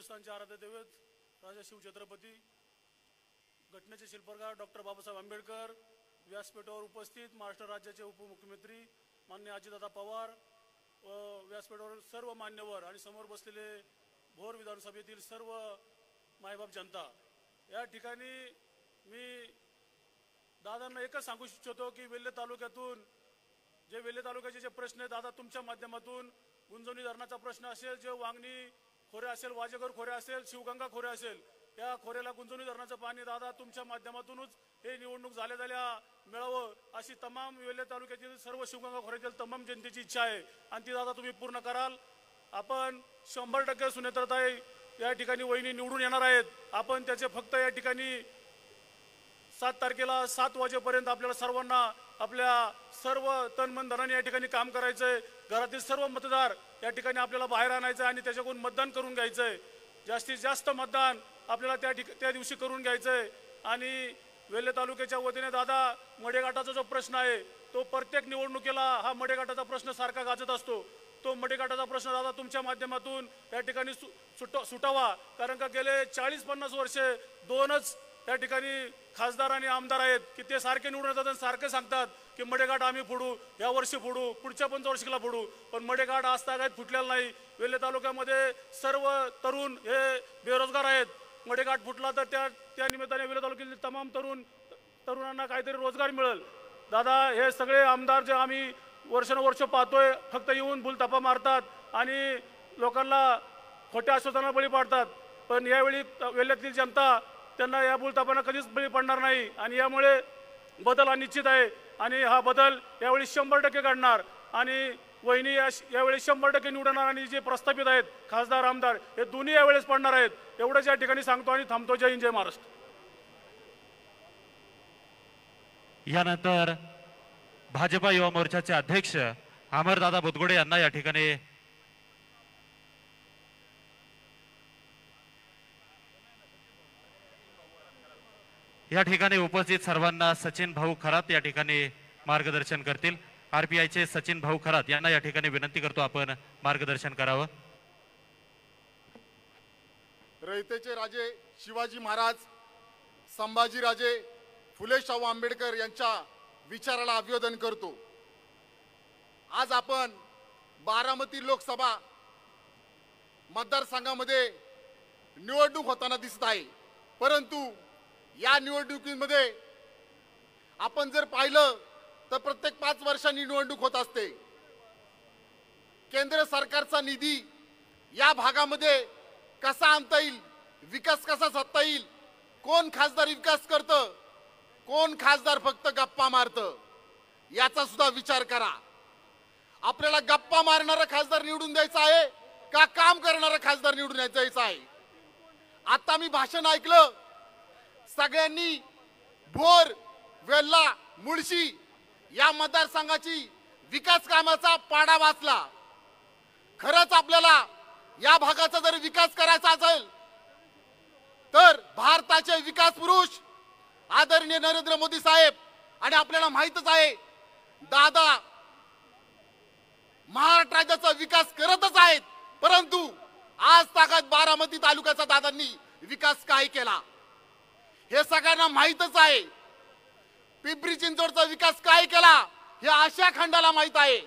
हिंदुस्थानचे आराध्य दैवत राजा शिवछत्रपती, घटनेचे शिल्पकार डॉक्टर बाबासाहेब आंबेडकर, व्यासपीठावर उपस्थित महाराष्ट्र राज्याचे उपमुख्यमंत्री माननीय अजितदादा पवार व व्यासपीठावर सर्व मान्यवर आणि समोर बसलेले भोर विधानसभेतील सर्व मायबाप जनता, या ठिकाणी मी दादांना एकच सांगू इच्छितो की वेल्हे तालुक्यातून जे वेल्हे तालुक्याचे जे प्रश्न आहेत दादा, तुमच्या माध्यमातून गुंजवणी धरणाचा प्रश्न असेल, जे वांगणी खोरे असेल, वाजेघर खोरे असेल, शिवगंगा खोरे असेल, त्या खोऱ्याला गुंजवणी धरणाचं पाणी दादा तुमच्या माध्यमातूनच हे निवडणूक झाल्या मिळावं अशी तमाम वेल्हे तालुक्यातील सर्व शिवगंगा खोऱ्यातील तमाम जनतेची इच्छा आहे आणि ती दादा तुम्ही पूर्ण कराल. आपण 100% सुनेत्रताई या ठिकाणी वहिनी निवडून येणार आहेत. आपण त्याचे फक्त या ठिकाणी 7 तारखेला 7 वाजेपर्यंत आपल्याला सर्वांना आपल्या सर्व तन मन धनाने या ठिकाणी काम करायचंय. घरातील सर्व मतदार या ठिकाणी आपल्याला बाहेर आणायचं आणि त्याच्याकडून मतदान करून घ्यायचंय. जास्तीत जास्त मतदान आपल्याला त्या दिवशी करून घ्यायचंय. आणि वेल्हे तालुक्याच्या वतीने दादा मडेघाटाचा जो प्रश्न आहे तो प्रत्येक निवडणुकीला हा मडेघाटाचा प्रश्न सारखा गाजत असतो. तो मडेघाटाचा प्रश्न दादा तुमच्या माध्यमातून या ठिकाणी सुटावा. कारण का गेले 40-50 वर्षे दोनच या ठिकाणी खासदार आणि आमदार आहेत की ते सारखे निवडून येतात आणि सारखे सांगतात की मडेघाट आम्ही फोडू, या वर्षी फोडू, पुढच्या 5 वर्षाला फोडू, पण मडेघाट आज तागायत फुटलेला नाही. वेल्हे तालुक्यामध्ये सर्व तरुण हे बेरोजगार आहेत. मडेघाट फुटला तर त्या निमित्ताने वेल्हे तालुक्यातील तमाम तरुणांना काहीतरी रोजगार मिळेल. दादा हे सगळे आमदार जे आम्ही वर्षानुवर्ष पाहतोय फक्त येऊन भूलथापा मारतात आणि लोकांना खोट्या आश्वासनाला बळी पाडतात, पण यावेळी वेल्ह्यातील जनता त्यांना या भूलथापांना कधीच बळी पडणार नाही आणि यामुळे बदल हा निश्चित आहे. आणि हा बदल यावेळी 100% घडणार आणि वहिनी यावेळी 100% निवडणार आणि जे प्रस्थापित आहेत खासदार आमदार हे दोन्ही यावेळेस पडणार आहेत. एवढंच या ठिकाणी सांगतो आणि थांबतो. जय हिंद, जय महाराष्ट्र. यानंतर भाजपा युवा मोर्चाचे अध्यक्ष अमरदादा बुदगुडे यांना या ठिकाणी उपस्थित सर्वांना सचिन भाऊ खरात या ठिकाणी मार्गदर्शन करतील. आरपीआयचे सचिन भाऊ खरात यांना या ठिकाणी विनंती करतो आपण मार्गदर्शन करावं. रयतेचे राजे शिवाजी महाराज, संभाजीराजे, फुले शाहू आंबेडकर यांच्या विचाराला अभिवादन करतो. आज आपण बारामती लोकसभा मतदारसंघामध्ये निवडणूक होताना दिसत आहे. परंतु या निवडणुकीमध्ये आपण जर पाहिलं तर प्रत्येक 5 वर्षांनी निवडणूक होत असते. केंद्र सरकारचा निधी या भागामध्ये कसा आणता येईल, विकास कसा साधता येईल, कोण खासदार विकास करतं, कोण खासदार फक्त गप्पा मारतं, याचा सुद्धा विचार करा. आपल्याला गप्पा मारणारा खासदार निवडून द्यायचा आहे का काम करणारा खासदार निवडून द्यायचा आहे. आता मी भाषण ऐकलं, सगळ्यांनी भोर, वेल्हा, मुळशी या मतदारसंघाची विकास कामाचा पाढा वाचला. खरंच आपल्याला या भागाचा जर विकास करायचा असेल तर भारताचे विकास पुरुष आदरणीय नरेंद्र मोदी साहेब, आणि आपल्याला माहितच आहे दादा महाराष्ट्र राज्याचा विकास करतच आहेत. परंतु आज ताकद बारामती तालुक्याचा दादांनी विकास काय केला हे सगळ्यांना माहितच आहे. पिंपरी चिंचवडचा विकास काय केला हे आशिया खंडाला माहित आहे.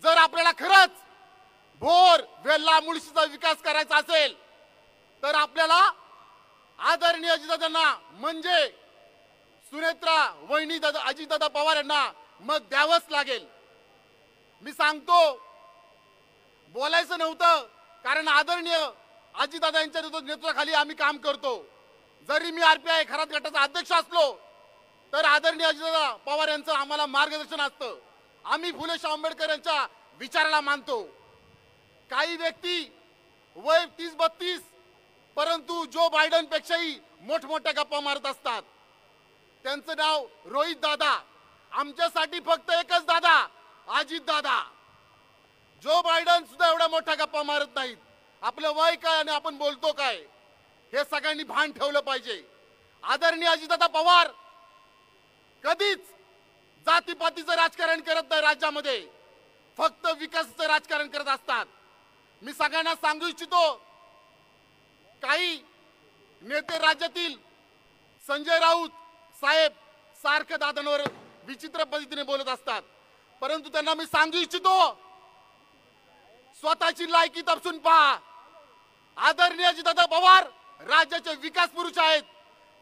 जर आपल्याला खरंच भोर, वेल्हा, मुळशीचा विकास करायचा असेल तर आपल्याला आदरणीय अजितदादांना म्हणजे सुनेत्रा वहिनी अजितदादा पवार यांना मत द्यावंच लागेल. मी सांगतो, बोलायचं नव्हतं कारण आदरणीय अजितदादा यांच्या नेतृत्वाखाली आम्ही काम करतो. जरी मी आरपीआय खरात गटाचा अध्यक्ष असलो तर आदरणीय अजितदादा पवार यांचं आम्हाला मार्गदर्शन असतं. आम्ही फुले शाहू आंबेडकर यांच्या विचाराला मानतो. काही व्यक्ती वय 30-32 परंतु जो बायडन पेक्षाही मोठमोठ्या गप्पा मारत असतात. त्यांचं नाव रोहित दादा. आमच्यासाठी फक्त एकच दादा, अजित दादा. जो बायडन सुद्धा एवढ्या मोठ्या गप्पा मारत नाहीत. आपलं वय काय आणि आपण बोलतो काय हे सगळ्यांनी भान ठेवलं पाहिजे. आदरणीय अजितदादा पवार कधीच जातीपातीचं राजकारण करत नाही. राज्यामध्ये फक्त विकासाचं राजकारण करत असतात. मी सगळ्यांना सांगू इच्छितो काही नेते राज्यातील संजय राऊत साहेब सारखं दादांवर विचित्र पद्धतीने बोलत असतात, परंतु त्यांना मी सांगू इच्छितो, स्वतःची लायकी तपासून पहा. आदरणीय अजितदादा पवार राज्याचे विकास पुरुष आहेत.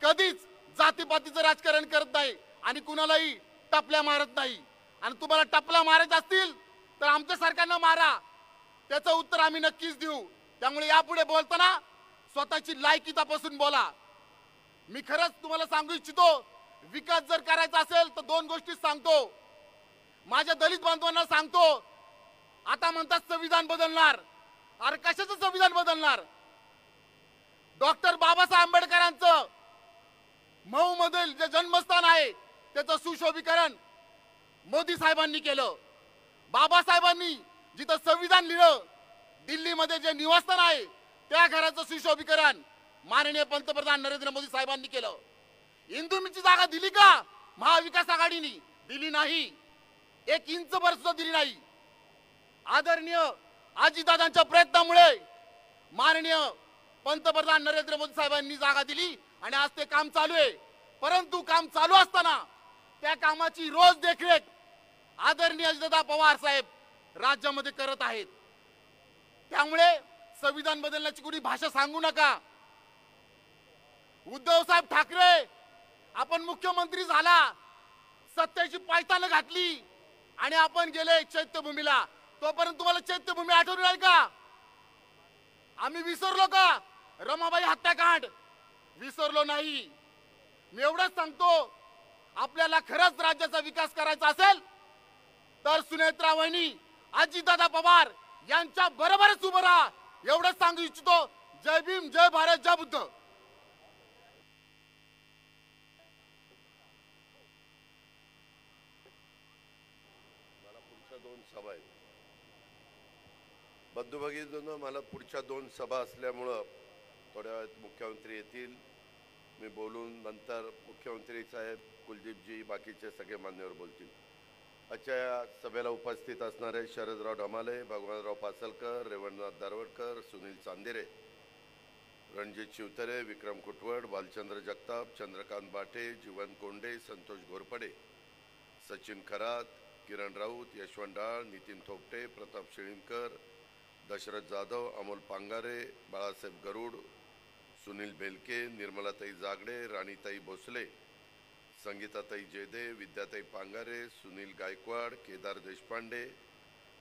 कधीच जातीपातीचं राजकारण करत नाही आणि कुणालाही टपल्या मारत नाही. आणि तुम्हाला टपल्या मारायच्या असतील तर आमच्या सरकारनं मारा, त्याचं उत्तर आम्ही नक्कीच देऊ. त्यामुळे यापुढे बोलताना स्वतःची लायकी तपासून बोला. मी खरंच तुम्हाला सांगू इच्छितो, विकास जर करायचा असेल तर दोन गोष्टी सांगतो. माझ्या दलित बांधवांना सांगतो, आता म्हणतात संविधान बदलणार. अरे कशाचं संविधान बदलणार? डॉक्टर बाबासाहेब आंबेडकरांचं मऊ मधील जे जन्मस्थान आहे त्याचं सुशोभीकरण मोदी साहेबांनी केलं. बाबासाहेबांनी जिथं संविधान लिहिलं, दिल्लीमध्ये जे निवासस्थान आहे त्या घराचं सुशोभीकरण माननीय पंतप्रधान नरेंद्र मोदी साहेबांनी केलं. इंदुमिरची जागा दिली का महाविकास आघाडीने? दिली नाही. 1 इंच भर सुद्धा दिली नाही. आदरणीय अजितदादांच्या प्रयत्नामुळे माननीय पंतप्रधान नरेंद्र मोदी साहेबांनी जागा दिली आणि आज ते काम चालू आहे. परंतु काम चालू असताना त्या कामाची रोज देखरेख आदरणीय अजितदादा पवार साहेब राज्यामध्ये करत आहेत. त्यामुळे संविधान बदलण्याची कुणी भाषा सांगू नका. उद्धव साहेब ठाकरे आपण मुख्यमंत्री झाला, सत्तेची पायतान घातली आणि आपण गेले चैत्यभूमीला. तोपर्यंत तुम्हाला चैत्यभूमी आठवली नाही का? आम्ही विसरलो का रमाबाई हत्याकांड? विसरलो नाही. मी एवढंच सांगतो, आपल्याला खरंच राज्याचा विकास करायचा असेल तर सुनेत्रा वहिनी अजितदादा पवार यांच्या बरोबरच उभं राहा, एवढंच सांगू इच्छितो. जय भीम, जय भारत, जय बुद्ध. सभा आहेत बंधू भगिनींनो, मला पुढच्या 2 सभा असल्यामुळं थोड्या वेळात मुख्यमंत्री येतील. मी बोलून नंतर मुख्यमंत्री साहेब, कुलदीपजी, बाकीचे सगळे मान्यवर बोलतील. आजच्या या सभेला उपस्थित असणारे शरदराव ढमाले, भगवानराव पासलकर, रेवणनाथ दारवडकर, सुनील चांदेरे, रणजित शिवतरे, विक्रम कुटवड, भालचंद्र जगताप, चंद्रकांत बाटे, जीवन कोंडे, संतोष घोरपडे, सचिन खरात, किरण राऊत, यशवंत डाळ, नितीन थोपटे, प्रताप शिळीमकर, दशरथ जाधव, अमोल पांगारे, बाळासाहेब गरुड, सुनील बेलके, निर्मलाताई जागडे, राणीताई भोसले, संगीताताई जेदे, विद्याताई पांगारे, सुनील गायकवाड, केदार देशपांडे,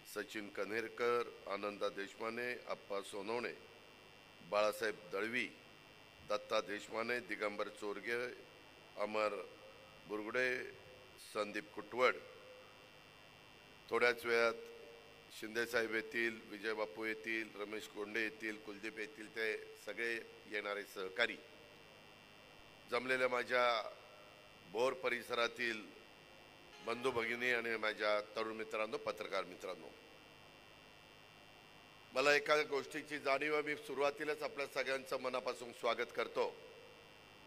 सचिन कन्हेरकर, आनंदा देशमाने, अप्पा सोनवणे, बाळासाहेब दळवी, दत्ता देशमाने, दिगंबर चोरगे, अमर बुरगुडे, संदीप कुटवड. थोड्याच वेळात शिंदेसाहेब येतील, विजयबापू येतील, रमेश कोंडे येतील, कुलदीप येतील. ते सगळे येणारे सहकारी, जमलेल्या माझ्या भोर परिसरातील बंधू भगिनी आणि माझ्या तरुण मित्रांनो, पत्रकार मित्रांनो, मला एका गोष्टीची जाणीव आहे. मी सुरुवातीलाच आपल्या सगळ्यांचं मनापासून स्वागत करतो.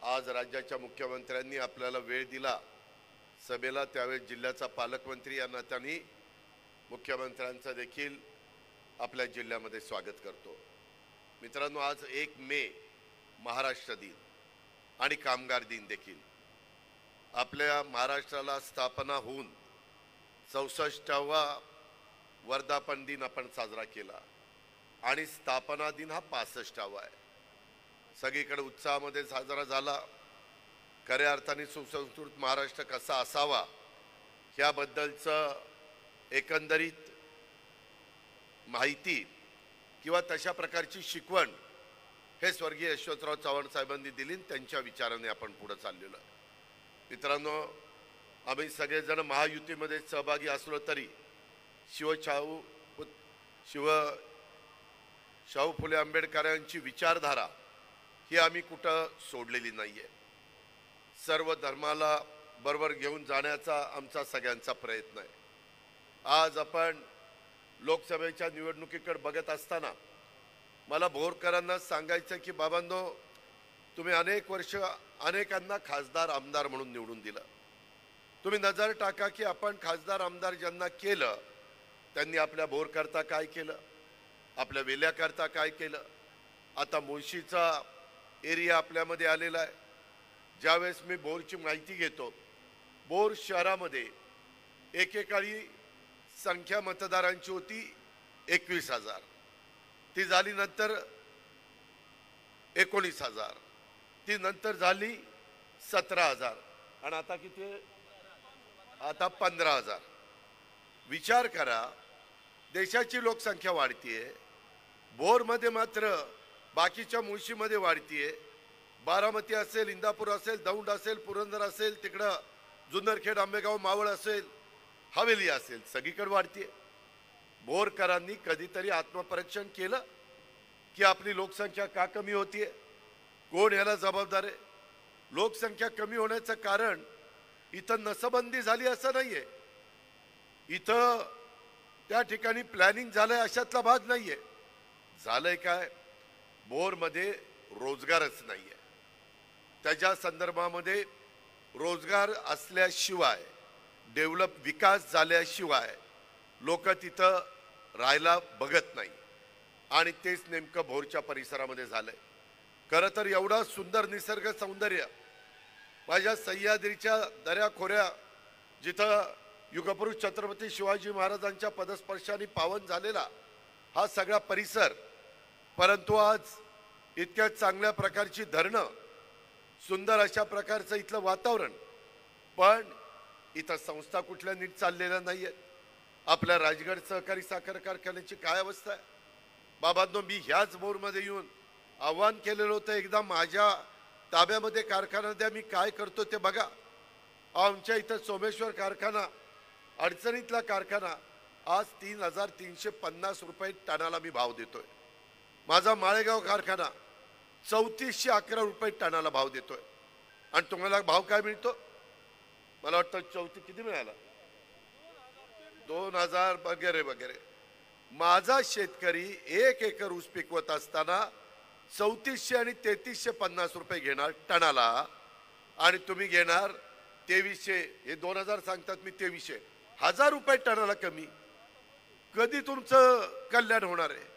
आज राज्याच्या मुख्यमंत्र्यांनी आपल्याला वेळ दिला सभेला, त्यावेळेस जिल्ह्याचा पालकमंत्री या नात्याने मुख्यमंत्र्यांचं देखील आपल्या जिल्ह्यामध्ये स्वागत करतो. मित्रांनो, आज 1 मे महाराष्ट्र दिन आणि कामगार दिन देखील. आपल्या महाराष्ट्राला स्थापना होऊन 64वा वर्धापन दिन आपण साजरा केला आणि स्थापना दिन हा 65वा आहे. सगळीकडे उत्साहामध्ये साजरा झाला. खऱ्या अर्थाने सुसंस्कृत महाराष्ट्र कसा असावा ह्याबद्दलचं एकंदरीत माहिती किंवा तशा प्रकारची शिकवण हे स्वर्गीय यशवंतराव चव्हाण साहेबांनी दिली. त्यांच्या विचाराने आपण पुढे चाललेलो आहे. मित्रांनो, आम्ही सगळेजण महायुतीमध्ये सहभागी असलो तरी शाहू फुले आंबेडकरांची विचारधारा ही आम्ही कुठं सोडलेली नाही आहे. सर्व धर्माला बरोबर घेऊन जाण्याचा आमचा सगळ्यांचा प्रयत्न आहे. आज आपण लोकसभेच्या निवडणुकीकडे बघत असताना मला भोरकरांना सांगायचं की बाबांनो, तुम्ही अनेक वर्ष अनेकांना खासदार आमदार म्हणून निवडून दिलं. तुम्ही नजर टाका की आपण खासदार आमदार ज्यांना केलं त्यांनी आपल्या भोरकरता काय केलं, आपल्या वेल्याकरता काय केलं. आता मुळशीचा एरिया आपल्यामध्ये आलेला आहे. ज्यावेळेस मी बोरची माहिती घेतो, बोर शहरामध्ये एकेकाळी संख्या मतदारांची होती 21,000, ती झाली नंतर 19,000, ती नंतर झाली 17,000 आणि आता किती आहे? आता 15,000. विचार करा, देशाची लोकसंख्या वाढतीये, बोरमध्ये मात्र बाकीच्या मुळशीमध्ये वाढतीये. बारामती असेल, इंदापूर असेल, दौंड असेल, पुरंदर असेल, तिकडं जुन्नरखेड, आंबेगाव, मावळ असेल, हवेली असेल, सगळीकडे वाढतीये. बोरकरांनी कधीतरी आत्मपरीक्षण केलं की आपली लोकसंख्या का कमी होतीये? कोण याला जबाबदार आहे? लोकसंख्या कमी होण्याचं कारण इथं नसबंदी झाली असं नाहीये, इथं त्या ठिकाणी प्लॅनिंग झालंय अशातला भाग नाहीये. झालंय काय? बोरमध्ये रोजगारच नाहीये. त्याच्या संदर्भामध्ये रोजगार असल्याशिवाय, डेव्हलप विकास झाल्याशिवाय लोक तिथं राहायला बघत नाही. आणि तेच नेमकं भोरच्या परिसरामध्ये झालंय. खरं तर एवढा सुंदर निसर्ग सौंदर्य, माझ्या सह्याद्रीच्या दऱ्याखोऱ्या, जिथं युगपुरुष छत्रपती शिवाजी महाराजांच्या पदस्पर्शाने पावन झालेला हा सगळा परिसर, परंतु आज इतक्या चांगल्या प्रकारची धरणं, सुंदर अशा प्रकारचं इथलं वातावरण, पण इथं संस्था कुठल्या नीट चाललेल्या नाही आहेत. आपल्या राजगड सहकारी साखर कारखान्याची काय अवस्था आहे? बाबांनो, मी ह्याच बोरमध्ये येऊन आव्हान केलेलं होतं, एकदा माझ्या ताब्यामध्ये कारखाना द्या, मी काय करतो ते बघा. आमच्या इथं सोमेश्वर कारखाना, अडचणीतला कारखाना, आज 3,350 रुपये टनाला मी भाव देतोय. माझा माळेगाव कारखाना 3,411 रुपये टनाला भाव देतोय. आणि तुम्हाला भाव काय मिळतो? मला वाटतं किती मिळाला? 2,000 वगैरे वगैरे. माझा शेतकरी 1 एकर ऊस पिकवत असताना 3,400 आणि 3,350 रुपये घेणार टनाला, आणि तुम्ही घेणार 2,300. हे 2,000 सांगतात, मी 2,300. 1,000 रुपये टनाला कमी. कधी तुमचं कल्याण होणार आहे?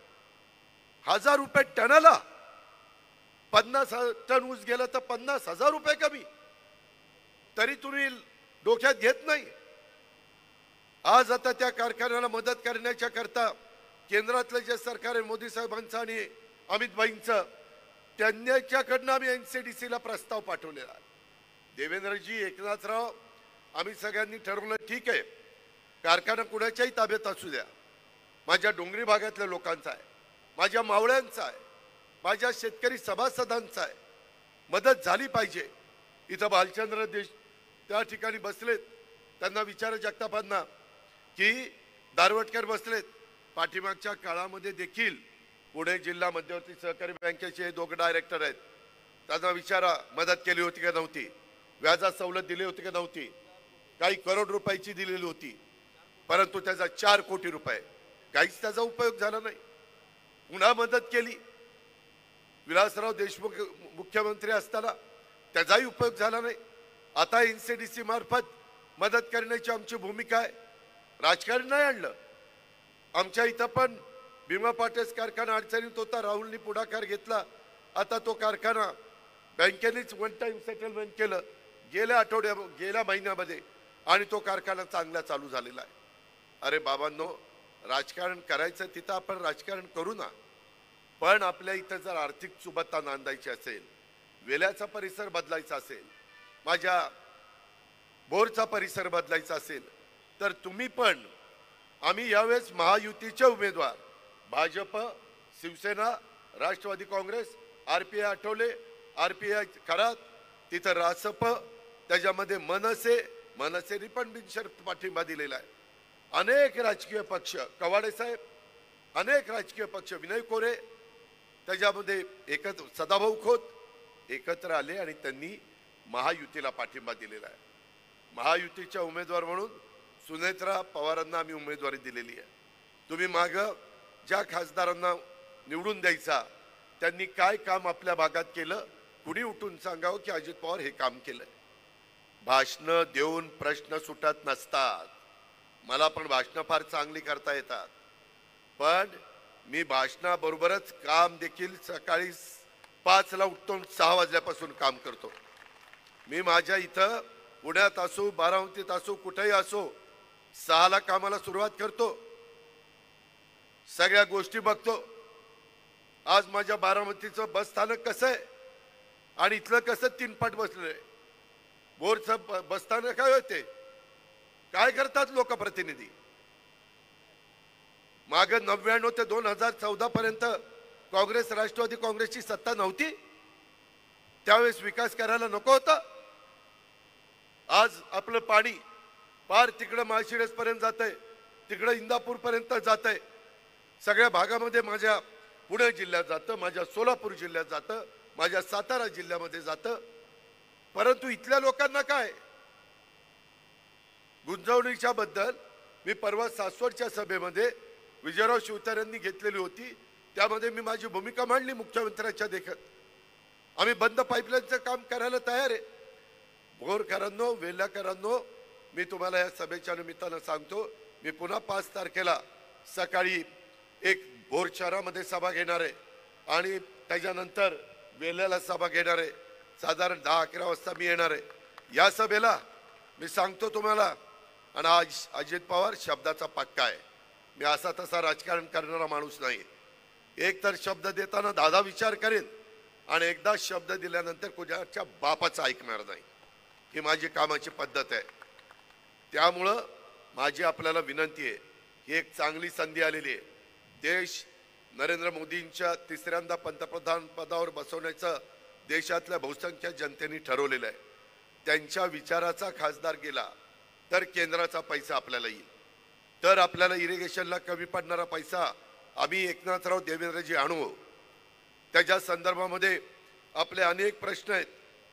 1,000 रुपये टनाला 50 टन ऊस गेला तर 50,000 रुपये कमी, तरी तुम्ही डोक्यात घेत नाही. आज आता त्या कारखान्याला मदत करण्याच्या करता केंद्रातलं जे सरकार आहे, मोदी साहेबांचं आणि अमित भाईंचं, त्यांच्याकडनं आम्ही NCDC ला प्रस्ताव पाठवलेला आहे. देवेंद्रजी, एकनाथराव, आम्ही सगळ्यांनी ठरवलं, ठीक आहे, कारखाना कुणाच्याही ताब्यात असू द्या, माझ्या डोंगरी भागातल्या लोकांचा आहे, माझ्या मावळ्यांचा आहे, माझ्या शेतकरी सभासदांचा आहे, मदत झाली पाहिजे. इथं भालचंद्र देश त्या ठिकाणी बसलेत, त्यांना विचारा जगतापांना की दारवटकर बसलेत. पाठीमागच्या काळामध्ये देखील पुणे जिल्हा मध्यवर्ती सहकारी बँकेचे 2 डायरेक्टर आहेत, त्यांना विचारा मदत केली होती का नव्हती, व्याजात सवलत दिली होती का नव्हती, काही करोड रुपयाची दिलेली होती, परंतु त्याचा 4 कोटी रुपये, काहीच त्याचा उपयोग झाला नाही. पुन्हा मदत केली, विलासराव देशमुख मुख्यमंत्री असताना, त्याचाही उपयोग झाला नाही. आता NCDC मार्फत मदत करण्याची आमची भूमिका आहे. राजकारण नाही आणलं. आमच्या इथं पण भीमा पाटेस कारखाना अडचणीत होता, राहुलनी पुढाकार घेतला, आता तो कारखाना बँकेनेच 1 टाइम सेटलमेंट केलं गेल्या महिन्यामध्ये, आणि तो कारखाना चांगला चालू झालेला आहे. अरे बाबांनो, राजकारण करायचं तिथं आपण राजकारण करू ना, पण आपल्या इथं जर आर्थिक सुबत्ता नांदायची असेल, वेल्याचा परिसर बदलायचा असेल, माझ्या बोरचा परिसर बदलायचा असेल, तर तुम्ही पण, आम्ही यावेळेस महायुतीचे उमेदवार भाजप, शिवसेना, राष्ट्रवादी काँग्रेस, RPI आठवले, RPI खरात, तिथं रासप, त्याच्यामध्ये मनसेने पण बिनशर्त पाठिंबा दिलेला आहे. अनेक राजकीय पक्ष, कवाडे साहेब, अनेक राजकीय पक्ष, विनय कोरे, त्याच्यामध्ये एकत्र सदाभाऊ खोत एकत्र आले आणि त्यांनी महायुतीला पाठिंबा दिलेला आहे. महायुतीच्या उमेदवार म्हणून सुनेत्रा पवारांना आम्ही उमेदवारी दिलेली आहे. तुम्ही माग ज्या खासदारांना निवडून द्यायचा, त्यांनी काय काम आपल्या भागात केलं, कुणी उठून सांगावं की अजित पवार हे काम केलंय. भाषण देऊन प्रश्न सुटत नसतात. मला पण भाषणं फार चांगली करता येतात, पण मी भाषणाबरोबरच काम देखील सकाळी 5 ला उठतो 6 वाजल्यापासून काम करतो. मी माझ्या इथं पुण्यात असो बारामतीत असो कुठेही असो 6 ला कामाला सुरुवात करतो. सगळ्या गोष्टी बघतो. आज माझ्या बारामतीचं बस स्थानक कसं आहे आणि इथलं कसं 3 पट बसलेलं आहे. बोरचं बस स्थानक काय होते, काय करतात लोकप्रतिनिधी. माग 99 ते 2014 पर्यंत काँग्रेस राष्ट्रवादी काँग्रेसची सत्ता नव्हती. त्यावेळेस विकास करायला नको होता. आज आपलं पाणी पार तिकडं माळशिरस पर्यंत जात आहे, तिकडं इंदापूर पर्यंत जात आहे. सगळ्या भागामध्ये माझ्या पुणे जिल्ह्यात जातं, माझ्या सोलापूर जिल्ह्यात जातं, माझ्या सातारा जिल्ह्यामध्ये जातं. परंतु इथल्या लोकांना काय गुंतवणुकीच्या बद्दल मी परवा सासवडच्या सभेमध्ये विजयराव शिवतारेंनी घेतलेली होती. त्यामध्ये मी माझी भूमिका मांडली मुख्यमंत्र्यांच्या देखत. आम्ही बंद पाईपलाईनचं काम करायला तयार आहे. भोरकरांनो वेल्हाकरांनो, मी तुम्हाला या सभेच्या निमित्तानं सांगतो, मी पुन्हा 5 तारखेला सकाळी एक भोर शहरामध्ये सभा घेणार आहे आणि त्याच्यानंतर वेल्ह्याला सभा घेणार आहे. साधारण 10-11 वाजता मी येणार आहे. या सभेला मी सांगतो तुम्हाला, आणि आज अजित पवार शब्दाचा पक्का आहे. मी असा तसा राजकारण करणारा माणूस नाही. एक तर शब्द देताना 10 विचार करेन आणि एकदा शब्द दिल्यानंतर कुणाच्या बापाचं ऐकणार नाही. ही माझी कामाची पद्धत आहे. त्यामुळं माझी आपल्याला विनंती आहे, ही एक चांगली संधी आलेली आहे. देश नरेंद्र मोदींच्या 3ऱ्यांदा पंतप्रधान पदावर बसवण्याचं देशातल्या बहुसंख्य जनतेने ठरवलेलं आहे. त्यांच्या विचाराचा खासदार गेला तर केंद्राचा पैसा आपल्याला येईल. तर आपल्याला इरिगेशनला कमी पडणारा पैसा आम्ही एकनाथराव देवेंद्रजी आणू. त्याच्या संदर्भामध्ये आपले अनेक प्रश्न आहेत.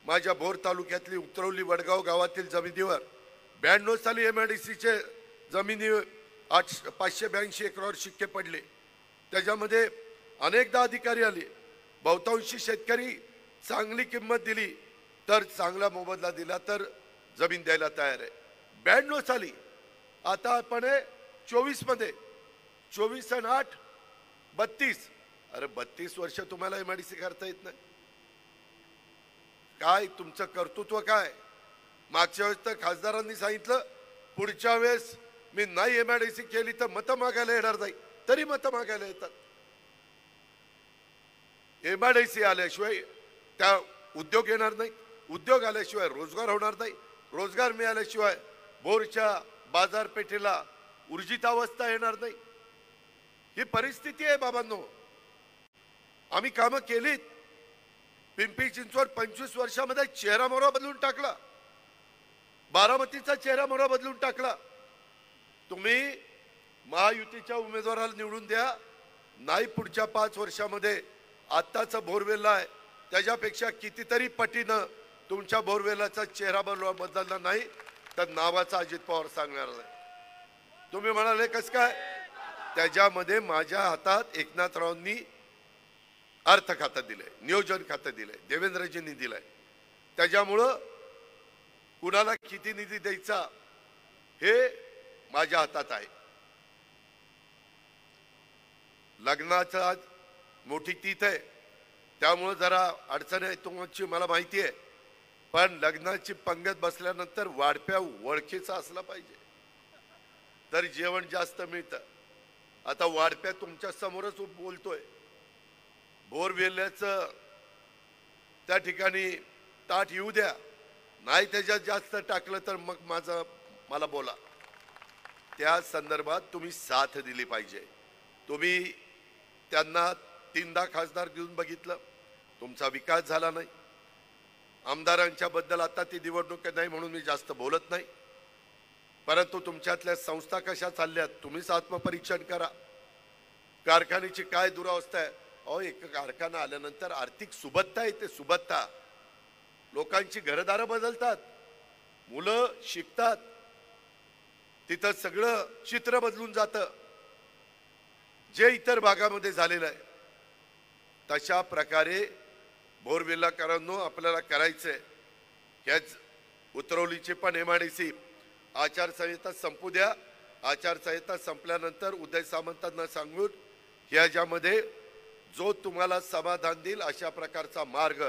माझ्या भोर तालुक्यातली उतरवली वडगाव गावातील जमिनीवर 92 साली MIDCचे जमिनी 582 एकरावर शिक्के पडले. त्याच्यामध्ये अनेकदा अधिकारी आले. बहुतांशी शेतकरी चांगली किंमत दिली तर चांगला मोबदला दिला तर जमीन द्यायला तयार आहे. 92 साली. आता आपण 24 मध्ये 24 आणि 8 32. अरे 32 वर्ष तुम्हाला MIDC करता येत नाही. काय तुमचं कर्तृत्व काय. मागच्या वेळेस तर खासदारांनी सांगितलं पुढच्या वेळेस मी नाही MIDC केली तर मतं मागायला येणार नाही. तरी मतं मागायला येतात. MIDC आल्याशिवाय त्या उद्योग येणार नाही. उद्योग आल्याशिवाय रोजगार होणार नाही. रोजगार मिळाल्याशिवाय भोरच्या बाजारपेठेला ऊर्जितावस्था येणार नाही. ही परिस्थिती आहे बाबांनो. आम्ही कामं केलीत. पिंपरी चिंचवड 25 वर्षामध्ये चेहरा मोहरा बदलून टाकला. बारामतीचा चेहरा मोहरा बदलून टाकला. तुम्ही महायुतीच्या उमेदवाराला निवडून द्या. नाही पुढच्या 5 वर्षामध्ये आत्ताचा बोरवेला आहे त्याच्यापेक्षा कितीतरी पटीनं तुमच्या बोरवेलाचा चेहरा बदलला नाही तर नावाचा अजित पवार सांगणार नाही. तुम्ही म्हणाले कस काय. त्याच्यामध्ये माझ्या हातात एकनाथरावांनी अर्थ खातं दिलंय, नियोजन खातं दिलंय, देवेंद्रजींनी दिलंय. त्याच्यामुळं कुणाला किती निधी द्यायचा हे माझ्या हातात आहे. लग्नाचं आज मोठी तीथ आहे त्यामुळे जरा अडचण आहे तुमची मला माहिती आहे. पण लग्नाची पंगत बसल्यानंतर वाढप्या ओळखीचा असला पाहिजे तर जेवण जास्त मिळतं. आता वाढप्या तुमच्या समोरच बोलतोय. बोरवेल्याचं त्या ठिकाणी ताट येऊ द्या. नाही त्याच्यात जास्त टाकलं तर मग मला बोला. त्या संदर्भात तुम्ही साथ दिली पाहिजे. तुम्ही त्यांना 3दा खासदार घेऊन बघितलं, तुमचा विकास झाला नाही. आमदारांच्या बद्दल आता ती निवडणूक नाही म्हणून मी जास्त बोलत नाही. परंतु तुमच्यातल्या संस्था कशा चालल्यात तुम्हीच आत्मपरीक्षण करा. कारखान्याची काय दुरावस्था आहे. अहो एक कारखाना आल्यानंतर आर्थिक सुबत्ता येते. सुबत्ता लोकांची घरदारं बदलतात, मुलं शिकतात, तिथं सगळं चित्र बदलून जातं. जे इतर भागामध्ये झालेलं आहे तशा प्रकारे बोरवेलाकरांनो आपल्याला करायचंय. याच उतरवलीची पण MIDC आचारसंहिता संपू द्या. आचारसंहिता संपल्यानंतर उदय सामंतांना सांगून याच्यामध्ये जो तुम्हाला समाधान देईल अशा प्रकारचा मार्ग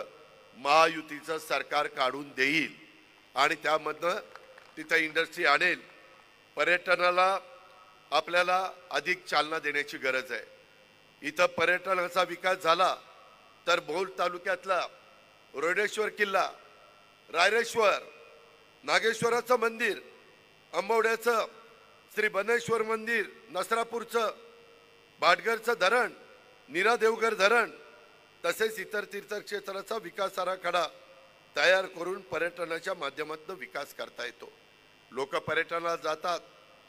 महायुतीचं सरकार काढून देईल आणि त्यामधनं तिथं इंडस्ट्री आणेल. पर्यटनाला आपल्याला अधिक चालना देण्याची गरज आहे. इथं पर्यटनाचा विकास झाला तर भोर तालुक्यातला रोडेश्वर किल्ला, रायरेश्वर, नागेश्वराचं मंदिर, अंबवड्याचं श्री बनेश्वर मंदिर, नसरापूरचं भाटघरचं धरण, नीरा देवघर धरण तसेच इतर तीर्थक्षेत्राचा विकास आराखडा तयार करून पर्यटनाच्या माध्यमातून विकास करता येतो. लोक पर्यटनाला जातात.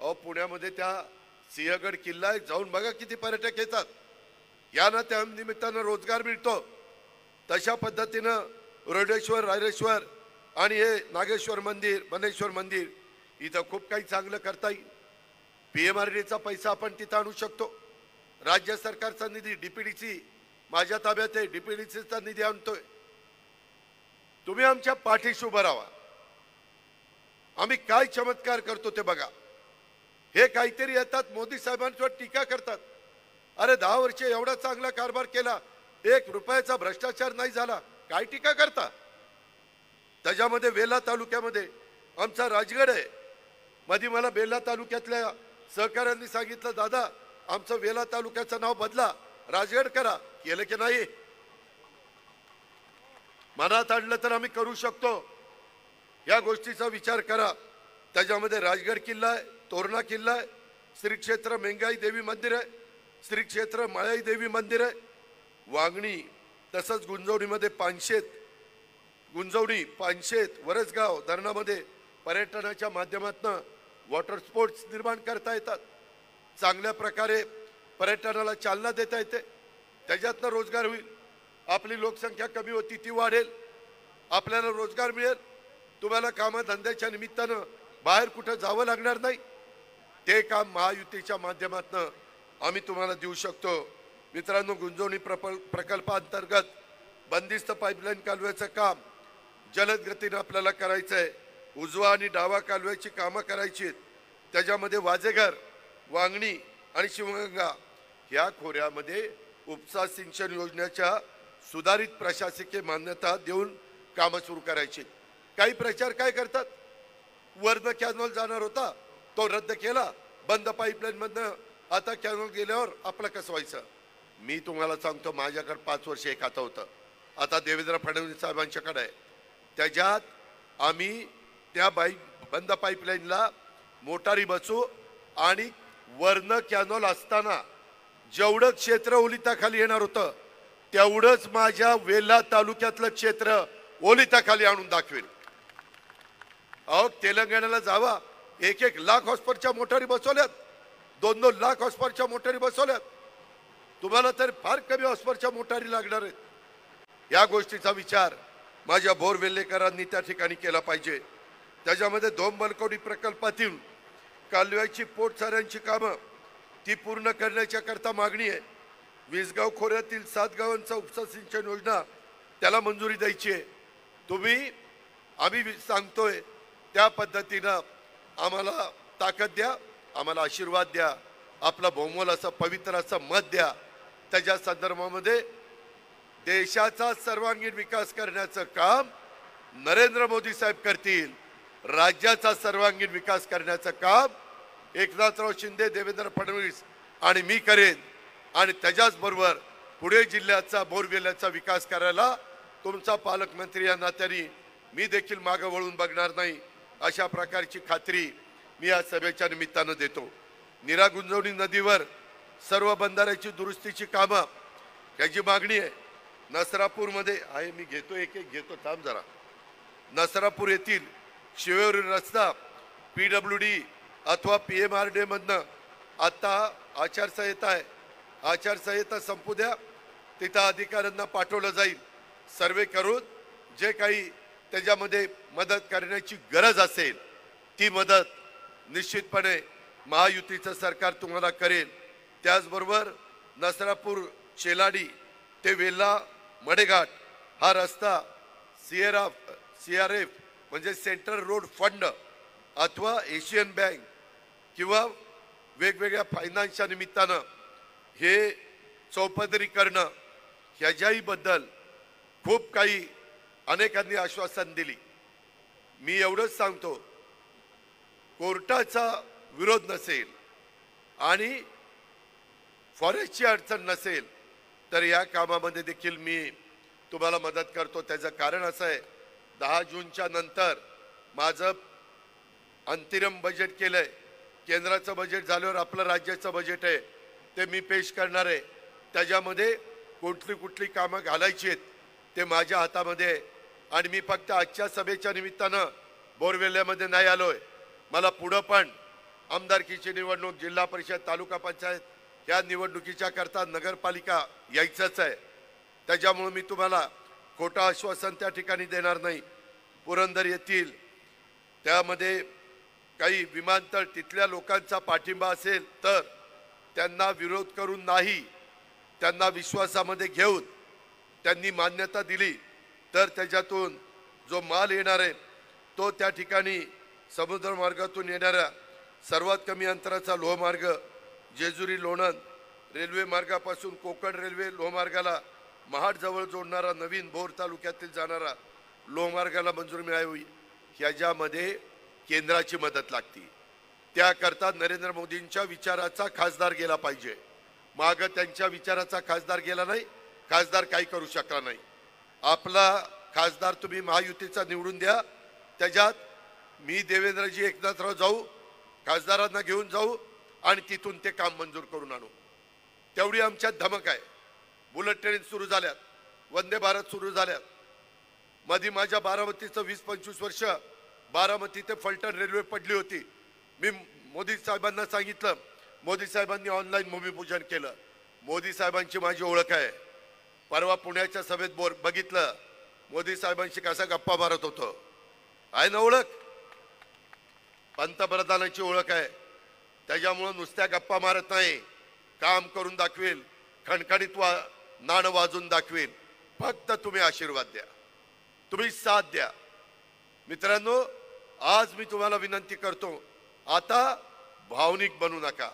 अहो पुण्यामध्ये त्या सिंहगड किल्ला आहे, जाऊन बघा किती पर्यटक येतात. यानं त्या निमित्तानं रोजगार मिळतो. तशा पद्धतीनं रोडेश्वर, रायरेश्वर आणि हे नागेश्वर मंदिर, बनेश्वर मंदिर इथं खूप काही चांगलं करता येईल. PMRDचा पैसा आपण तिथं आणू शकतो. राज्य सरकारचा निधी DPDC माझ्या ताब्यात आहे, DPDCचा निधी आणतोय. तुम्ही आमच्या पाठीशी उभं राहा. आम्ही काय चमत्कार करतो ते बघा. हे काहीतरी येतात मोदी साहेबांवर टीका करतात. अरे 10 वर्ष एवढा चांगला कारभार केला, 1 रुपयाचा भ्रष्टाचार नाही झाला, काय टीका करता. त्याच्यामध्ये वेल्हा तालुक्यामध्ये आमचा राजगड आहे. मध्ये मला वेल्हा तालुक्यातल्या सहकाऱ्यांनी सांगितलं, दादा आमचं वेल्हा तालुक्याचं नाव बदला, राजगड करा. केलं की नाही? मनात आणलं तर आम्ही करू शकतो. या गोष्टीचा विचार करा. त्याच्यामध्ये राजगड किल्ला आहे, तोरणा किल्ला आहे, श्री क्षेत्र मेंगाई देवी मंदिर आहे, श्री क्षेत्र माळाई देवी मंदिर आहे, वांगणी तसंच गुंजवणीमध्ये पानशेत, वरसगाव धरणामध्ये पर्यटनाच्या माध्यमातून वॉटर स्पोर्ट्स निर्माण करता येतात. चांगल्या प्रकारे पर्यटनाला चालना देता येते. त्याच्यातनं रोजगार होईल. आपली लोकसंख्या कमी होती ती वाढेल, आपल्याला रोजगार मिळेल. तुम्हाला कामधंद्याच्या निमित्तानं बाहेर कुठं जावं लागणार नाही. ते काम महायुतीच्या माध्यमातून आम्ही तुम्हाला देऊ शकतो. मित्रांनो, गुंजवणी प्रकल्पांतर्गत बंदिस्त पाईपलाईन कालव्याचं काम जलद गतीनं आपल्याला करायचं आहे. उजवा आणि डावा कालव्याची कामं करायची आहेत. त्याच्यामध्ये वाजेघर, वांगणी आणि शिवगंगा या खोऱ्यामध्ये उपसा सिंचन योजनेच्या सुधारित प्रशासकीय मान्यता देऊन कामं सुरू करायची. काही प्रचार काय करतात, वरनं कॅनॉल जाणार होता तो रद्द केला, बंद पाईपलाईन मधनं आता कॅनॉल गेल्यावर आपलं कसं व्हायचं. मी तुम्हाला सांगतो, माझ्याकडे 5 वर्ष एक खातं होतं, आता देवेंद्र फडणवीस साहेबांच्याकडे आहे. त्याच्यात आम्ही त्या बंद पाईपलाईनला मोटारी बसू आणि वरनं कॅनॉल असताना जेवढं क्षेत्र ओलिताखाली येणार होतं तेवढंच माझ्या वेल्हा तालुक्यातलं क्षेत्र ओलिताखाली आणून दाखवेल. अहो तेलंगणाला जावा, 1-1 लाख हॉर्सपावरच्या मोटारी बसवल्यात, 2-2 लाख हॉर्सपावरच्या मोटारी बसवल्यात. तुम्हाला तर फार कमी हॉर्सपावरच्या मोटारी लागणार आहेत. या गोष्टीचा विचार माझ्या बोरवेल्लेकरांनी त्या ठिकाणी केला पाहिजे. त्याच्यामध्ये धोम-बलकवडी प्रकल्पातील कालव्याची पोटसाऱ्यांची कामं ती पूर्ण करण्याच्या करता मागणी आहे. विसगाव खोऱ्यातील 7 गावांचा उपसा सिंचन योजना त्याला मंजुरी द्यायची आहे. आम्ही सांगतोय त्या पद्धतीनं आम्हाला ताकद द्या, आम्हाला आशीर्वाद द्या, आपला बहुमोल असं पवित्र असं मत द्या. त्याच्या संदर्भामध्ये देशाचा सर्वांगीण विकास करण्याचं काम नरेंद्र मोदी साहेब करतील. राज्याचा सर्वांगीण विकास करण्याचं काम एकनाथराव शिंदे, देवेंद्र फडणवीस आणि मी करेन. आणि त्याच्याच बरोबर पुणे जिल्ह्याचा, बोरवेल्ल्याचा विकास करायला तुमचा पालकमंत्री या नात्याने मी देखील मागे वळून बघणार नाही, अशा प्रकारची खात्री मी या सभेच्या निमित्तानं देतो. नीरा गुंजवणी नदीवर सर्व बंधाऱ्याची दुरुस्तीची कामं याची मागणी आहे. नसरापूरमध्ये आहे, मी घेतो एक घेतो, थांब जरा. नसरापूर येथील शिवेरी रस्ता PWD अथवा PMRD मधनं आता आचारसंहिता आहे, आचारसंहिता संपू द्या, तिथं अधिकाऱ्यांना पाठवलं जाईल. सर्वे करून जे काही त्याच्यामध्ये मदत करण्याची गरज असेल ती मदत निश्चितपणे महायुतीचं सरकार तुम्हाला करेल. त्याचबरोबर नसरापूर शेलाडी ते वेल्हा मडेघाट हा रस्ता CRF म्हणजे सेंट्रल रोड फंड अथवा एशियन बँक किंवा वेगवेगळ्या फायनान्सच्या निमित्तानं हे चौपदरी करणं ह्याच्याही बद्दल खूप काही अनेकांनी आश्वासन दिली. मी एवढंच सांगतो, कोर्टाचा विरोध नसेल आणि फॉरेस्टची अडचण नसेल तर या कामामध्ये देखील मी तुम्हाला मदत करतो. त्याचं कारण असं आहे, 10 जूनच्या नंतर माझं अंतरिम बजेट केलंय. केंद्राचं बजेट झाल्यावर आपलं राज्याचं बजेट आहे ते मी पेश करणार आहे. त्याच्यामध्ये कुठली कुठली कामं घालायची आहेत ते माझ्या हातामध्ये आहे. आणि मी फक्त आजच्या सभेच्या निमित्तानं बोरवेल्ल्यामध्ये नाही आलोय. मला पुढं पण आमदारकीची निवडणूक, जिल्हा परिषद, तालुका पंचायत या निवडणुकीच्या करता नगरपालिका यायचंच आहे. त्याच्यामुळे मी तुम्हाला खोटं आश्वासन त्या ठिकाणी देणार नाही. पुरंदर येथील त्यामध्ये काही विमानतळ तिथल्या लोकांचा पाठिंबा असेल तर त्यांना विरोध करून नाही, त्यांना विश्वासामध्ये घेऊन त्यांनी मान्यता दिली तर त्याच्यातून जो माल येणार आहे तो त्या ठिकाणी समुद्र मार्गातून येणाऱ्या सर्वात कमी अंतराचा लोहमार्ग जेजुरी लोणंद रेल्वे मार्गापासून कोकण रेल्वे लोहमार्गाला महाडजवळ जोडणारा नवीन भोर तालुक्यातील जाणारा लोहमार्गाला मंजुरी मिळावी. ह्याच्यामध्ये केंद्राची मदत लागते. त्याकरता नरेंद्र मोदींच्या विचाराचा खासदार गेला पाहिजे. मागं त्यांच्या विचाराचा खासदार गेला नाही, खासदार काही करू शकला नाही. आपला खासदार तुम्ही महायुतीचा निवडून द्या. त्याच्यात मी देवेंद्रजी एकनाथराव जाऊ, खासदारांना घेऊन जाऊ आणि तिथून ते काम मंजूर करून आणू. तेवढी आमच्यात धमक आहे. बुलेट ट्रेन सुरू झाल्यात, वंदे भारत सुरू झाल्यात. मध्ये माझ्या बारामतीचं 20-25 वर्ष बारामती ते फलटण रेल्वे पडली होती. मी मोदी साहेबांना सांगितलं, मोदी साहेबांनी ऑनलाईन भूमिपूजन केलं. मोदी साहेबांची माझी ओळख आहे. परवा पुण्याच्या सभेत बघितलं मोदी साहेबांशी कसा गप्पा मारत होतो. आहे ना ओळख? पंतप्रधानांची ओळख आहे. त्याच्यामुळं नुसत्या गप्पा मारत नाही, काम करून दाखवेल, खणखणीत नाणं वाजून दाखवेल. फक्त तुम्ही आशीर्वाद द्या, तुम्ही साथ द्या. मित्रांनो, आज मी तुम्हाला विनंती करतो, आता भावनिक बनू नका.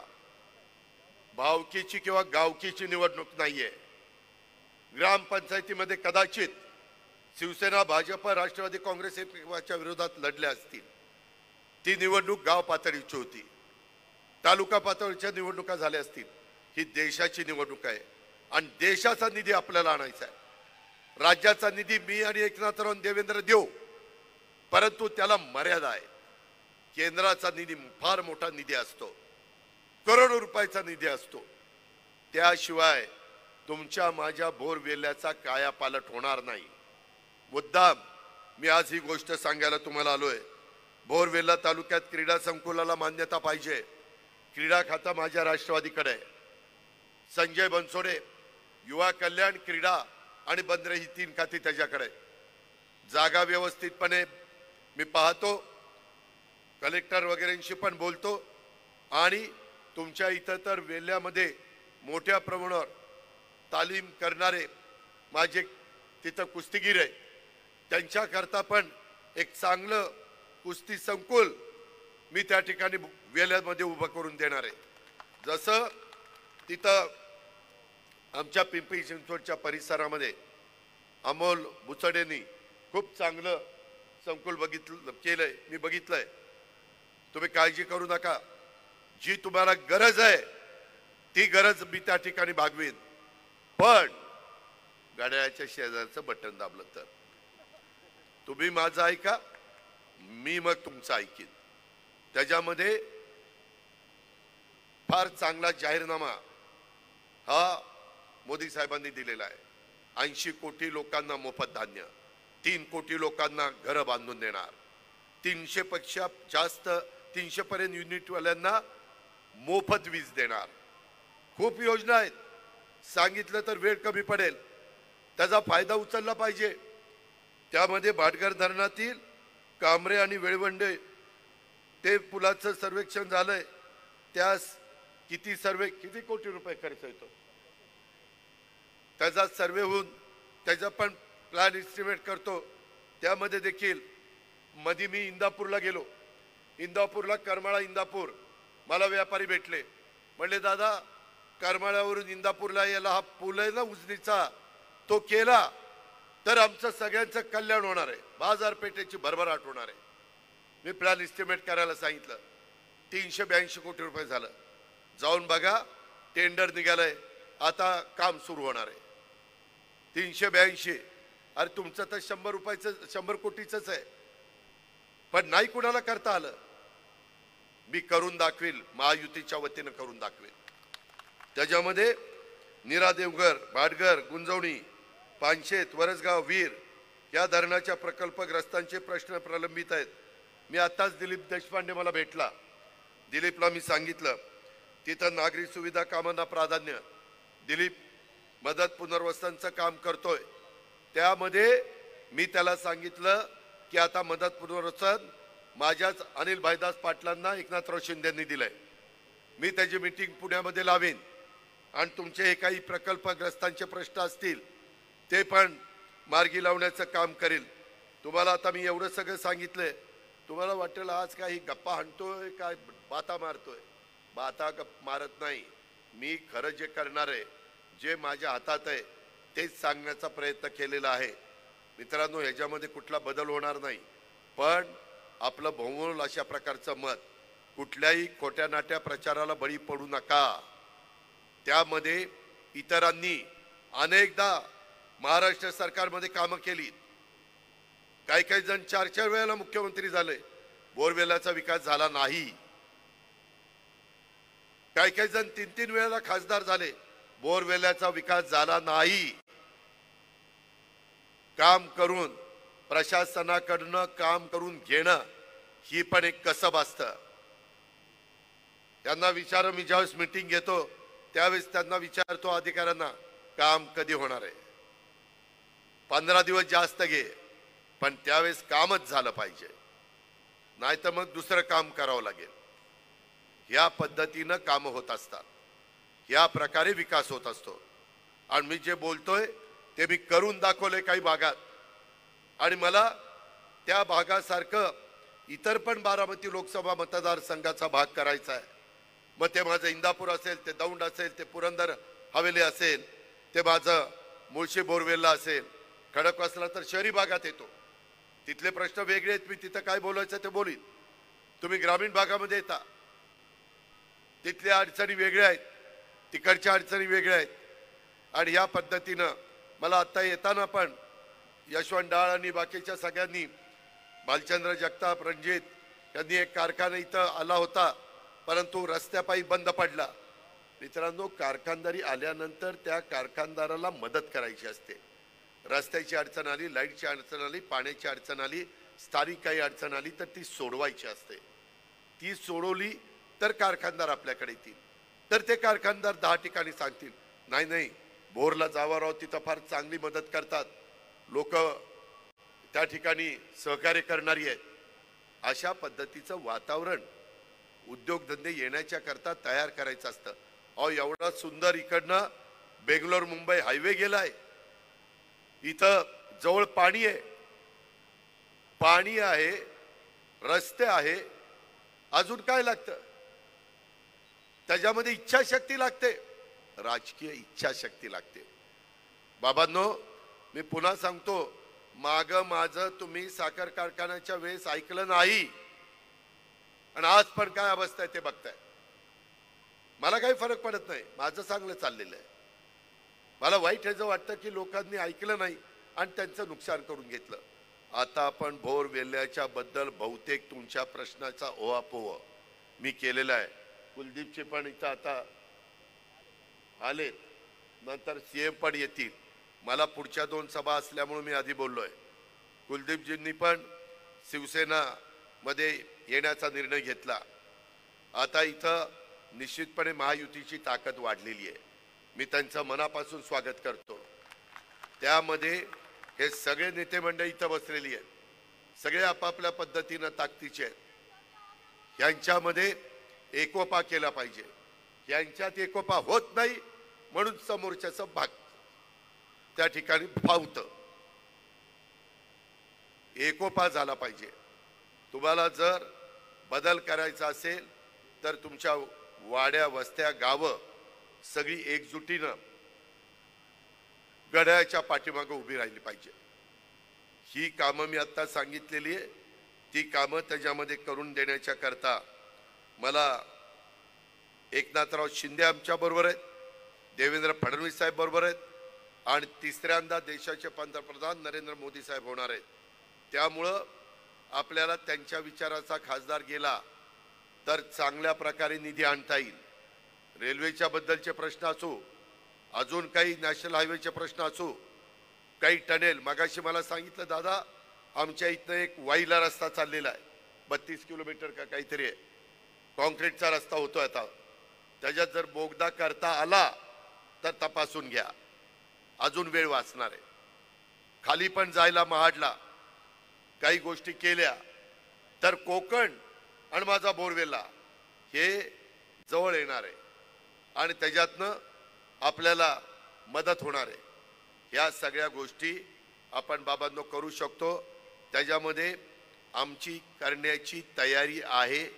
भावकीची किंवा गावकीची निवडणूक नाहीये. ग्रामपंचायतीमध्ये कदाचित शिवसेना, भाजप, राष्ट्रवादी काँग्रेस एकमेकांच्या विरोधात लढल्या असतील. ती निवडणूक गाव पातळीची होती. तालुका पातळीच्या निवडणुका झाल्या असतील. ही देशाची निवडणूक आहे आणि देशाचा निधी आपल्याला आणायचा आहे. राज्याचा निधी मी आणि एकनाथराव देवेंद्र देऊ, परंतु त्याला मर्यादा आहे. केंद्राचा निधी फार मोठा निधी असतो, करोडो रुपयाचा निधी असतो. त्याशिवाय तुमच्या माझ्या बोरवेल्याचा कायापालट होणार नाही. मुद्दाम मी आज ही गोष्ट सांगायला तुम्हाला आलोय. बोरवेल्ला तालुक्यात क्रीडा संकुलाला मान्यता पाहिजे. क्रीडा खाता माझ्या राष्ट्रवादीकडे आहे. संजय बनसोडे युवा कल्याण, क्रीडा आणि बंदरे ही 3 खाती त्याच्याकडे. जागा व्यवस्थितपणे मी पाहतो, कलेक्टर वगैरेंशी पण बोलतो आणि तुमच्या इथं तर वेल्ल्यामध्ये मोठ्या प्रमाणावर तालीम करणारे माझे तिथं कुस्तीगीर आहे, त्यांच्याकरता पण एक चांगलं कुस्ती संकुल मी त्या ठिकाणी वेल्ल्यामध्ये उभं करून देणार आहे. जसं तिथं आमच्या पिंपरी चिंचवडच्या परिसरामध्ये अमोल बुचडेंनी खूप चांगलं संकुल केलंय, मी बघितलंय. तुम्ही काळजी करू नका. जी तुम्हाला गरज आहे ती गरज मी त्या ठिकाणी भागवीन. पण घड्याळाच्या शेजारचं बटन दाबलं तर तुम्ही माझं ऐका, मी मग तुमचं ऐकीन. त्याच्यामध्ये फार चांगला जाहीरनामा हा मोदी साहेबांनी दिलेला आहे. 80 कोटी लोकांना मोफत धान्य, 3 कोटी लोकांना घरं बांधून देणार, 300 पेक्षा जास्त 300 पर्यंत युनिटवाल्यांना मोफत वीज देणार. खूप योजना आहेत. सांगितलं तर वेळ कमी पडेल. त्याचा फायदा उचलला पाहिजे. त्यामध्ये भाटघर धरणातील कांबरे आणि वेळवंडे ते पुलाचं सर्वेक्षण झालंय. त्यास किती कोटी रुपये खर्च येतो त्याचा सर्वे होऊन त्याचा पण प्लॅन एस्टिमेट करतो. त्यामध्ये देखील मध्ये मी इंदापूरला गेलो. इंदापूरला करमाळा इंदापूर मला व्यापारी भेटले. म्हणले दादा करमाळ्यावरून इंदापूरला यायला हा पूल आहे ना उजनीचा, तो केला तर आमचं सगळ्यांचं कल्याण होणार आहे, बाजारपेठेची भरभराट होणार आहे. मी प्लॅन इस्टिमेट करायला सांगितलं, 382 कोटी रुपये झालं. जाऊन बघा, टेंडर निघालंय, आता काम सुरू होणार आहे. 382. अरे तुमचं तर 100 रुपयाचं 100 कोटीचंच आहे, पण नाही कुणाला करता आलं. मी करून दाखवेल, महायुतीच्या वतीनं करून दाखवेल. त्याच्यामध्ये नीरा देवघर, भाटघर, गुंजवणी, पानशेत, वरसगाव, वीर या धरणाच्या प्रकल्पग्रस्तांचे प्रश्न प्रलंबित आहेत. मी आताच दिलीप देशपांडे मला भेटला. दिलीपला मी सांगितलं तिथं नागरी सुविधा कामांना प्राधान्य. दिलीप मदत पुनर्वसनाचं काम करतोय, त्यामध्ये मी त्याला सांगितलं की आता मदत पुनर्वसन माझ्याच अनिल भाईदास पाटलांना एकनाथराव शिंदेंनी दिलंय. मी त्याची मीटिंग पुण्यामध्ये लावेन आणि तुमचे हे काही प्रकल्पग्रस्तांचे प्रश्न असतील ते पण मार्गी लावण्याचं काम करेल. तुम्हाला आता मी एवढं सगळं सांगितलंय, तुम्हाला वाटेल आज काही गप्पा हाणतोय काय बाता मारतोय. बाता मारत नाही. मी खरं जे करणार आहे, जे माझ्या हातात आहे तेच सांगण्याचा प्रयत्न केलेला आहे. मित्रांनो, ह्याच्यामध्ये कुठला बदल होणार नाही, पण आपलं बहुमोल अशा प्रकारचं मत, कुठल्याही खोट्या नाट्या प्रचाराला बळी पडू नका. त्यामध्ये इतरांनी अनेकदा महाराष्ट्र सरकारमध्ये कामं केली. काही काही जण 4-4 वेळेला मुख्यमंत्री झाले, बोरवेलाचा विकास झाला नाही. काही काही जण 3-3 वेळेला खासदार झाले, बोरवेलाचा विकास झाला नाही. काम करून प्रशासनाकडनं काम करून घेणं ही पण एक कसब असतं. त्यांना विचार, मी ज्यावेळेस मीटिंग घेतो त्यावेळेस त्यांना विचारतो अधिकाऱ्यांना, काम कधी होणार आहे. 15 दिवस जास्त घे, पण त्यावेळेस कामच झालं पाहिजे, नाही तर मग दुसरं काम करावं लागेल. या पद्धतीनं कामं होत असतात, या प्रकारे विकास होत असतो. आणि मी जे बोलतोय ते मी करून दाखवले काही भागात, आणि मला त्या भागासारखं इतर पण बारामती लोकसभा मतदारसंघाचा भाग करायचा आहे. मग ते माझं इंदापूर असेल, ते दौंड असेल, ते पुरंदर हवेली असेल, ते माझं मुळशी बोरवेलला असेल. खडकवासला तर शहरी भागात येतो, तिथले प्रश्न वेगळे आहेत. मी तिथं काय बोलायचं ते बोलीन. तुम्ही ग्रामीण भागामध्ये येता, तिथल्या अडचणी वेगळ्या आहेत, तिकडच्या अडचणी वेगळ्या आहेत. आणि या पद्धतीनं मला आता येताना पण यशवंत डाळ आणि बाकीच्या सगळ्यांनी, भालचंद्र जगताप, रणजित यांनी एक कारखाना इथं आला होता, परंतु रस्त्यापायी बंद पडला. मित्रांनो, कारखानदारी आल्यानंतर त्या कारखानदाराला मदत करायची असते. रस्त्याची अडचण आली, लाईटची अडचण आली, पाण्याची अडचण आली, स्थानिक काही अडचण आली तर ती सोडवायची असते. ती सोडवली तर कारखानदार आपल्याकडे येतील. तर ते कारखानदार 10 ठिकाणी सांगतील, नाही नाही भोरला जावा राव, तिथं फार चांगली मदत करतात लोक, त्या ठिकाणी सहकार्य करणारी आहेत. अशा पद्धतीचं वातावरण उद्योगधंदे येण्याच्या करता तयार करायचं असतं. अहो, एवढा सुंदर इकडनं बेंगलोर मुंबई हायवे गेलाय, इथं जवळ पाणी आहे, पाणी आहे, रस्ते आहे, अजून काय लागतं? त्याच्यामध्ये इच्छाशक्ती लागते, राजकीय इच्छाशक्ती लागते. बाबांनो, मी पुन्हा सांगतो, माग माझं तुम्ही साखर कारखान्याच्या वेळेस ऐकलं नाही, आणि आज पण काय अवस्था आहे ते बघताय. मला काही फरक पडत नाही, माझं चांगलं चाललेलं आहे. मला वाईट ह्याचं वाटतं की लोकांनी ऐकलं नाही आणि त्यांचं नुकसान करून घेतलं. आता आपण भोर वेल्ल्याच्या बद्दल बहुतेक तुमच्या प्रश्नाचा ओहापोह मी केलेला आहे. कुलदीपचे पण इथं आता आलेत, नंतर सीएम पण येतील. मला पुढच्या 2 सभा असल्यामुळे मी आधी बोललोय. कुलदीपजींनी पण शिवसेना मध्ये येण्याचा निर्णय घेतला. आता इथं निश्चितपणे महायुतीची ताकद वाढलेली आहे. मी त्यांचं मनापासून स्वागत करतो. त्यामध्ये हे सगळे नेते मंडळी इथं बसलेली आहेत, सगळे आपापल्या पद्धतीनं ताकदीचे आहेत. यांच्यामध्ये एकोपा केला पाहिजे. यांच्यात एकोपा होत नाही म्हणून समोरच्याचा भाग त्या ठिकाणी फावतं. एकोपा झाला पाहिजे. तुम्हाला जर बदल करायचा असेल तर तुमच्या वाड्या, वस्त्या, गावं सगळी एकजुटीनं घड्याळाच्या पाठीमागे उभी राहिली पाहिजे. ही कामं मी आता सांगितलेली आहे, ती कामं त्याच्यामध्ये करून देण्याच्या करता मला एकनाथराव शिंदे आमच्या बरोबर आहेत, देवेंद्र फडणवीस साहेब बरोबर आहेत आणि तिसऱ्यांदा देशाचे पंतप्रधान नरेंद्र मोदी साहेब होणार आहेत. त्यामुळं आपल्याला त्यांच्या विचाराचा खासदार गेला तर चांगल्या प्रकारे निधी आणता येईल. रेल्वेच्या बद्दलचे प्रश्न असो, अजून काही नॅशनल हायवेचे प्रश्न असो, काही टनेल. मगाशी मला सांगितलं दादा आमच्या इथं एक वाईला रस्ता चाललेला आहे, 32 किलोमीटर का काहीतरी आहे, कॉन्क्रीटचा रस्ता होतोय आता. त्याच्यात जर बोगदा करता आला तर तपासून घ्या, अजून वेळ वाचणार आहे. खाली पण जायला महाडला काही गोष्टी केल्या तर कोकण आणि माझा बोरवेला हे जवळ येणार आहे आणि त्याच्यातनं आपल्याला मदत होणार आहे. या सगळ्या गोष्टी आपण बाबांनो करू शकतो. त्याच्यामध्ये आमची करण्याची तयारी आहे.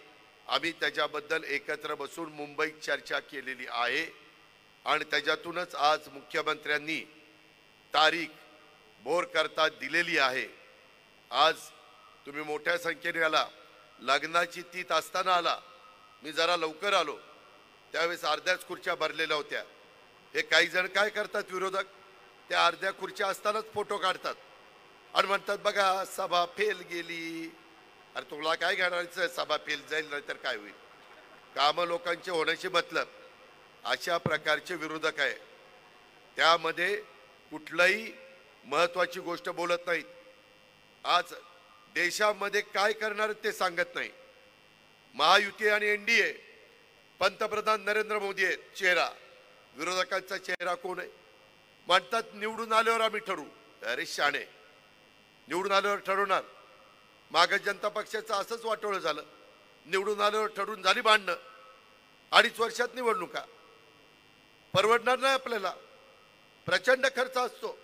आम्ही त्याच्याबद्दल एकत्र बसून मुंबईत चर्चा केलेली आहे आणि त्याच्यातूनच आज मुख्यमंत्र्यांनी तारीख बोर करता दिलेली आहे. आज तुम्ही मोठ्या संख्येने आला, लग्नाची तीत असताना आला. मी जरा लवकर आलो, त्यावेळेस अर्ध्याच खुर्च्या भरलेल्या होत्या. हे काही जण काय करतात विरोधक, त्या अर्ध्या खुर्च्या असतानाच फोटो काढतात आणि म्हणतात बघा सभा फेल गेली. अरे तुला काय घडायचं, सभा फेल जाईल नाही तर काय होईल. कामं लोकांचे होण्याची मतलब. अशा प्रकारचे विरोधक आहे, त्यामध्ये कुठलाही महत्वाची गोष्ट बोलत नाहीत. आज देशामध्ये काय करणार ते सांगत नाही. महायुती आणि एनडीए, पंतप्रधान नरेंद्र मोदी आहेत चेहरा, विरोधकांचा चेहरा कोण आहे. म्हणतात निवडून आल्यावर आम्ही ठरवू. अरे शाणे, निवडून आल्यावर ठरवणार. मागे जनता पक्षाचं असंच वाटोळं झालं, निवडून आल्यावर ठरवून झाली भांडणं. 2.5 वर्षात निवडणुका परवडणार नाही आपल्याला. प्रचंड खर्च असतो,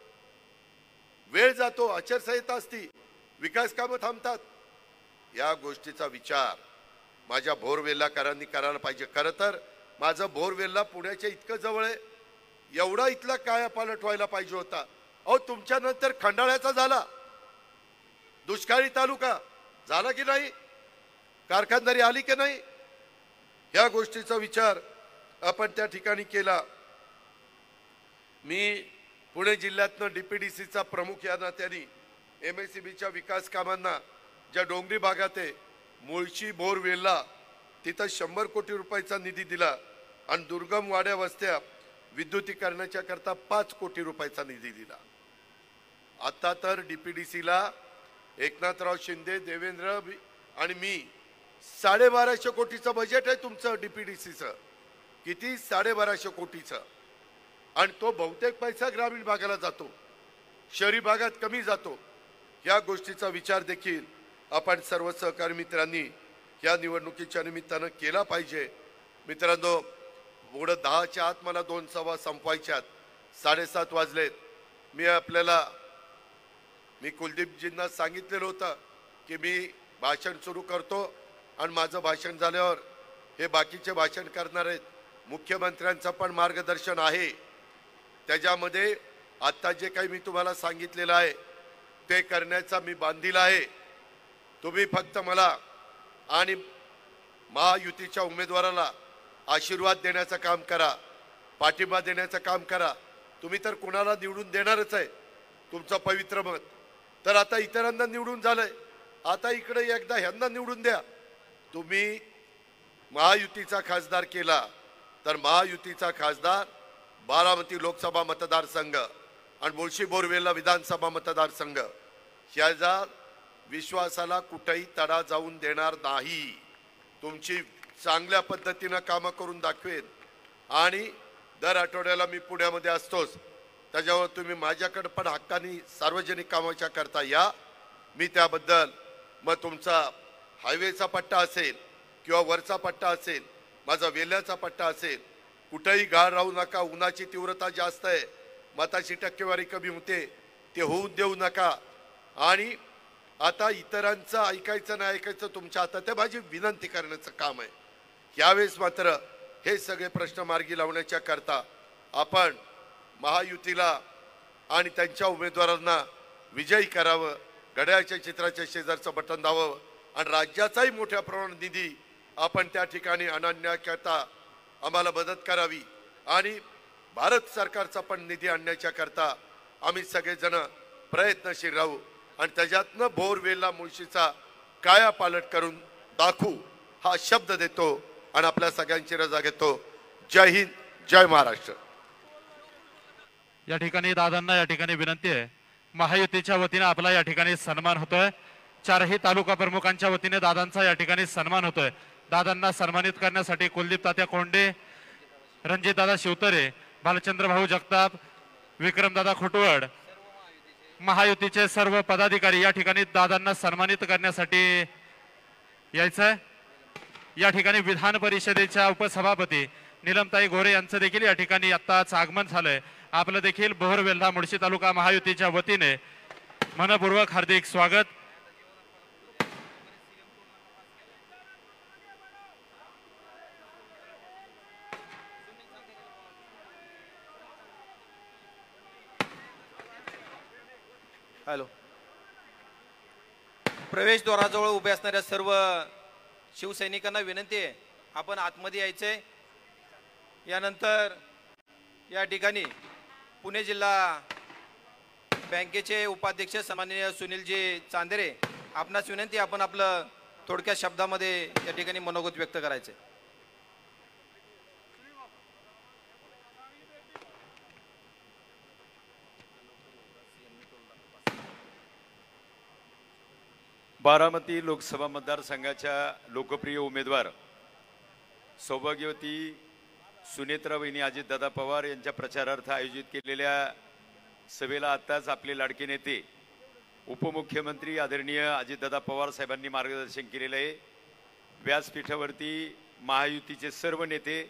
वेळ जातो, आचारसंहिता असती, विकास कामं थांबतात. या गोष्टीचा विचार माझ्या बोरवेल्लाकरांनी करायला पाहिजे. खरं तर माझं बोरवेल्ला पुण्याच्या इतकं जवळ आहे, एवढा इथला कायापालट व्हायला पाहिजे होता. अहो तुमच्या नंतर खंडाळ्याचा झाला, दुष्काळी तालुका झाला की नाही, कारखानदारी आली की नाही. या गोष्टीचा विचार आपण त्या ठिकाणी केला. मी पुणे जिल्ह्यातनं डीपीडीसीचा प्रमुख या नात्याने MSEBच्या विकास कामांना ज्या डोंगरी भागात आहे, मुळशी बोरवेल्ला, तिथं 100 कोटी रुपयाचा निधी दिला आणि दुर्गम वाड्या वस्त्या विद्युतीकरणाच्या करता 5 कोटी रुपयाचा निधी दिला. आता तर डीपीडीसीला एकनाथराव शिंदे, देवेंद्र आणि मी 1250 कोटीचं बजेट आहे तुमचं डीपीडीसीचं. किती? 1250 कोटीचं. आणि तो बहुतेक पैसा ग्रामीण भागाला जातो, शहरी भागात कमी जातो. या गोष्टीचा विचार देखील आपण सर्व सहकारी मित्रांनी या निवडणुकीच्या निमित्तानं केला पाहिजे. मित्रांनो, पुढं 10च्या आत मला 2 सभा संपवायच्यात, 7:30 वाजलेत. मी कुलदीपजींना सांगितलेलं होतं की मी भाषण सुरू करतो आणि माझं भाषण झाल्यावर हे बाकीचे भाषण करणार आहेत. मुख्यमंत्र्यांचं पण मार्गदर्शन आहे. त्याच्यामध्ये आता जे काही मी तुम्हाला सांगितलेलं आहे ते करण्याचा मी बांधील आहे. तुम्ही फक्त मला आणि महायुतीच्या उमेदवाराला आशीर्वाद देण्याचं काम करा, पाठिंबा देण्याचं काम करा. तुम्ही तर कोणाला निवडून देणारच आहे, तुमचं पवित्र मत. तर आता इतरांना निवडून झालंय, आता इकडे एकदा ह्यांना निवडून द्या. तुम्ही महायुतीचा खासदार केला तर महायुतीचा खासदार बारामती लोकसभा मतदारसंघ आणि मुळशी बोरवेल्ला विधानसभा मतदारसंघ ह्याचा विश्वासाला कुठेही तडा जाऊन देणार नाही. तुमची चांगल्या पद्धतीनं कामं करून दाखवेन आणि दर आठवड्याला मी पुण्यामध्ये असतोच. त्याच्यावर तुम्ही माझ्याकडे पण हक्कानी सार्वजनिक कामाच्या करता या. मी त्याबद्दल मग तुमचा हायवेचा पट्टा असेल किंवा वरचा पट्टा असेल, माझा वेल्याचा पट्टा असेल, कुठेही गाळ राहू नका. उन्हाची तीव्रता जास्त आहे, मताची टक्केवारी कमी होते, ते होऊ देऊ नका. आणि आता इतरांचं ऐकायचं नाही ऐकायचं तुमच्या हातात आहे. माझी विनंती करण्याचं काम आहे. यावेळेस मात्र हे सगळे प्रश्न मार्गी लावण्याच्या करता आपण महायुतीला आणि त्यांच्या उमेदवारांना विजयी करावं, घड्याळाच्या चित्राच्या शेजारचं बटन दाबावं आणि राज्याचाही मोठ्या प्रमाणात निधी आपण त्या ठिकाणी आणण्याकरता आम्हाला मदत करावी आणि भारत सरकारचा पण निधी आणण्याच्या करता आम्ही सगळेजण प्रयत्नशील राहू आणि त्याच्यातनं बोरवेलला मुळशीचा कायापालट करून दाखवू हा शब्द देतो आणि आपल्या सगळ्यांची रजा घेतो. जय हिंद, जय महाराष्ट्र. या ठिकाणी दादांना या ठिकाणी विनंती आहे, महायुतीच्या वतीने आपला या ठिकाणी सन्मान होतोय. चारही तालुका प्रमुखांच्या वतीने दादांचा या ठिकाणी सन्मान होतोय. दादांना सन्मानित करण्यासाठी कुलदीप तात्या कोंडे, रणजितदादा शिवतरे, भालचंद्र भाऊ जगताप, विक्रमदादा खोटवड, महायुतीचे सर्व पदाधिकारी या ठिकाणी दादांना सन्मानित करण्यासाठी यायचंय. या ठिकाणी विधान परिषदेच्या उपसभापती नीलमताई गोरे यांचं देखील या ठिकाणी आत्ताच आगमन झालंय. आपलं देखील बोरवेल्हा मुळशी तालुका महायुतीच्या वतीने मनपूर्वक हार्दिक स्वागत. हॅलो. प्रवेशद्वाराजवळ उभे असणाऱ्या सर्व शिवसैनिकांना विनंती आहे, आपण आतमध्ये यायचंय. यानंतर या ठिकाणी पुणे जिल्हा बँकेचे उपाध्यक्ष सन्माननीय सुनीलजी चांदेरे, आपणास विनंती, आपण आपलं थोडक्या शब्दामध्ये या ठिकाणी मनोगत व्यक्त करायचंय. बारामती लोकसभा मतदारसंघाच्या लोकप्रिय उमेदवार सौभाग्यवती सुनेत्रा वहिनी अजितदादा पवार यांच्या प्रचारार्थ आयोजित केलेल्या सभेला आताच आपले लाडके नेते उपमुख्यमंत्री आदरणीय अजितदादा पवार साहेबांनी मार्गदर्शन केलेलं आहे. व्यासपीठावरती महायुतीचे सर्व नेते,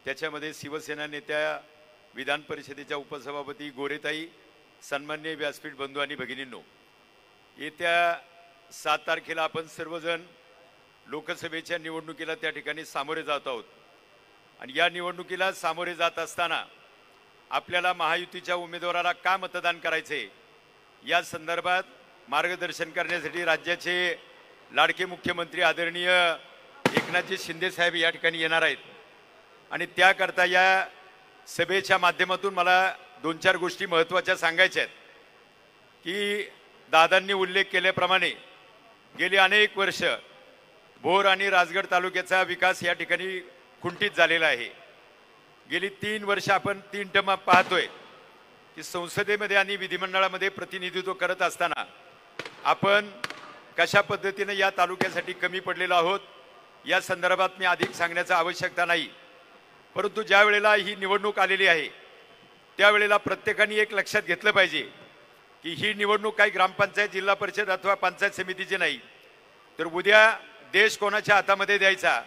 त्याच्यामध्ये शिवसेना नेत्या, विधान परिषदेच्या उपसभापती गोरेताई, सन्माननीय व्यासपीठ बंधू आणि भगिनींनो, येत्या 7 तारखेला आपण सर्वजण लोकसभेच्या निवडणुकीला त्या ठिकाणी सामोरे जात आहोत आणि या निवडणुकीला सामोरे जात असताना आपल्याला महायुतीच्या उमेदवाराला का मतदान करायचे या संदर्भात मार्गदर्शन करण्यासाठी राज्याचे लाडके मुख्यमंत्री आदरणीय एकनाथजी शिंदे साहेब या ठिकाणी येणार आहेत आणि त्याकरता या सभेच्या माध्यमातून मला 2-4 गोष्टी महत्त्वाच्या सांगायच्या आहेत की दादांनी उल्लेख केल्याप्रमाणे गेली अनेक वर्ष भोर आणि राजगड तालुक्याचा विकास या ठिकाणी खुंटीत झालेला आहे. गेली 3 वर्ष आपण 3 टर्म पाहतोय की संसदेमध्ये आणि विधिमंडळामध्ये प्रतिनिधित्व करत असताना आपण कशा पद्धतीने या तालुक्यासाठी कमी पडलेलो आहोत या संदर्भात मी अधिक सांगण्याची आवश्यकता नाही. परंतु ज्या वेळेला ही निवडणूक आलेली आहे त्यावेळेला प्रत्येकाने एक लक्षात घेतलं पाहिजे की ही निवडणूक काही ग्रामपंचायत, जिल्हा परिषद अथवा पंचायत समितीची नाही, तर उद्या देश कोणाच्या हातामध्ये द्यायचा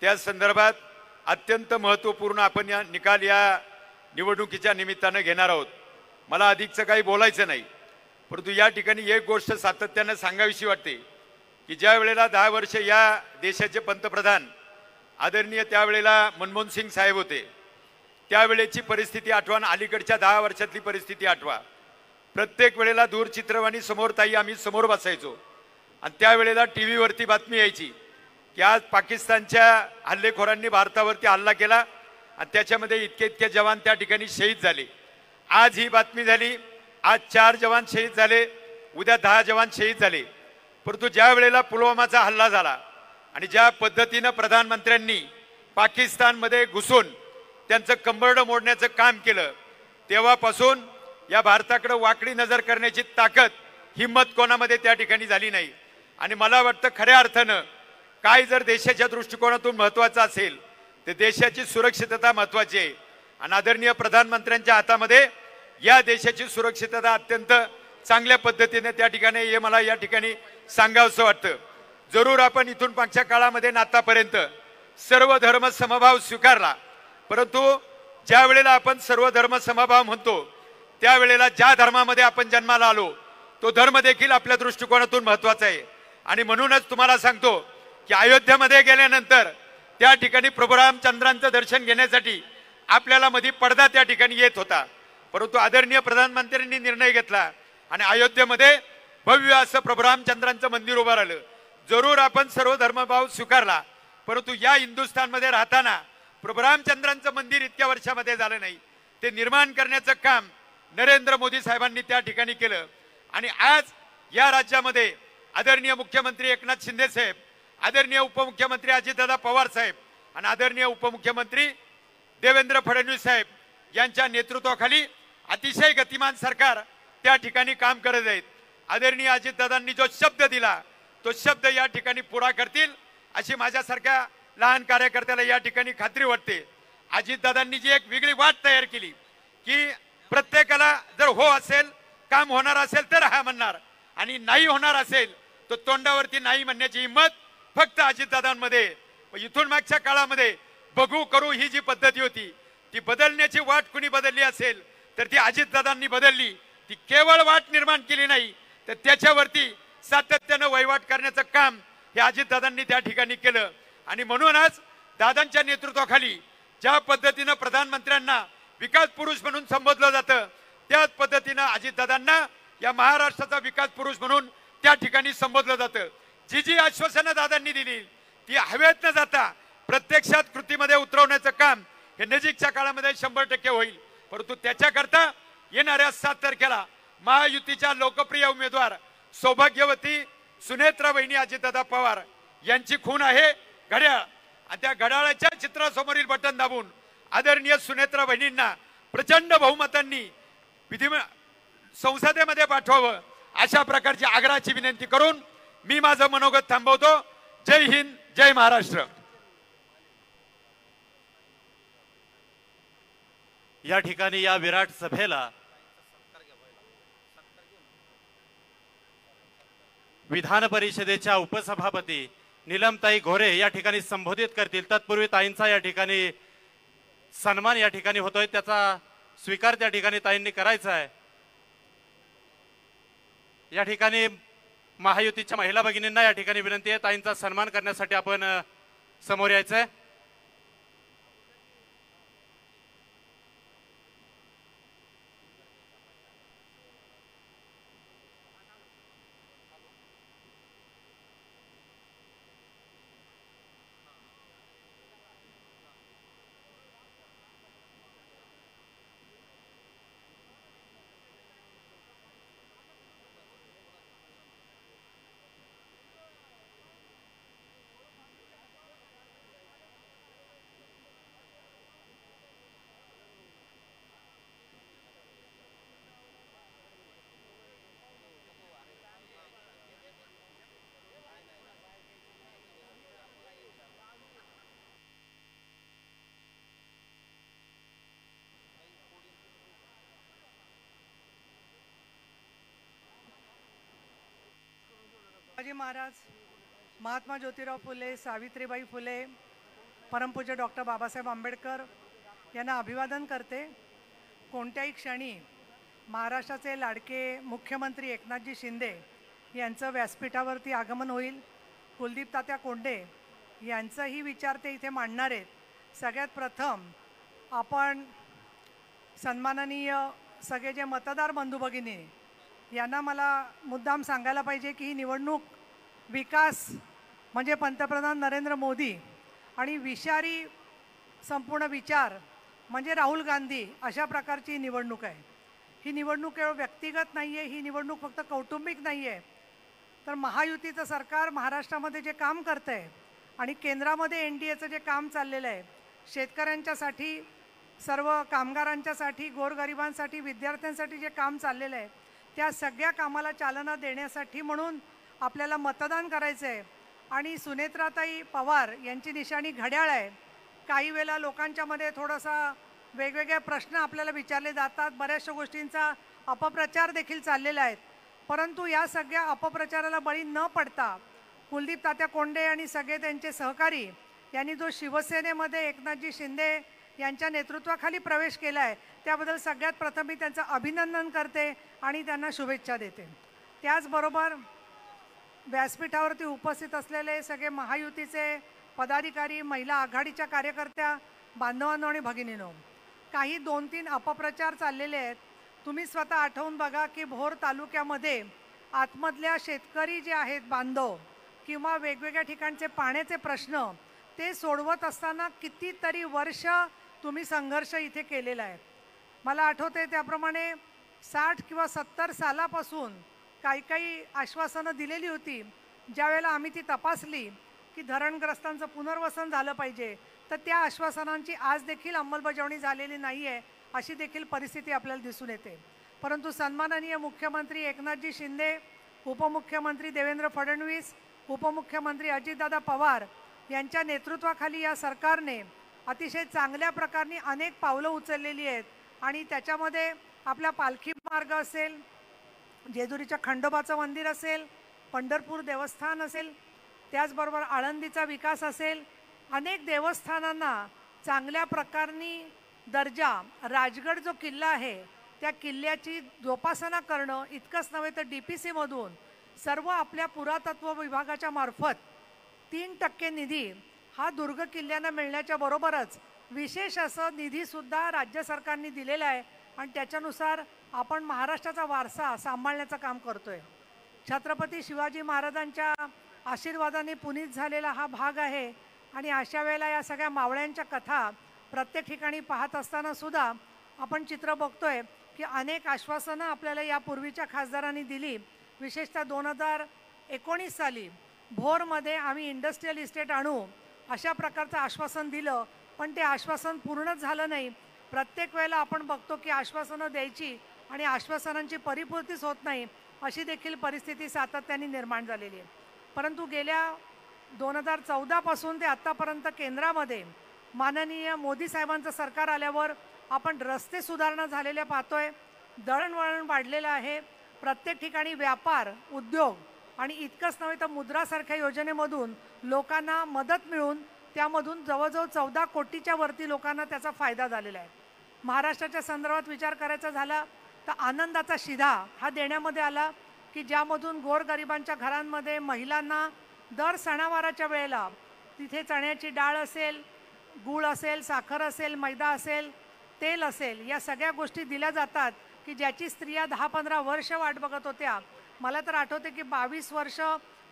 त्या संदर्भात अत्यंत महत्त्वपूर्ण आपण या निकाल या निवडणुकीच्या निमित्तानं घेणार आहोत. मला अधिकचं काही बोलायचं नाही, परंतु या ठिकाणी एक गोष्ट सातत्यानं सांगावीशी वाटते की ज्या वेळेला 10 वर्ष या देशाचे पंतप्रधान आदरणीय त्यावेळेला मनमोहन सिंग साहेब होते, त्यावेळेची परिस्थिती आठवा आणि अलीकडच्या 10 वर्षातली परिस्थिती आठवा. प्रत्येक वेळेला दूरचित्रवाणी समोर ताई आम्ही समोर बसायचो आणि त्यावेळेला टी व्हीवरती बातमी यायची की आज पाकिस्तानच्या हल्लेखोरांनी भारतावरती हल्ला केला आणि त्याच्यामध्ये इतके जवान त्या ठिकाणी शहीद झाले. आज ही बातमी झाली, आज 4 जवान शहीद झाले, उद्या 10 जवान शहीद झाले. परंतु ज्या वेळेला पुलवामाचा हल्ला झाला आणि ज्या पद्धतीनं प्रधानमंत्र्यांनी पाकिस्तानमध्ये घुसून त्यांचं कंबरडं मोडण्याचं काम केलं, तेव्हापासून या भारताकडे वाकडी नजर करण्याची ताकद, हिम्मत कोणामध्ये त्या ठिकाणी झाली नाही. आणि मला वाटतं खऱ्या अर्थानं काय जर देशाच्या दृष्टिकोनातून महत्त्वाचं असेल तर देशाची सुरक्षितता महत्त्वाची आहे आणि आदरणीय प्रधानमंत्र्यांच्या हातामध्ये या देशाची सुरक्षितता अत्यंत चांगल्या पद्धतीने त्या ठिकाणी हे मला या ठिकाणी सांगावंसं वाटतं. जरूर आपण इथून मागच्या काळामध्ये नातापर्यंत सर्व धर्म समभाव स्वीकारला, परंतु ज्या वेळेला आपण सर्व धर्म समभाव म्हणतो त्यावेळेला ज्या धर्मामध्ये आपण जन्माला आलो तो धर्म देखील आपल्या दृष्टिकोनातून महत्त्वाचा आहे. आणि म्हणूनच तुम्हाला सांगतो की अयोध्येमध्ये गेल्यानंतर त्या ठिकाणी प्रभू रामचंद्रांचं दर्शन घेण्यासाठी आपल्याला मध्ये पडदा त्या ठिकाणी येत होता. परंतु आदरणीय प्रधानमंत्र्यांनी निर्णय घेतला आणि अयोध्येमध्ये भव्य असं प्रभू रामचंद्रांचं मंदिर उभं राहिलं. जरूर आपण सर्व धर्मभाव स्वीकारला, परंतु या हिंदुस्थानमध्ये राहताना प्रभू रामचंद्रांचं मंदिर इतक्या वर्षामध्ये झालं नाही. ते निर्माण करण्याचं काम नरेंद्र मोदी साहेबांनी त्या ठिकाणी केलं. आणि आज या राज्यामध्ये आदरणीय मुख्यमंत्री एकनाथ शिंदे साहेब, आदरणीय उपमुख्यमंत्री अजितदादा पवार साहेब आणि आदरणीय उपमुख्यमंत्री देवेंद्र फडणवीस साहेब यांच्या नेतृत्वाखाली अतिशय गतिमान सरकार त्या ठिकाणी काम करत आहेत. आदरणीय अजितदादांनी जो शब्द दिला तो शब्द या ठिकाणी पुरा करतील अशी माझ्यासारख्या लहान कार्यकर्त्याला या ठिकाणी खात्री वाटते. अजितदादांनी जी एक वेगळी वाट तयार केली की प्रत्येकाला जर हो असेल, काम होणार असेल तर हा म्हणणार, आणि नाही होणार असेल तर तोंडावरती नाही म्हणण्याची हिंमत फक्त अजितदादांमध्ये. इथून मागच्या काळामध्ये बघू करू ही जी पद्धती होती ती बदलण्याची वाट कुणी बदलली असेल तर ती अजितदादांनी बदलली. ती केवळ वाट निर्माण केली नाही तर त्याच्यावरती सातत्यानं वहिवाट करण्याचं काम हे अजितदादांनी त्या ठिकाणी केलं. आणि म्हणूनच दादांच्या नेतृत्वाखाली ज्या पद्धतीनं प्रधानमंत्र्यांना विकास पुरुष म्हणून संबोधलं जातं त्याच पद्धतीनं अजितदादांना या महाराष्ट्राचा विकास पुरुष म्हणून त्या ठिकाणी संबोधलं जातं. जी जी आश्वासनं दादांनी दिली ती हवेत न जाता प्रत्यक्षात कृतीमध्ये उतरवण्याचं काम हे नजीकच्या काळामध्ये 100% होईल. परंतु त्याच्याकरता येणाऱ्या 7 तारखेला महायुतीच्या लोकप्रिय उमेदवार सौभाग्यवती सुनेत्रा वहिनी अजितदादा पवार यांची खूण आहे घड्याळ, आणि त्या घड्याळाच्या चित्रासमोरील बटन दाबून आदरणीय सुनेत्रा वहिनींना प्रचंड बहुमतांनी संसदेमध्ये पाठवावं अशा प्रकारची आग्रहाची विनंती करून मी माझं मनोगत थांबवतो. जय हिंद, जय महाराष्ट्र. या ठिकाणी या विराट सभेला विधान परिषदेच्या उपसभापती नीलमताई घोरे या ठिकाणी संबोधित करतील. तत्पूर्वी ताईंचा या ठिकाणी सन्मान या ठिकाणी होतोय, त्याचा स्वीकार त्या ठिकाणी ताईंनी करायचा आहे. या ठिकाणी महायुतीच्या महिला भगिनींना या ठिकाणी विनंती आहे ताईंचा सन्मान करण्यासाठी आपण समोर यायचंय. शिवाजी महाराज, महात्मा ज्योतिराव फुले, सावित्रीबाई फुले, परमपूज्य डॉक्टर बाबासाहेब आंबेडकर यांना अभिवादन करते. कोणत्याही क्षणी महाराष्ट्राचे लाडके मुख्यमंत्री एकनाथजी शिंदे यांचं व्यासपीठावरती आगमन होईल. कुलदीप तात्या कोंडे यांचाही विचार ते इथे मांडणार आहेत. सगळ्यात प्रथम आपण सन्माननीय सगळे जे मतदार बंधू भगिनी यांना मला मुद्दाम सांगायला पाहिजे की ही निवडणूक विकास म्हणजे पंतप्रधान नरेंद्र मोदी आणि विषारी संपूर्ण विचार म्हणजे राहुल गांधी अशा प्रकारची निवडणूक आहे. ही निवडणूक केवळ व्यक्तिगत नाही आहे, ही निवडणूक फक्त कौटुंबिक नाही आहे, तर महायुतीचं सरकार महाराष्ट्रामध्ये जे काम करतं आहे आणि केंद्रामध्ये NDAचं जे काम चाललेलं आहे, शेतकऱ्यांच्यासाठी, सर्व कामगारांच्यासाठी, गोरगरिबांसाठी, विद्यार्थ्यांसाठी जे काम चाललेलं आहे त्या सगळ्या कामाला चालना देण्यासाठी म्हणून आपल्याला मतदान करायचं आहे. आणि सुनेत्राताई पवार यांची निशाणी घड्याळ आहे. काही वेळेला लोकांच्यामध्ये थोडासा वेगवेगळे प्रश्न आपल्याला विचारले जातात, बऱ्याचशा गोष्टींचा अपप्रचार देखील चाललेला आहे. परंतु या सगळ्या अपप्रचाराला बळी न पडता कुलदीप तात्या कोंडे आणि सगळे त्यांचे सहकारी यांनी जो शिवसेनेमध्ये एकनाथजी शिंदे यांच्या नेतृत्वाखाली प्रवेश केला आहे त्याबद्दल सगळ्यात प्रथम मी त्यांचं अभिनंदन करते आणि त्यांना शुभेच्छा देते. त्याचबरोबर व्यासपीठावरती उपस्थित असलेले सगळे महायुतीचे पदाधिकारी, महिला आघाडीच्या कार्यकर्त्या बांधवांनो आणि भगिनींनो, काही 2-3 अपप्रचार चाललेले आहेत. तुम्ही स्वतः आठवून बघा की भोर तालुक्यामध्ये आतमधल्या शेतकरी जे आहेत बांधव किंवा वेगवेगळ्या ठिकाणचे पाण्याचे प्रश्न ते सोडवत असताना कितीतरी वर्ष तुम्ही संघर्ष इथे केलेला आहे. मला आठवते त्याप्रमाणे 60 किंवा 70 सालापासून काही आश्वासनं दिलेली होती. ज्यावेळेला आम्ही ती तपासली की धरणग्रस्तांचं पुनर्वसन झालं पाहिजे, तर त्या आश्वासनांची आज देखील अंमलबजावणी झालेली नाही आहे, अशी देखील परिस्थिती आपल्याला दिसून येते. परंतु सन्माननीय मुख्यमंत्री एकनाथजी शिंदे, उपमुख्यमंत्री देवेंद्र फडणवीस, उपमुख्यमंत्री अजितदादा पवार यांच्या नेतृत्वाखाली या सरकारने अतिशय चांगल्या प्रकारे अनेक पावलं उचललेली आहेत. आणि त्याच्यामध्ये आपला पालखी मार्ग असेल, जेजुरीच्या खंडोबाचं मंदिर असेल, पंढरपूर देवस्थान असेल, त्याचबरोबर आळंदीचा विकास असेल, अनेक देवस्थानांना चांगल्या प्रकारे दर्जा, राजगड जो किल्ला आहे त्या किल्ल्याची जोपासना करणं इतकंच नव्हे तर DPCमधून सर्व आपल्या पुरातत्व विभागाच्या मार्फत 3% निधी हा दुर्ग किल्ल्यांना मिळण्याच्या बरोबरच विशेष असं निधीसुद्धा राज्य सरकारने दिलेला आहे. आणि त्याच्यानुसार आपण महाराष्ट्राचा वारसा सांभाळण्याचं काम करतोय. छत्रपती शिवाजी महाराजांच्या आशीर्वादाने पुनीत झालेला हा भाग आहे. आणि अशा वेळेला या सगळ्या मावळ्यांच्या कथा प्रत्येक ठिकाणी पाहत असताना सुद्धा आपण चित्र बघतोय की अनेक आश्वासनं आपल्याला यापूर्वीच्या खासदारांनी दिली. विशेषतः 2019 साली भोरमध्ये आम्ही इंडस्ट्रियल इस्टेट आणू अशा प्रकारचं आश्वासन दिलं, पण ते आश्वासन पूर्णच झालं नाही. प्रत्येक वेळेला आपण बघतो की आश्वासनं द्यायची आणि आश्वासनांची परिपूर्तीच होत नाही, अशी देखील परिस्थिती सातत्याने निर्माण झालेली आहे. परंतु गेल्या 2014 पासून ते आत्तापर्यंत केंद्रामध्ये माननीय मोदी साहेबांचं सरकार आल्यावर आपण रस्ते सुधारणा झालेल्या पाहतोय, दळणवळण वाढलेलं आहे. प्रत्येक ठिकाणी व्यापार, उद्योग आणि इतकंच नव्हे तर मुद्रासारख्या योजनेमधून लोकांना मदत मिळून त्यामधून जवळजवळ 14 कोटीच्या वरती लोकांना त्याचा फायदा झालेला आहे. महाराष्ट्राच्या संदर्भात विचार करायचा झाला तर आनंदाचा शिधा हा देण्यामध्ये आला की ज्यामधून गोरगरिबांच्या घरांमध्ये महिलांना दर सणावाराच्या वेळेला तिथे चण्याची डाळ असेल, गूळ असेल, साखर असेल, मैदा असेल, तेल असेल, या सगळ्या गोष्टी दिल्या जातात की ज्याची स्त्रिया 10-15 वर्ष वाट बघत होत्या. मला तर आठवते की 22 वर्ष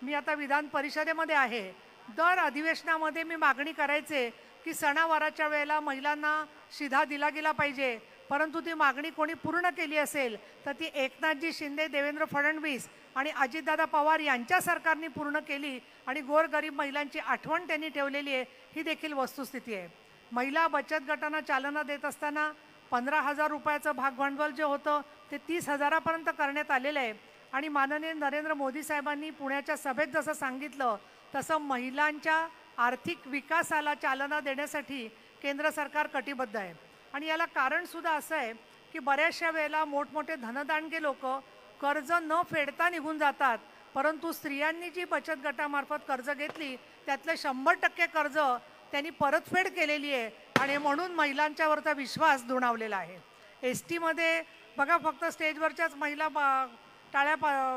मी आता विधान परिषदेमध्ये आहे. दर अधिवेशनामध्ये मी मागणी करायचे की सणावाराच्या वेळेला महिलांना शिधा दिला गेला पाहिजे. परंतु ती मागणी कोणी पूर्ण केली असेल तर ती एकनाथजी शिंदे, देवेंद्र फडणवीस आणि अजितदादा पवार यांच्या सरकारने पूर्ण केली आणि गोरगरीब महिलांची आठवण त्यांनी ठेवलेली आहे, ही देखील वस्तुस्थिती आहे. महिला बचत गटांना चालना देत असताना 15,000 रुपयाचं भागभांडवल जे होतं ते 30,000पर्यंत करण्यात आलेलं आहे. आणि माननीय नरेंद्र मोदी साहेबांनी पुण्याच्या सभेत जसं सांगितलं तसं महिलांच्या आर्थिक विकासाला चालना देण्यासाठी केंद्र सरकार कटिबद्ध आहे. आणि याला कारणसुद्धा असं आहे की बऱ्याचशा वेळेला मोठमोठे धनदांडगे लोक कर्ज न फेडता निघून जातात, परंतु स्त्रियांनी जी बचत गटामार्फत कर्ज घेतली त्यातलं 100% कर्ज त्यांनी परतफेड केलेली आहे. आणि म्हणून महिलांच्यावरचा विश्वास दुणावलेला आहे. STमध्ये बघा फक्त स्टेजवरच्याच महिला टाळ्या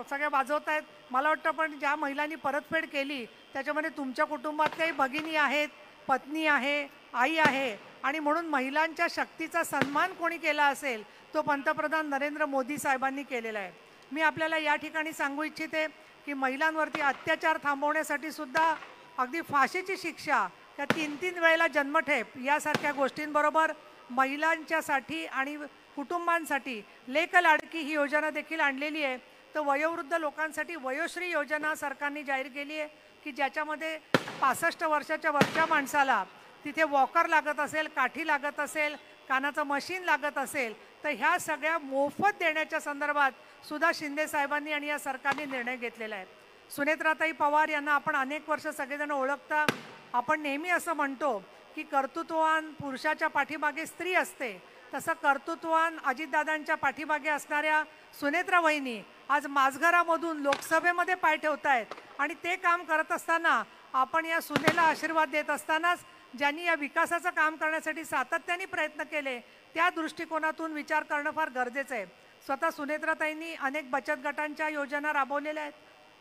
सगळ्या वाजवत आहेत. मला वाटतं पण ज्या महिलांनी परतफेड केली त्याच्यामध्ये तुमच्या कुटुंबातल्याही भगिनी आहेत, पत्नी आहे, आई आहे. आणि म्हणून महिलांच्या शक्तीचा सन्मान कोणी केला असेल तो पंतप्रधान नरेंद्र मोदी साहेबांनी केलेला आहे. मी आपल्याला या ठिकाणी सांगू इच्छिते की महिलांवरती अत्याचार थांबवण्यासाठी सुद्धा अगदी फाशीची शिक्षा, त्या 3-3 वेळेला जन्मठेप यासारख्या गोष्टींबरोबर महिलांच्यासाठी आणि कुटुंबांसाठी लेक लाडकी ही योजना देखील आणलेली आहे. तर वयोवृद्ध लोकांसाठी वयोश्री योजना सरकारने जाहीर केली आहे की ज्याच्यामध्ये 65 वर्षाच्या वरच्या माणसाला तिथे वॉकर लागत असेल, काठी लागत असेल, कानाचं मशीन लागत असेल तर ह्या सगळ्या मोफत देण्याच्या संदर्भात सुद्धा शिंदे साहेबांनी आणि या सरकारने निर्णय घेतलेला आहे. सुनेत्राताई पवार यांना आपण अनेक वर्ष सगळेजण ओळखता. आपण नेहमी असं म्हणतो की कर्तृत्ववान पुरुषाच्या पाठीमागे स्त्री असते, तसं कर्तृत्ववान अजितदादांच्या पाठीमागे असणाऱ्या सुनेत्रा वहिनी आज माझघरामधून लोकसभेमध्ये पाय ठेवत आहेत. आणि ते काम करत असताना आपण या सुनेला आशीर्वाद देत असतानाच ज्यांनी या विकासाचं काम करण्यासाठी सातत्याने प्रयत्न केले त्या दृष्टिकोनातून विचार करणं फार गरजेचं आहे. स्वतः सुनेत्राताईंनी अनेक बचत गटांच्या योजना राबवलेल्या आहेत.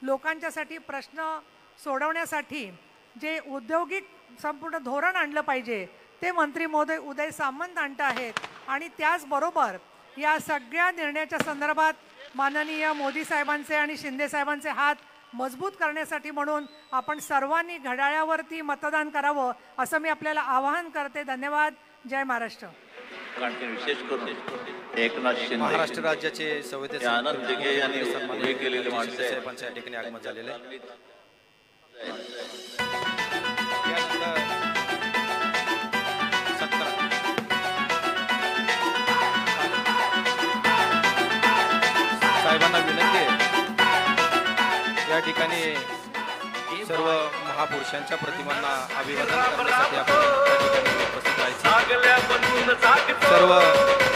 लोकांच्यासाठी प्रश्न सोडवण्यासाठी जे औद्योगिक संपूर्ण धोरण आणलं पाहिजे ते मंत्री महोदय उदय सामंत आणत आहेत. आणि त्याचबरोबर या सगळ्या निर्णयाच्या संदर्भात माननीय मोदी साहेबांचे आणि शिंदे साहेबांचे हात मजबूत करण्यासाठी म्हणून आपण सर्वांनी घड्याळावरती मतदान करावं असं मी आपल्याला आवाहन करते. धन्यवाद. जय महाराष्ट्र. विशेष करून एकनाथ शिंदे महाराष्ट्र राज्याचे संवेदनशील आनंद दिघे यांनी सन्माननीय उभे केलेले माणसं आहेत. साहेबांच्या या ठिकाणी आगमन झालेलं आहे. साहेबांना विनंती आहे या ठिकाणी सर्व महापुरुषांच्या प्रतिमांना अभिवादन करण्यासाठी आपण या ठिकाणी उपस्थित राहायचं. सर्व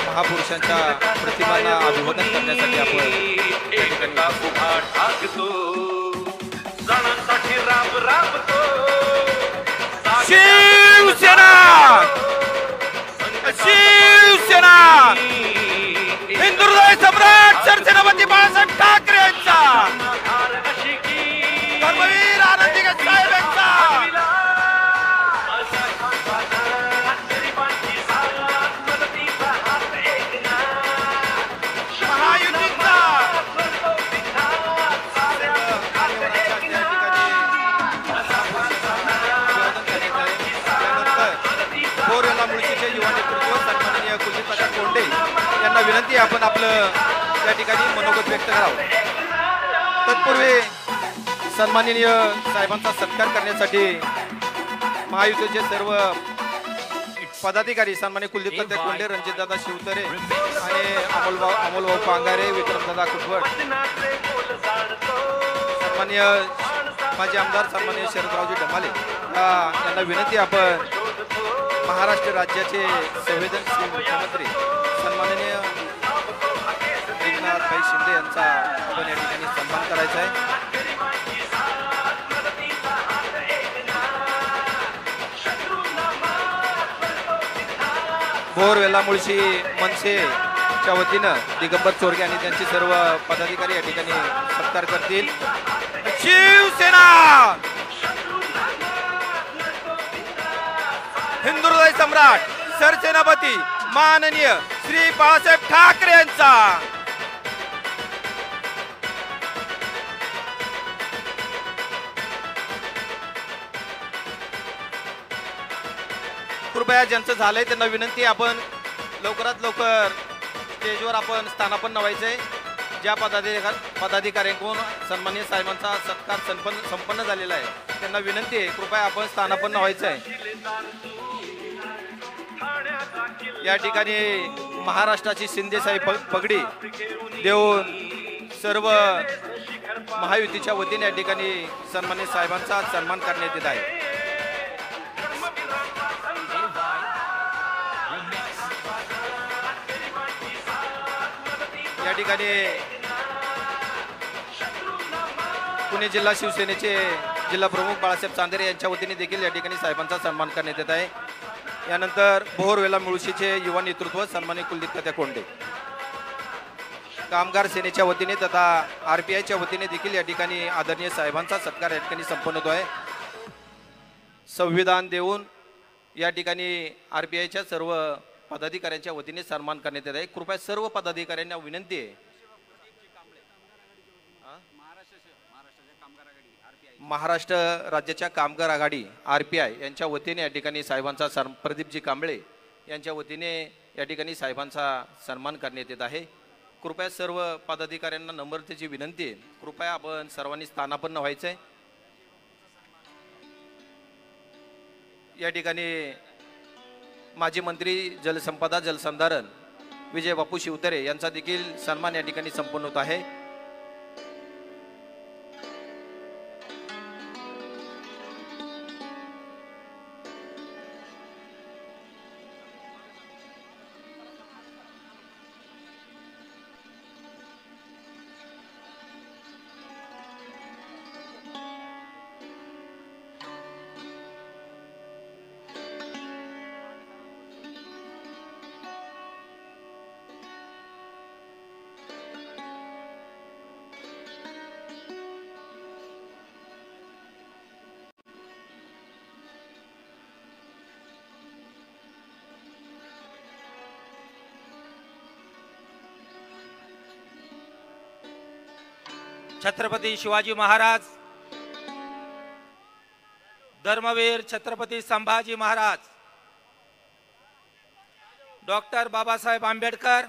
महापुरुषांच्या प्रतिमांना अभिवादन करण्यासाठी आपण या ठिकाणी शिवसेना शिवसेना हिंदुहृदय सम्राट सरसेनापती बाळासाहेब ठाकरे यांचा कर्मवीर आनंद दिघे साहेब यांचा महायुतीचा बोरेला मुळशीचे युवा नेतृत्व सन्माननीय कुलदीप कोंडे यांना विनंती आहे आपण आपलं या ठिकाणी मनोगत व्यक्त करावं. तत्पूर्वी सन्माननीय साहेबांचा सत्कार करण्यासाठी महायुतीचे सर्व पदाधिकारी सन्माननीय कुलदीप कोंडे, रणजितदादा शिवतरे आणि अमोलभाऊ पांगारे, विक्रमदादा कुटवट, सन्माननीय माजी आमदार सन्माननीय शरदरावजी ढमाले यांना विनंती आपण महाराष्ट्र राज्याचे संवेदनशील मुख्यमंत्री सन्माननीय एकनाथ शिंदे यांचा आपण या ठिकाणी सन्मान करायचा आहे. भोर वेल्ला मुळशी मनसेच्या वतीनं दिगंबर चोरगे आणि त्यांचे सर्व पदाधिकारी या ठिकाणी सत्कार करतील. शिवसेना हिंदुहृदय सम्राट सरसेनापती माननीय श्री बाळासाहेब ठाकरे यांचा कृपया ज्यांचं झालंय त्यांना विनंती आपण लवकरात लवकर स्टेजवर आपण स्थानापन्न व्हायचंय. ज्या पदाधिकाऱ्यांकडून सन्माननीय साहेबांचा सत्कार संपन्न झालेला आहे त्यांना विनंती आहे कृपया आपण स्थानापन्न व्हायचं आहे. या ठिकाणी महाराष्ट्राची शिंदे साहेब पगडी देऊन सर्व महायुतीच्या वतीने या ठिकाणी सन्माननीय साहेबांचा सन्मान करण्यात येत आहे. या ठिकाणी पुणे जिल्हा शिवसेनेचे जिल्हा प्रमुख बाळासाहेब चांदेरे यांच्या वतीने देखील या ठिकाणी साहेबांचा सन्मान करण्यात येत आहे. यानंतर बोहरवेला मुळशीचे युवा नेतृत्व सन्माननीय कुलदीप कोंडे, कामगार सेनेच्या वतीने तथा RPIच्या वतीने देखील या ठिकाणी आदरणीय साहेबांचा सत्कार या ठिकाणी संपन्न होतो आहे. संविधान देऊन या ठिकाणी RPIच्या सर्व पदाधिकाऱ्यांच्या वतीने सन्मान करण्यात येत आहे. कृपया सर्व पदाधिकाऱ्यांना विनंती आहे महाराष्ट्र राज्याच्या कामगार आघाडी RPI यांच्या वतीने या ठिकाणी साहेबांचा प्रदीपजी कांबळे यांच्या वतीने या ठिकाणी साहेबांचा सन्मान करण्यात येत आहे. कृपया सर्व पदाधिकाऱ्यांना नम्रतेची विनंती आहे कृपया आपण सर्वांनी स्थानापन्न व्हायचं आहे. या ठिकाणी माजी मंत्री जलसंपदा जलसंधारण विजय बापू शिवतरे यांचा देखील सन्मान या ठिकाणी संपन्न होत आहे. छत्रपती शिवाजी महाराज, धर्मवीर छत्रपती संभाजी महाराज, डॉक्टर बाबासाहेब आंबेडकर,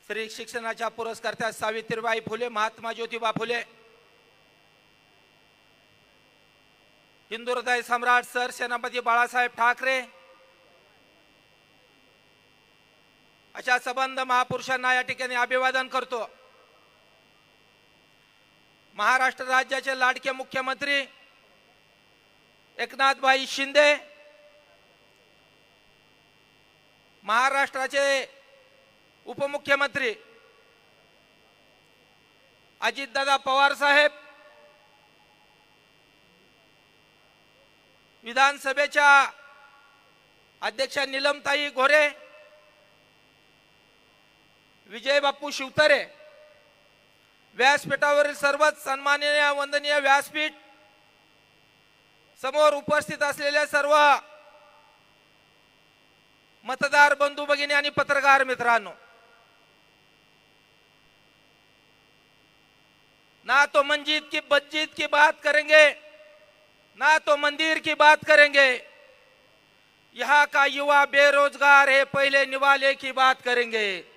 स्त्री शिक्षणाच्या पुरस्कर्त्या सावित्रीबाई फुले, महात्मा ज्योतिबा फुले, हिंदू हृदय सम्राट सर सेनापती बाळासाहेब ठाकरे, अशा संबंध महापुरुषांना या ठिकाणी अभिवादन करतो. महाराष्ट्र राज्याचे लाडके मुख्यमंत्री एकनाथभाई शिंदे, महाराष्ट्राचे उपमुख्यमंत्री अजितदादा पवार साहेब, विधानसभेच्या अध्यक्षा नीलमताई गोरे, विजय बापू शिवतरे, व्यासपीठावरील सर्वच सन्माननीय वंदनीय व्यासपीठ, समोर उपस्थित असलेल्या सर्व मतदार बंधू भगिनी आणि पत्रकार मित्रांनो, ना तो मंजीत की बज्जीत की बात करेंगे, ना तो मंदिर की बात करेंगे, यहाँ का युवा बेरोजगार है, पहले निवाले की बात करेंगे.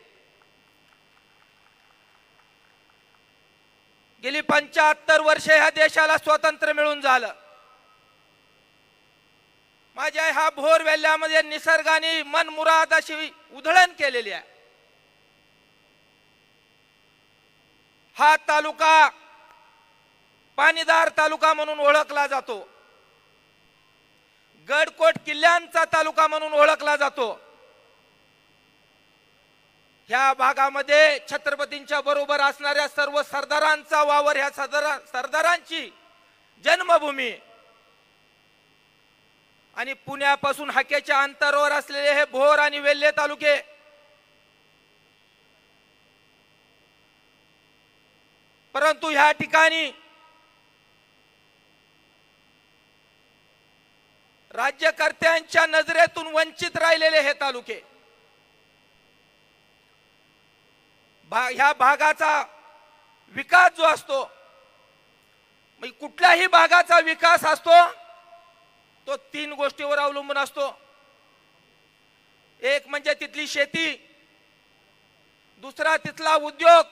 गेली 75 वर्षे ह्या देशाला स्वातंत्र्य मिळून झालं. माझ्या ह्या भोर वेल्ल्यामध्ये निसर्गाने मनमुराद अशी उधळण केलेली आहे. हा तालुका पाणीदार तालुका म्हणून ओळखला जातो, गडकोट किल्ल्यांचा तालुका म्हणून ओळखला जातो. ह्या भागामध्ये छत्रपतींच्या बरोबर असणाऱ्या सर्व सरदारांचा वावर, ह्या सरदारांची जन्मभूमी, आणि पुण्यापासून हाकेच्या अंतरावर असलेले हे भोर आणि वेल्हे तालुके परंतु ह्या ठिकाणी राज्यकर्त्यांच्या नजरेतून वंचित राहिलेले हे तालुके, ह्या भागाचा विकास जो असतो, कुठल्याही भागाचा विकास असतो तो 3 गोष्टीवर अवलंबून असतो. एक म्हणजे तिथली शेती, दुसरा तिथला उद्योग,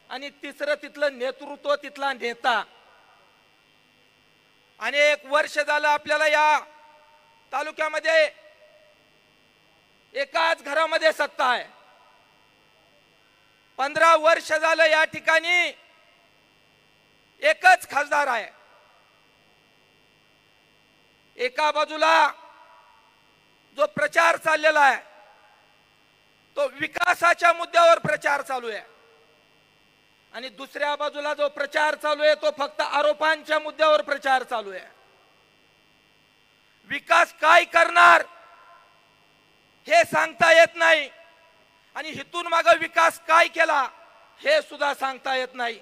आणि तिसरं तिथलं नेतृत्व, तिथला नेता. अनेक वर्ष झालं आपल्याला या तालुक्यामध्ये एकाच घरामध्ये सत्ता आहे. 15 वर्ष झालं या ठिकाणी एकच खासदार आहे. एका बाजूला जो प्रचार चाललेला आहे तो विकासाच्या मुद्द्यावर प्रचार चालू आहे, आणि दुसऱ्या बाजूला जो प्रचार चालू आहे तो फक्त आरोपांच्या मुद्द्यावर प्रचार चालू आहे. विकास काय करणार हे सांगता येत नाही, आणि हितून मागे विकास काय केला हे सुद्धा सांगता येत नाही.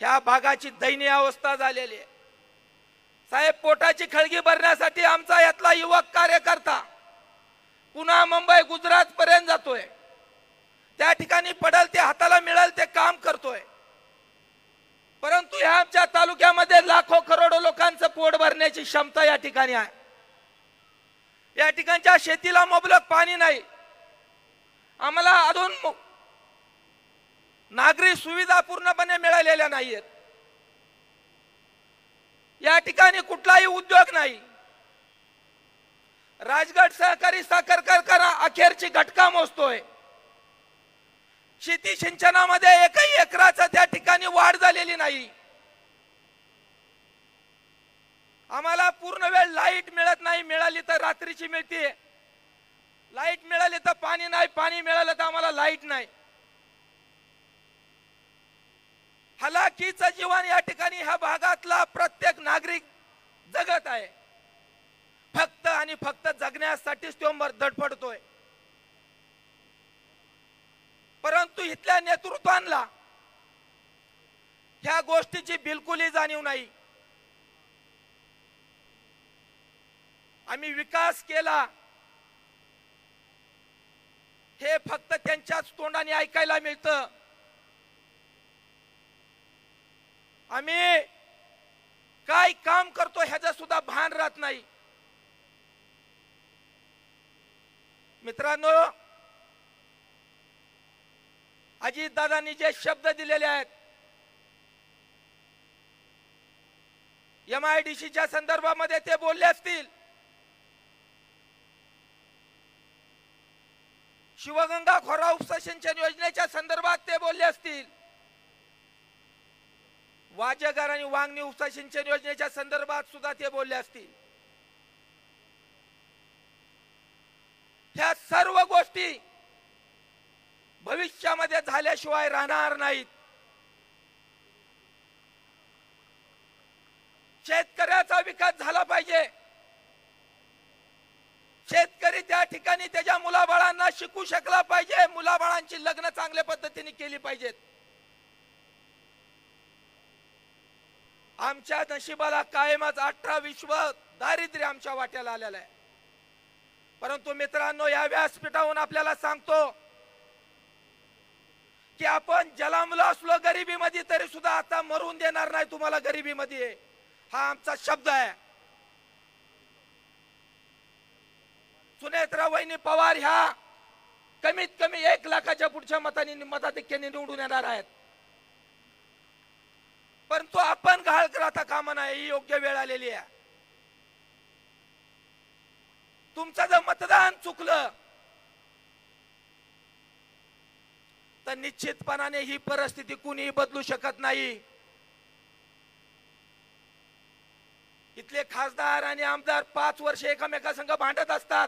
ह्या भागाची दयनीय अवस्था झालेली आहे. साहेब, पोटाची खळगी भरण्यासाठी आमचा यातला युवक कार्यकर्ता पुन्हा मुंबई गुजरात पर्यंत जातोय. त्या ठिकाणी पडल ते हाताला मिळेल ते काम करतोय. परंतु ह्या आमच्या तालुक्यामध्ये लाखो करोडो लोकांचं पोट भरण्याची क्षमता या ठिकाणी आहे. या ठिकाणच्या शेतीला मुबलक पाणी नाही. आम्हाला अजून नागरी सुविधा पूर्णपणे मिळालेल्या नाहीयेत. या ठिकाणी कुठलाही उद्योग नाही. राजगड सहकारी साखर कारखाना अखेरची घटका मोजतोय. शेती सिंचनामध्ये एकही एकराचा त्या ठिकाणी वाढ झालेली नाही. आम्हाला पूर्ण वेळ लाईट मिळत नाही. मिळाली तर रात्रीची मिळते. लाईट मिळाली तर पाणी नाही. पाणी मिळालं तर आम्हाला लाईट नाही. हलाखीचं जीवन या ठिकाणी ह्या भागातला प्रत्येक नागरिक जगत आहे. फक्त आणि फक्त जगण्यासाठीच तो धडपडतोय. परंतु इथल्या नेतृत्वाला ह्या गोष्टीची बिलकुलही जाणीव नाही. आम्ही विकास केला हे फक्त त्यांच्याच तोंडाने ऐकायला मिळतं. आम्ही काय काम करतो ह्याचं सुद्धा भान राहत नाही. मित्रांनो, अजितदादांनी जे शब्द दिलेले आहेत, MIDCच्या संदर्भामध्ये ते बोलले असतील, शिवगंगा खोरा उपसा सिंचन योजनेच्या संदर्भात ते बोलले असतील, वाजगर आणि वांगणी उपसा सिंचन योजनेच्या संदर्भात सुद्धा ते बोलले असतील. ह्या सर्व गोष्टी भविष्यामध्ये झाल्याशिवाय राहणार नाहीत. शेतकऱ्याचा विकास झाला पाहिजे. शेतकरी त्या ठिकाणी त्याच्या मुलाबाळांना शिकू शकला पाहिजे. मुलाबाळांची लग्न चांगल्या पद्धतीने केली पाहिजेत. आमच्या नशिबाला कायमच 18 विश्व दारिद्र्य आमच्या वाट्याला आलेलं आहे. परंतु मित्रांनो, या व्यासपीठावरून आपल्याला सांगतो की आपण जलामुला असलो गरिबीमध्ये तरी सुद्धा आता मरून देणार नाही तुम्हाला गरिबीमध्ये. हा आमचा शब्द आहे. सुनेत्रा वहिनी पवार ह्या कमीत कमी 1 लाखाच्या पुढच्या मताधिक्याने निवडून येणार आहेत. परंतु आपण घाळ करता कामा नये. ही योग्य वेळ आलेली आहे. तुमचं जर मतदान चुकलं तर निश्चितपणाने ही परिस्थिती कुणीही बदलू शकत नाही. इथले खासदार आणि आमदार 5 वर्ष एकमेकांसंग भांडत असतात,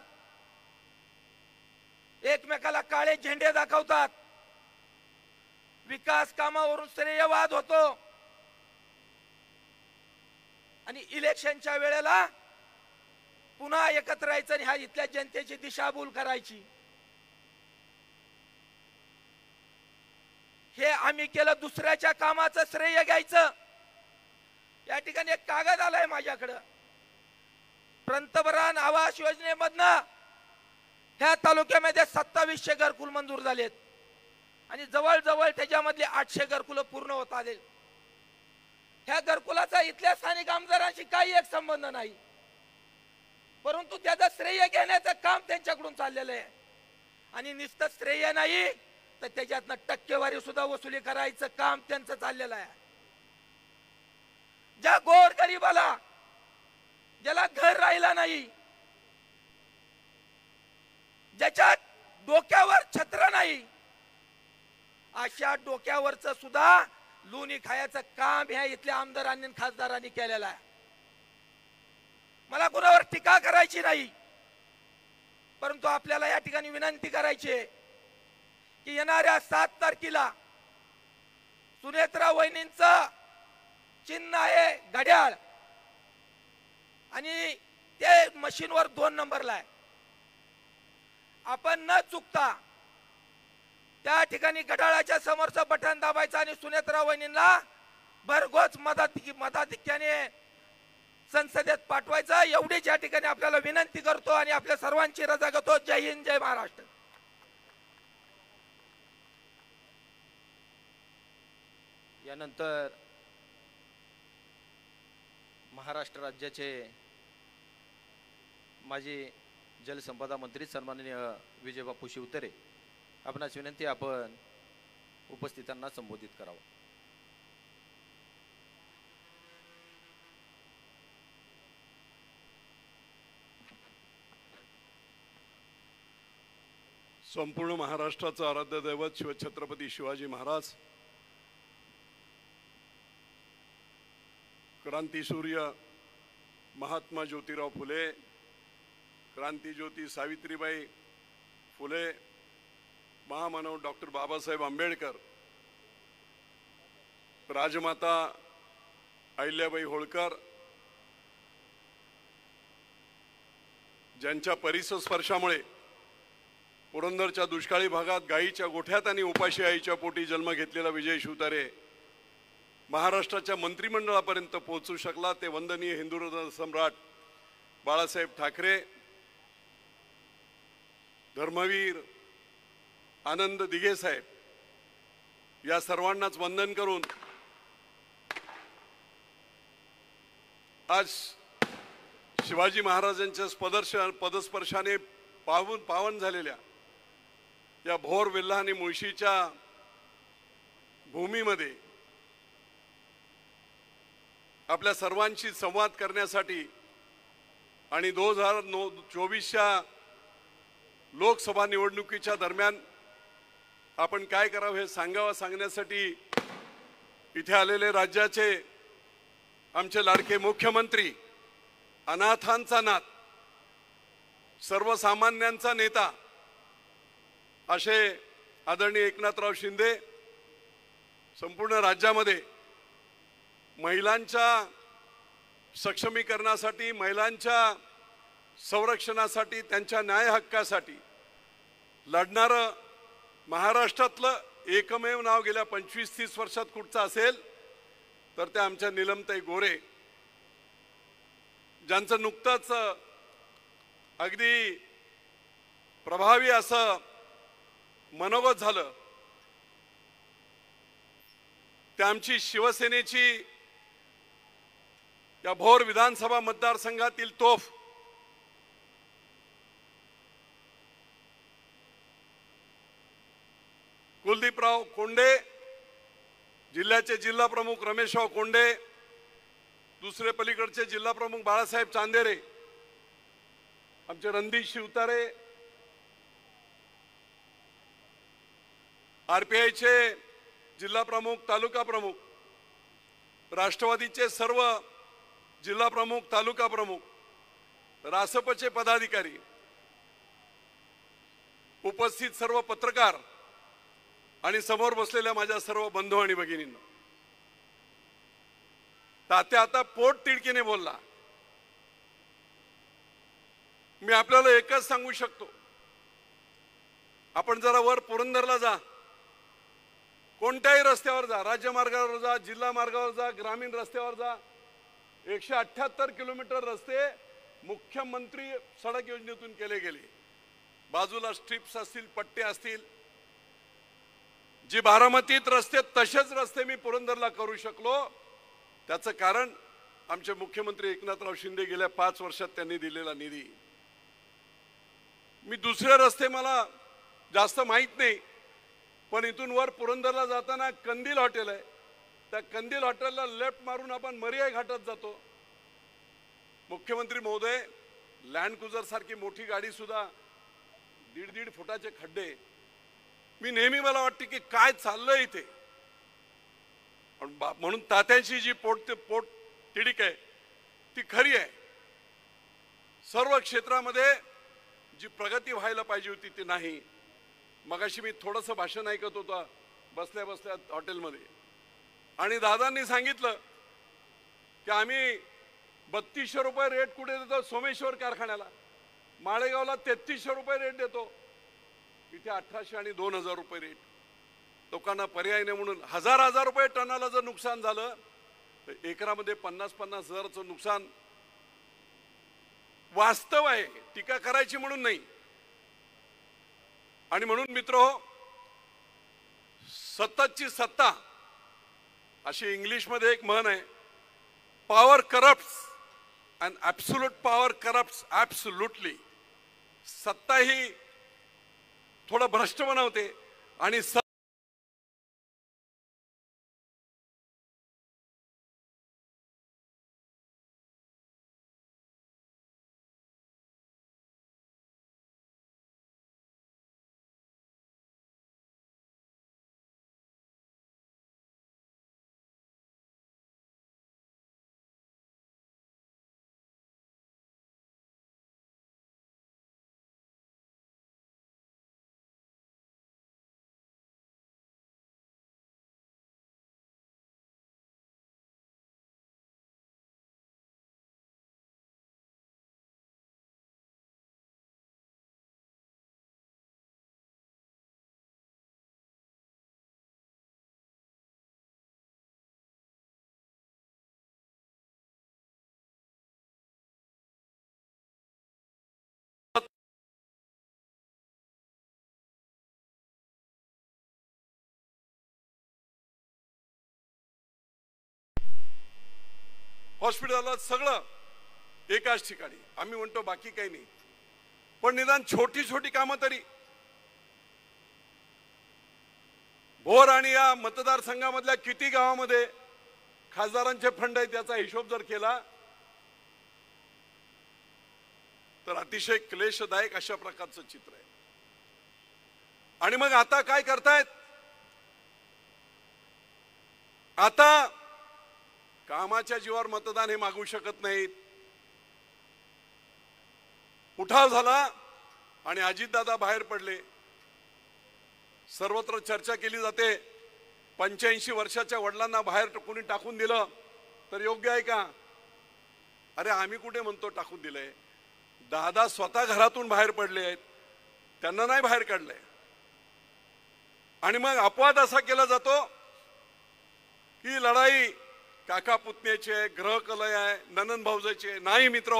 एकमेकाला काळे झेंडे दाखवतात, विकास कामावरून श्रेयवाद होतो आणि इलेक्शनच्या वेळेला पुन्हा एकत्र यायचं आणि ह्या इथल्या जनतेची दिशाभूल करायची. हे आम्ही केलं, दुसऱ्याच्या कामाचं श्रेय घ्यायचं. या ठिकाणी एक कागद आलाय माझ्याकडं. पंतप्रधान आवास योजनेमधनं ह्या तालुक्यामध्ये 2700 घरकुल मंजूर झालेत आणि जवळजवळ त्याच्यामधले 800 घरकुल पूर्ण होत आले. ह्या घरकुलाचा इथल्या स्थानिक आमदारांशी काही एक संबंध नाही, परंतु त्याचं श्रेय घेण्याचं काम त्यांच्याकडून चाललेलं आहे. आणि नुसतं श्रेय नाही तर त्याच्यातनं टक्केवारी सुद्धा वसुली करायचं काम त्यांचं चाललेलं आहे. ज्या गोर गरीबाला, ज्याला घर राहिला नाही, ज्याच्या डोक्यावर छत्र नाही, अशा डोक्यावरच सुद्धा लोणी खायचं काम ह्या इथल्या आमदारांनी आणि खासदारांनी केलेलं आहे. मला कुणावर टीका करायची नाही, परंतु आपल्याला या ठिकाणी विनंती करायची आहे की येणाऱ्या 7 तारखेला सुनेत्रा वहिनींचं चिन्ह आहे घड्याळ आणि ते मशीनवर 2 नंबरला आहे. आपण न चुकता त्या ठिकाणी घड्याळाच्या समोरचं बटन दाबायचं आणि सुनेत्रा वहिनींना भरघोस मताधिक्याने संसदेत पाठवायचं. एवढीच या ठिकाणी आपल्याला विनंती करतो आणि आपल्या सर्वांची रजा घेतो. जय हिंद, जय महाराष्ट्र. यानंतर महाराष्ट्र राज्याचे माजी जलसंपदा मंत्री सन्माननीय विजय बापू शिवतरे, आपणास विनंती, आपण उपस्थितांना संबोधित करावं. संपूर्ण महाराष्ट्राचा आराध्य दैवत शिवछत्रपती शिवाजी महाराज, क्रांतीसूर्य महात्मा ज्योतिराव फुले, क्रांतीज्योती सावित्रीबाई फुले, महामानव डॉक्टर बाबासाहेब आंबेडकर, राजमाता अहिल्याबाई होळकर, ज्यांच्या परिसस्पर्शामुळे पुरंदरच्या दुष्काळी भागात गायीच्या गोठ्यात आणि उपाशी आईच्या पोटी जन्म घेतलेला विजय शिवतारे महाराष्ट्राच्या मंत्रिमंडळापर्यंत पोहोचू शकला. ते वंदनीय हिंदू सम्राट बाळासाहेब ठाकरे, धर्मवीर आनंद दिघे साहेब, या सर्वांनाच वंदन करून आज शिवाजी महाराजांच्या पदस्पर्शाने पावन झालेल्या या भोर वेल्हा आणि मुळशीच्या भूमीमध्ये आपल्या सर्वांशी संवाद करण्यासाठी आणि 2024च्या लोकसभा निवडणुकीच्या दरम्यान आपण काय करावं हे सांगण्यासाठी इथे आलेले राज्याचे आमचे लाडके मुख्यमंत्री, अनाथांचा नाथ, सर्वसामान्यांचा नेता असे आदरणीय एकनाथराव शिंदे संपूर्ण राज्यामध्ये महिलांच्या सक्षमीकरणासाठी, महिलांच्या संरक्षणासाठी, त्यांच्या न्याय हक्कासाठी लढणारं महाराष्ट्रातलं एकमेव नाव गेल्या 25-30 वर्षात कुठचं असेल तर ते आमच्या नीलमताई गोरे, ज्यांचं नुकतंच अगदी प्रभावी असं मनोगत झालं. ते आमची शिवसेनेची या भोर विधानसभा मतदारसंघातील तोफ कुलदीपराव कोंडे, जिल्ह्याचे जिल्हा प्रमुख रमेशराव कोंडे, दुसरे पलीकडचे जिल्हा प्रमुख बाळासाहेब चांदेरे, आमचे रणदीप शिवतारे, आरपीआयचे जिल्हा प्रमुख, तालुका प्रमुख, राष्ट्रवादीचे सर्व जिल्हा प्रमुख, तालुका प्रमुख, रासपचे पदाधिकारी, उपस्थित सर्व पत्रकार आणि समोर बसलेल्या माझ्या सर्व बंधू आणि भगिनींना, तात्या आता पोट तिडकीने बोलला. मी आपल्याला एकच सांगू शकतो, आपण जरा वर पुरंदरला जा, कोणत्याही रस्त्यावर जा, राज्यमार्गावर जा, जिल्हा मार्गावर जा, ग्रामीण रस्त्यावर जा, 178 किलोमीटर रस्ते मुख्यमंत्री सडक योजनेतून केले गेले. बाजूला स्ट्रिप्स असतील, पट्टे असतील. जी बारामतीत रस्ते तसेच रस्ते मी पुरंदरला करू शकलो, त्याचं कारण आमचे मुख्यमंत्री एकनाथराव शिंदे गेल्या 5 वर्षात त्यांनी दिलेला निधी. मी दुसरे रस्ते मला जास्त माहित नाही, पण इथून वर पुरंदरला जाताना कंदील हॉटेल आहे, त्या कंदील हॉटेलला लेफ्ट मारून आपण मरिया घाटात जातो. मुख्यमंत्री महोदय, लँड क्रुझर सारखी मोठी गाडी सुद्धा 1.5 फुटाचे खड्डे. मी नेहमी मला वाटते की काय चाललंय इथे. म्हणून तात्यांची जी पोट तिडीक आहे ती खरी आहे. सर्व क्षेत्रामध्ये जी प्रगती व्हायला पाहिजे होती ती नाही. मगाशी मी थोडंसं भाषण ऐकत होतो बसल्या बसल्या हॉटेलमध्ये, आणि दादांनी सांगितलं की आम्ही 3200 रुपये रेट कुठे देतो, सोमेश्वर कारखान्याला. माळेगावला 3300 रुपये रेट देतो, इथे 1800 आणि 2000 रुपये रेट. लोकांना पर्याय नाही म्हणून 1000 रुपये टनाला जर नुकसान झालं तर एकरामध्ये 50-50 हजाराचं नुकसान वास्तव आहे, टीका करायची म्हणून नाही. आणि म्हणून मित्रहो, सत्ताची सत्ता अशी इंग्लिशमध्ये एक म्हण आहे, power corrupts and absolute power corrupts absolutely. सत्ता ही थोडं भ्रष्ट बनवते आणि हॉस्पिटल सगळं एकाच ठिकाणी. आम्ही म्हणतो बाकी काही नाही, पण निदान छोटी छोटी कामं तरी. भोर आणि या मतदारसंघामधल्या किती गावामध्ये खासदारांचे फंड आहेत याचा हिशोब जर केला तर अतिशय क्लेशदायक अशा प्रकारचं चित्र आहे. आणि मग आता काय करतायत? आता कामाच्या जीवावर मतदान हे मागू शकत नाहीत. उठाव झाला आणि अजितदादा बाहेर पडले. सर्वत्र चर्चा केली जाते 85 वर्षाच्या वडिलांना बाहेर कोणी टाकून दिलं तर योग्य आहे का? अरे आम्ही कुठे म्हणतो टाकून दिलंय? दादा स्वतः घरातून बाहेर पडले आहेत, त्यांना नाही बाहेर काढलंय. आणि मग अपवाद असा केला जातो की लढाई काका पुतण्याची आहे, ग्रहकलय आहे, ननंद भाऊजाची आहे. नाही मित्र,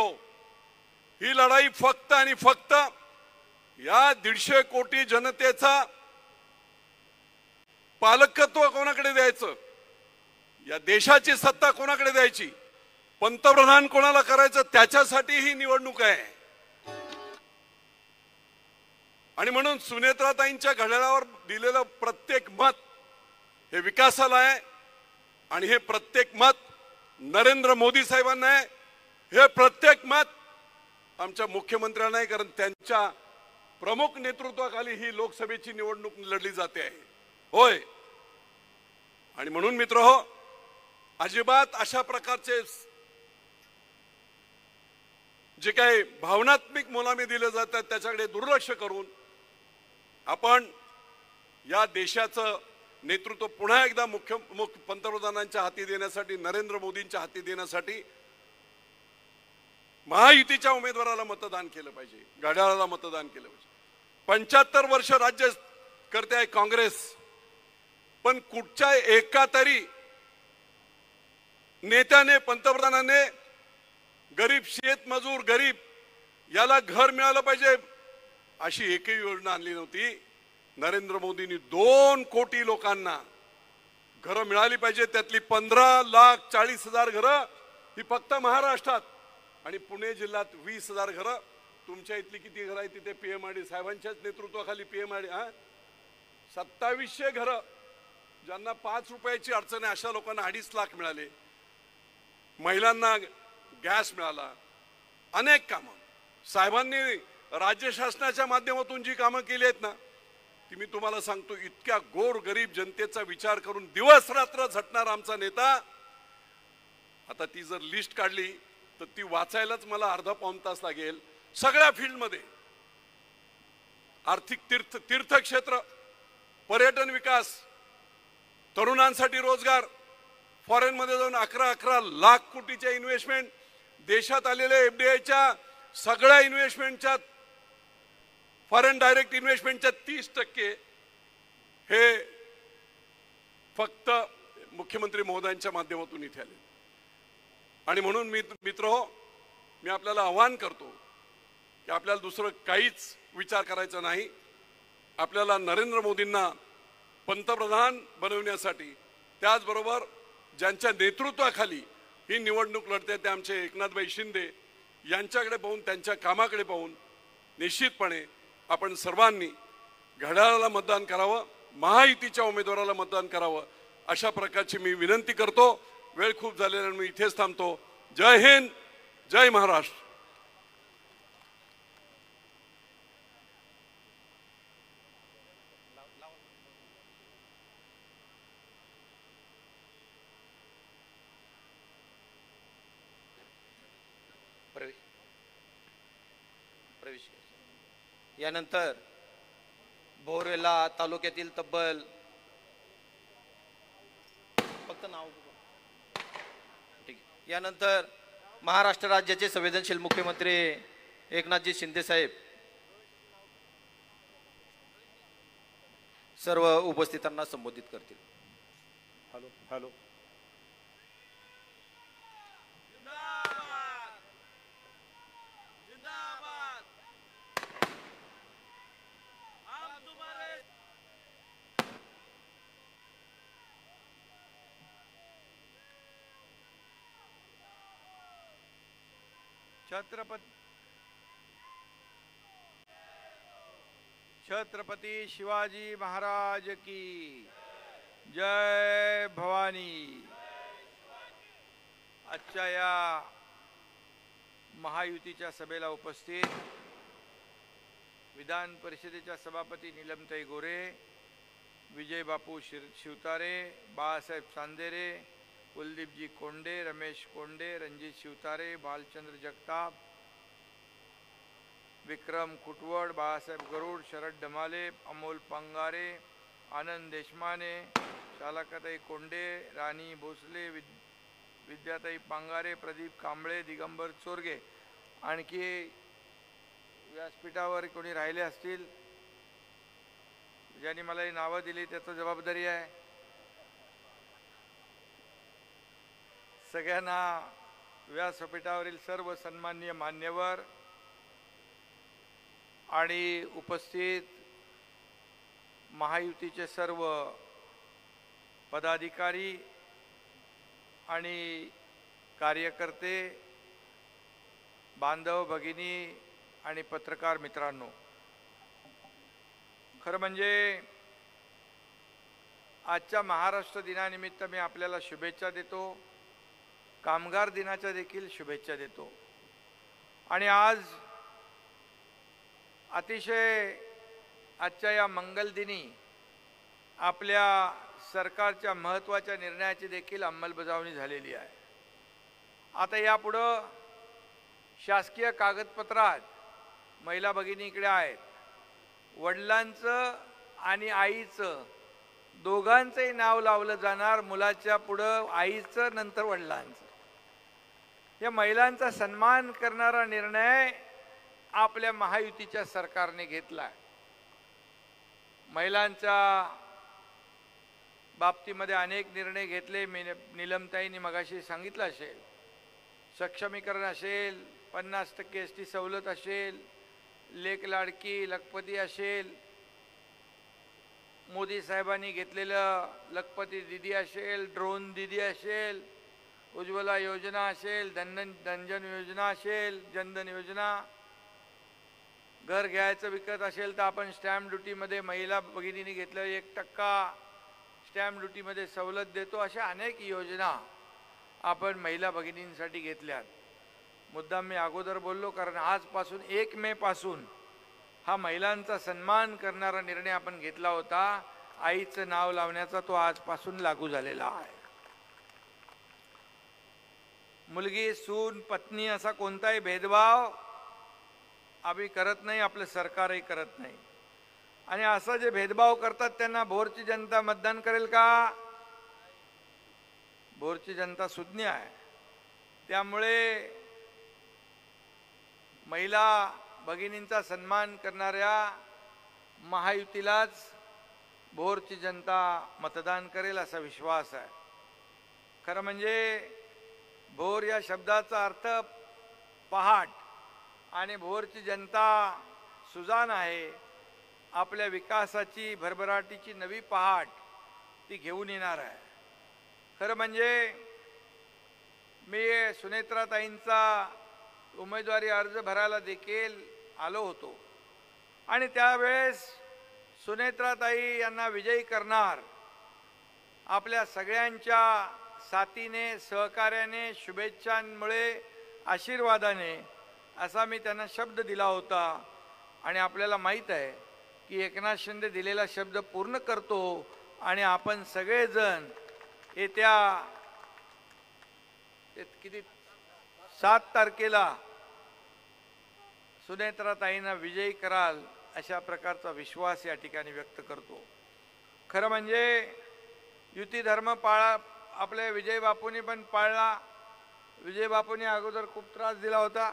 ही लढाई फक्त आणि फक्त या 150 कोटी जनतेचा पालकत्व कोणाकडे द्यायचं, या देशाची सत्ता कोणाकडे द्यायची, पंतप्रधान कोणाला करायचं, त्याच्यासाठी ही निवडणूक आहे. आणि म्हणून सुनेत्राताईंच्या घड्याळावर दिलेलं प्रत्येक मत हे विकासाला आहे. आणि हे प्रत्येक मत नरेंद्र मोदी साहेबांना आहे. हे प्रत्येक मत आमच्या मुख्यमंत्र्यांना आहे, कारण त्यांच्या प्रमुख नेतृत्वाखाली ही लोकसभेची निवडणूक लढली जाते आहे. होय. आणि म्हणून मित्र हो, अजिबात अशा प्रकारचे जे काही भावनात्मक मुलामे दिले जातात त्याच्याकडे दुर्लक्ष करून आपण या देशाचं नेतृत्व पुन्हा एकदा मुख्य पंतप्रधानांच्या हाती देण्यासाठी, नरेंद्र मोदींच्या हाती देण्यासाठी महायुतीच्या उमेदवाराला मतदान केलं पाहिजे, घड्याळाला मतदान केलं पाहिजे. 75 वर्ष राज्य करते आहे काँग्रेस, पण कुठच्या एका तरी नेत्याने, पंतप्रधानाने गरीब शेतमजूर, गरीब याला घर मिळालं पाहिजे अशी एकही योजना आणली नव्हती. नरेंद्र मोदींनी 2 कोटी लोकांना घरं मिळाली पाहिजे. त्यातली 15,40,000 घरं ही फक्त महाराष्ट्रात, आणि पुणे जिल्ह्यात 20,000 घरं. तुमच्या इथली किती घरं आहे तिथे पीएमआरडी साहेबांच्याच नेतृत्वाखाली पीएमआरडी 2700 घरं, ज्यांना 5 रुपयाची अडचण आहे अशा लोकांना 2.5 लाख मिळाले. महिलांना गॅस मिळाला. अनेक कामं साहेबांनी राज्य शासनाच्या माध्यमातून जी कामं केली आहेत ना, ती मी तुम्हाला सांगतो, इतक्या गोर गरीब जनतेचा विचार करून दिवस रात्र झटणारा आमचा नेता. आता ती जर लिस्ट काढली तर ती वाचायलाच मला अर्धा पाऊण तास लागेल. सगळ्या फील्डमध्ये आर्थिक तीर्थक्षेत्र, पर्यटन विकास, तरुणांसाठी रोजगार, फॉरेन मध्ये जाऊन 11 लाख कोटीच्या इन्व्हेस्टमेंट, देशात आलेल्या एफडीआयच्या सगळ्या इन्व्हेस्टमेंटच्या, फॉरेन डायरेक्ट इन्व्हेस्टमेंटच्या 30% हे फक्त मुख्यमंत्री महोदयांच्या माध्यमातून इथे आले. आणि म्हणून मित्र हो, मी आपल्याला आवाहन करतो की आपल्याला दुसरं काहीच विचार करायचा नाही. आपल्याला नरेंद्र मोदींना पंतप्रधान बनवण्यासाठी, त्याचबरोबर ज्यांच्या नेतृत्वाखाली ही निवडणूक लढते ते आमचे एकनाथभाई शिंदे यांच्याकडे पाहून, त्यांच्या कामाकडे पाहून निश्चितपणे आपण सर्वांनी घड्याळाला मतदान करावं, महायुतीच्या उमेदवाराला मतदान करावं अशा प्रकारची मी विनंती करतो. वेळ खूप झालेला मी इथेच थांबतो. जय हिंद, जय महाराष्ट्र. यानंतर बोरवेला तालुक्यातील तब्बल फक्त नाव ठीक आहे. यानंतर महाराष्ट्र राज्याचे संवेदनशील मुख्यमंत्री एकनाथजी शिंदे साहेब सर्व उपस्थितांना संबोधित करतील. Hello hello. छत्रपती शिवाजी महाराज की जय भवानी. आजच्या या महायुतीच्या सभेला उपस्थित विधान परिषदेच्या सभापती नीलमताई गोरे, विजय बापू शिवतारे, बाळासाहेब चांदेरे, कुलदीपजी कोंडे, रमेश कोंडे, रणजित शिवतारे, भालचंद्र जगताप, विक्रम कुटवड, बाळासाहेब गरुड, शरद डमाले, अमोल पंगारे, आनंद देशमाने, शालाकाताई कोंडे, राणी भोसले, विद्याताई पांगारे, प्रदीप कांबळे, दिगंबर चोरगे, आणखी व्यासपीठावर कोणी राहिले असतील ज्यांनी मला ही नावं दिली त्याची जबाबदारी आहे. सगळ्यांना व्यासपीठावरील सर्व सन्माननीय मान्यवर आणि उपस्थित महायुतीचे सर्व पदाधिकारी आणि कार्यकर्ते, बांधव भगिनी आणि पत्रकार मित्रांनो, खरं म्हणजे आजच्या महाराष्ट्र दिनानिमित्त मी आपल्याला शुभेच्छा देतो. कामगार दिनाच्या देखील शुभेच्छा देतो. आणि आज अतिशय आजच्या या मंगलदिनी आपल्या सरकारच्या महत्त्वाच्या निर्णयाची देखील अंमलबजावणी झालेली आहे. आता यापुढं शासकीय कागदपत्रात महिला भगिनी इकडे आहेत, वडिलांचं आणि आईचं दोघांचंही नाव लावलं जाणार. मुलाच्या पुढं आईचं, नंतर वडिलांचं. या महिलांचा सन्मान करणारा निर्णय आपल्या महायुतीच्या सरकारने घेतला. महिलांच्या बाबतीमध्ये अनेक निर्णय घेतले. नीलमताईंनी मगाशी सांगितलं असेल, सक्षमीकरण असेल, 50% ST सवलत असेल, लेक लाडकी लखपती असेल, मोदी साहेबांनी घेतलेलं लखपती दिदी असेल, ड्रोन दिदी असेल, उज्ज्वला योजना असेल, धनजन योजना असेल, जनधन योजना, घर घ्यायचं विकत असेल तर आपण स्टॅम्प ड्युटीमध्ये महिला भगिनींनी घेतलं 1% स्टॅम्प ड्युटीमध्ये सवलत देतो. अशा अनेक योजना आपण महिला भगिनींसाठी घेतल्यात. मुद्दाम मी अगोदर बोललो कारण आजपासून 1 मे पासून हा महिलांचा सन्मान करणारा निर्णय आपण घेतला होता. आईचं नाव लावण्याचा तो आजपासून लागू झालेला आहे. मुलगी, सून, पत्नी असा कोणताही भेदभाव आम्ही करत नाही, आपलं सरकारही करत नाही. आणि असं जे भेदभाव करतात त्यांना भोरची जनता मतदान करेल का? भोरची जनता सुज्ञ आहे. त्यामुळे महिला भगिनींचा सन्मान करणाऱ्या महायुतीलाच भोरची जनता मतदान करेल असा विश्वास आहे. खरं म्हणजे भोर या शब्दाचा अर्थ पहाट, आणि भोरची जनता सुजाण आहे. आपल्या विकासाची भरभराटीची नवी पहाट ती घेऊन येणार आहे. खरं म्हणजे मी सुनेत्राताईंचा उमेदवारी अर्ज भरायला देखील आलो होतो आणि त्यावेळेस सुनेत्राताई यांना विजयी करणार आपल्या सगळ्यांच्या साथीने, सहकार्याने, शुभेच्छांमुळे, आशीर्वादाने असा मी त्यांना शब्द दिला होता. आणि आपल्याला माहीत आहे की एकनाथ शिंदे दिलेला शब्द पूर्ण करतो आणि आपण सगळेजण येत्या 7 तारखेला सुनेत्राताईंना विजयी कराल अशा प्रकारचा विश्वास या ठिकाणी व्यक्त करतो. खरं म्हणजे युती धर्म पाळा आपल्या विजय बापूंनी पण पाळला. विजय बापूंनी अगोदर खूप त्रास दिला होता.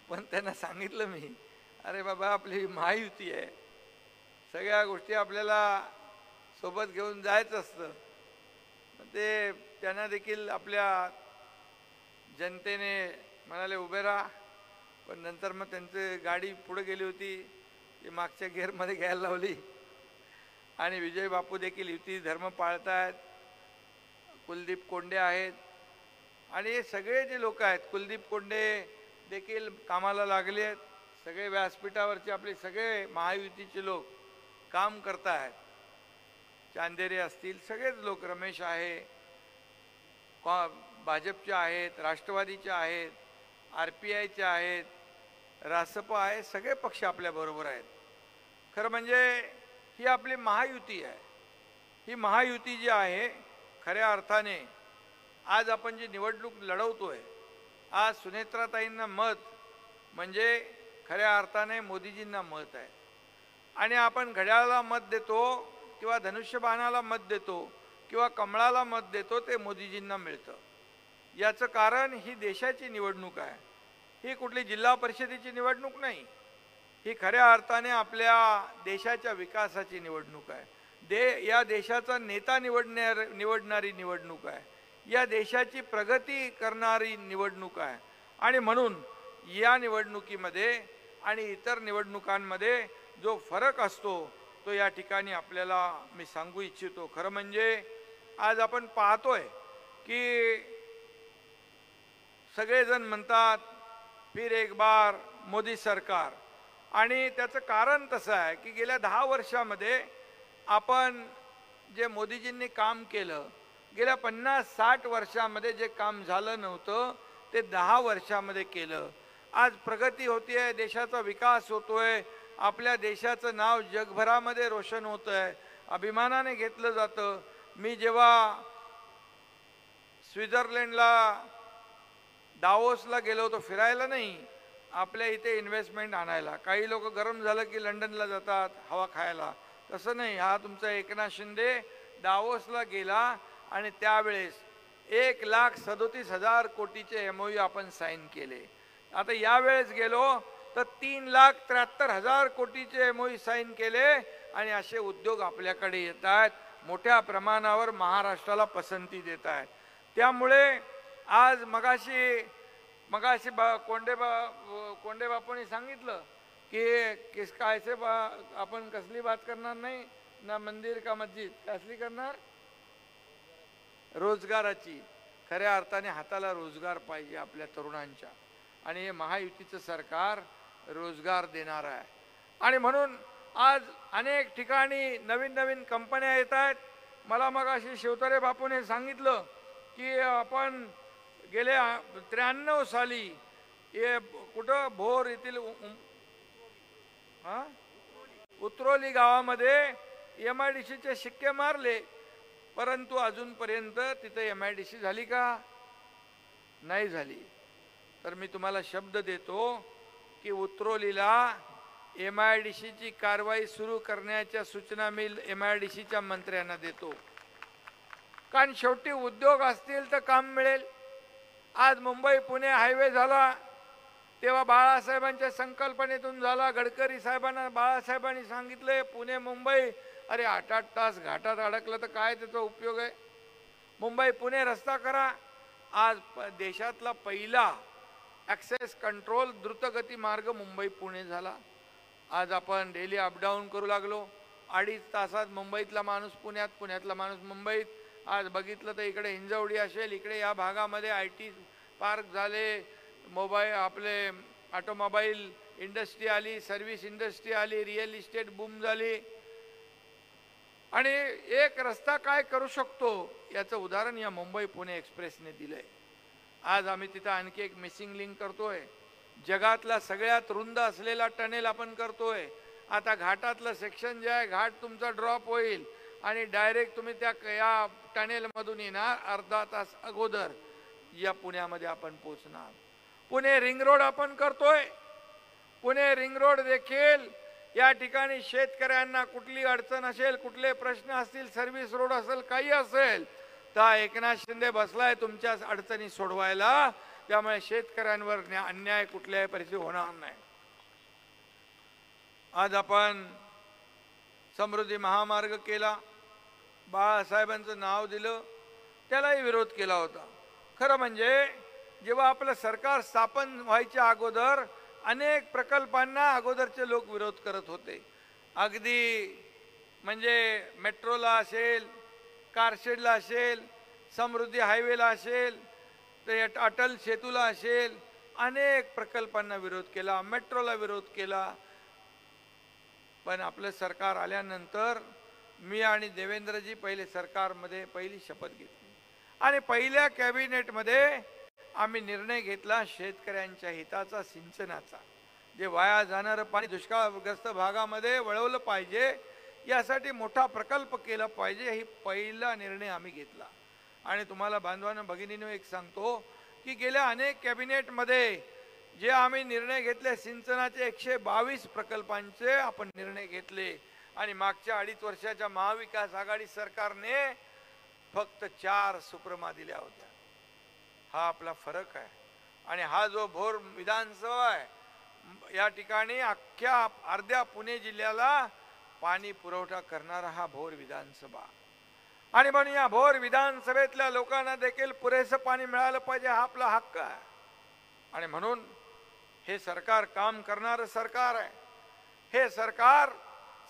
पण त्यांना सांगितलं मी, अरे बाबा आपली महायुती आहे, सगळ्या गोष्टी आपल्याला सोबत घेऊन जायचं असतं. ते त्यांना देखील आपल्या जनतेने म्हणाले उभे राहा. पण नंतर मग त्यांची गाडी पुढे गेली होती, ती मागच्या गेअरमध्ये घ्यायला लावली आणि विजय बापू देखील युती धर्म पाळतायत. कुलदीप कोंडे आहेत आणि हे सगळे जे लोक आहेत, कुलदीप कोंडे देखील कामाला लागले आहेत. सगळे व्यासपीठावरचे आपले सगळे महायुतीचे लोक काम करत आहेत. चांदेरे असतील, सगळेच लोक, रमेश आहे, भाजपचे आहेत, राष्ट्रवादीचे आहेत, RPIचे आहेत, रासपा आहे, सगळे पक्ष आपल्याबरोबर आहेत. खरं म्हणजे ही आपली महायुती आहे. ही महायुती जी आहे, खऱ्या अर्थाने आज आपण जी निवडणूक लढवतोय, आज सुनेत्राताईंना मत म्हणजे खऱ्या अर्थाने मोदीजींना मत आहे. आणि आपण घड्याळाला मत देतो किंवा धनुष्यबाणाला मत देतो किंवा कमळाला मत देतो, ते मोदीजींना मिळतं. याचं कारण ही देशाची निवडणूक आहे. ही कुठली जिल्हा परिषदेची निवडणूक नाही. ही खऱ्या अर्थाने आपल्या देशाच्या विकासाची निवडणूक आहे. या देशाचा नेता निवडणारी निवडणूक आहे. या देशाची प्रगती करणारी निवडणूक आहे. आणि म्हणून या निवडणुकीमध्ये आणि इतर निवडणुकांमध्ये जो फरक असतो तो या ठिकाणी आपल्याला मी सांगू इच्छितो. खरं म्हणजे आज आपण पाहतोय की सगळेजण म्हणतात फिर एक बार मोदी सरकार. आणि त्याचं कारण तसं आहे की गेल्या 10 वर्षामध्ये आपण जे मोदीजींनी काम केलं, गेल्या 50-60 वर्षामध्ये जे काम झालं नव्हतं ते 10 वर्षामध्ये केलं. आज प्रगती होतीये, देशाचा विकास होतोय, आपल्या देशाचं नाव जगभरामध्ये रोशन होत आहे, अभिमानाने घेतलं जातं. मी जेव्हा स्वित्झर्लंडला दावोसला गेलो होतो, फिरायला नाही, आपल्या इथे इन्व्हेस्टमेंट आणायला. काही लोक गरम झालं की लंडनला जातात हवा खायला, तसं नाही. हा तुमचा एकनाथ शिंदे दावोसला गेला आणि त्यावेळेस 1,37,000 कोटीचे MOU आपण साईन केले. आता यावेळेस गेलो तर 3,73,000 कोटीचे MOU साईन केले आणि असे उद्योग आपल्याकडे येत आहेत. मोठ्या प्रमाणावर महाराष्ट्राला पसंती देत आहेत. त्यामुळे आज मगाशी कोंडे बापूंनी सांगितलं की किस कायसे आपण कसली बात करणार नाही ना, मंदिर का मस्जिद कसली करणार, रोजगाराची. खऱ्या अर्थाने हाताला रोजगार पाहिजे आपल्या तरुणांच्या, आणि हे महायुतीचं सरकार रोजगार देणार आहे. आणि म्हणून आज अनेक ठिकाणी नवीन नवीन कंपन्या येत आहेत. मला मगाशी शिवतारे बापूने सांगितलं की आपण गेले 93 साली हे कुठं भोर येथील उतरोली गावामध्ये MIDCचे शिक्के मारले, परंतु अजूनपर्यंत तिथे MIDC झाली का? नाही झाली. तर मी तुम्हाला शब्द देतो की उतरोलीला MIDCची कारवाई सुरू करण्याच्या सूचना मी MIDCच्या मंत्र्यांना देतो. कारण शेवटी उद्योग असतील तर काम मिळेल. आज मुंबई पुणे हायवे झाला तेव्हा बाळासाहेबांच्या संकल्पनेतून झाला. गडकरी साहेबांना बाळासाहेबांनी सांगितले पुणे मुंबई, अरे 8-8 तास घाटात अडकलं तर काय त्याचा उपयोग आहे, मुंबई पुणे रस्ता करा. आज देशातला पहिला ॲक्सेस कंट्रोल द्रुतगती मार्ग मुंबई पुणे झाला. आज आपण डेली अपडाऊन करू लागलो. 2.5 तासात मुंबईतला माणूस पुण्यात, पुण्यातला माणूस मुंबईत. आज बघितलं तर इकडे हिंजवडी असेल, इकडे या भागामध्ये IT पार्क झाले, आपले ऑटोमोबाईल इंडस्ट्री आली, सर्व्हिस इंडस्ट्री आली, रिअल इस्टेट बूम झाली. आणि एक रस्ता काय करू शकतो याचं उदाहरण या मुंबई पुणे एक्सप्रेसने दिलंय. आज आम्ही तिथं आणखी एक मिसिंग लिंक करतोय. जगातला सगळ्यात रुंद असलेला टनेल आपण करतोय. आता घाटातलं सेक्शन जे आहे, घाट तुमचा ड्रॉप होईल आणि डायरेक्ट तुम्ही या टनेलमधून येणार. अर्धा तास अगोदर या पुण्यामध्ये आपण पोहोचणार. पुणे रिंग रोड आपण करतोय. पुणे रिंग रोड देखील या ठिकाणी शेतकऱ्यांना कुठली अडचण असेल, कुठले प्रश्न असतील, सर्व्हिस रोड असेल, काही असेल तर एकनाथ शिंदे बसलाय तुमच्या अडचणी सोडवायला. त्यामुळे शेतकऱ्यांवर अन्याय कुठल्याही परिस्थितीत होणार नाही. आज आपण समृद्धी महामार्ग केला, बाळासाहेबांचं नाव दिलं, त्यालाही विरोध केला होता. खरं म्हणजे जेव्हा आपलं सरकार स्थापन व्हायच्या अगोदर अनेक प्रकल्पांना अगोदरचे लोक विरोध करत होते. अगदी म्हणजे मेट्रोला असेल, कारशेडला असेल, समृद्धी हायवेला असेल तर अटल सेतूला असेल, अनेक प्रकल्पांना विरोध केला, मेट्रोला विरोध केला. पण आपलं सरकार आल्यानंतर मी आणि देवेंद्रजी पहिले सरकारमध्ये पहिली शपथ घेतली आणि पहिल्या कॅबिनेटमध्ये आम्ही निर्णय घेतला शेतकऱ्यांच्या हिताचा, सिंचनाचा. जे वाया जाणारं पाणी दुष्काळग्रस्त भागामध्ये वळवलं पाहिजे, यासाठी मोठा प्रकल्प केला पाहिजे, ही पहिला निर्णय आम्ही घेतला. आणि तुम्हाला बांधवांनो भगिनींनो एक सांगतो की गेल्या अनेक कॅबिनेटमध्ये जे आम्ही निर्णय घेतले, सिंचनाचे 122 प्रकल्पांचे आपण निर्णय घेतले. आणि मागच्या 2.5 वर्षाच्या महाविकास आघाडी सरकारने फक्त 4 सुप्रमा दिल्या होत्या. हा आपला फरक आहे. आणि हा जो भोर विधानसभा आहे, या ठिकाणी अख्ख्या अर्ध्या पुणे जिल्ह्याला पाणी पुरवठा करणारा हा भोर विधानसभा. आणि म्हणून या भोर विधानसभेतल्या लोकांना देखील पुरेसं पाणी मिळालं पाहिजे, हा आपला हक्क आहे. आणि म्हणून हे सरकार काम करणारं सरकार आहे. हे सरकार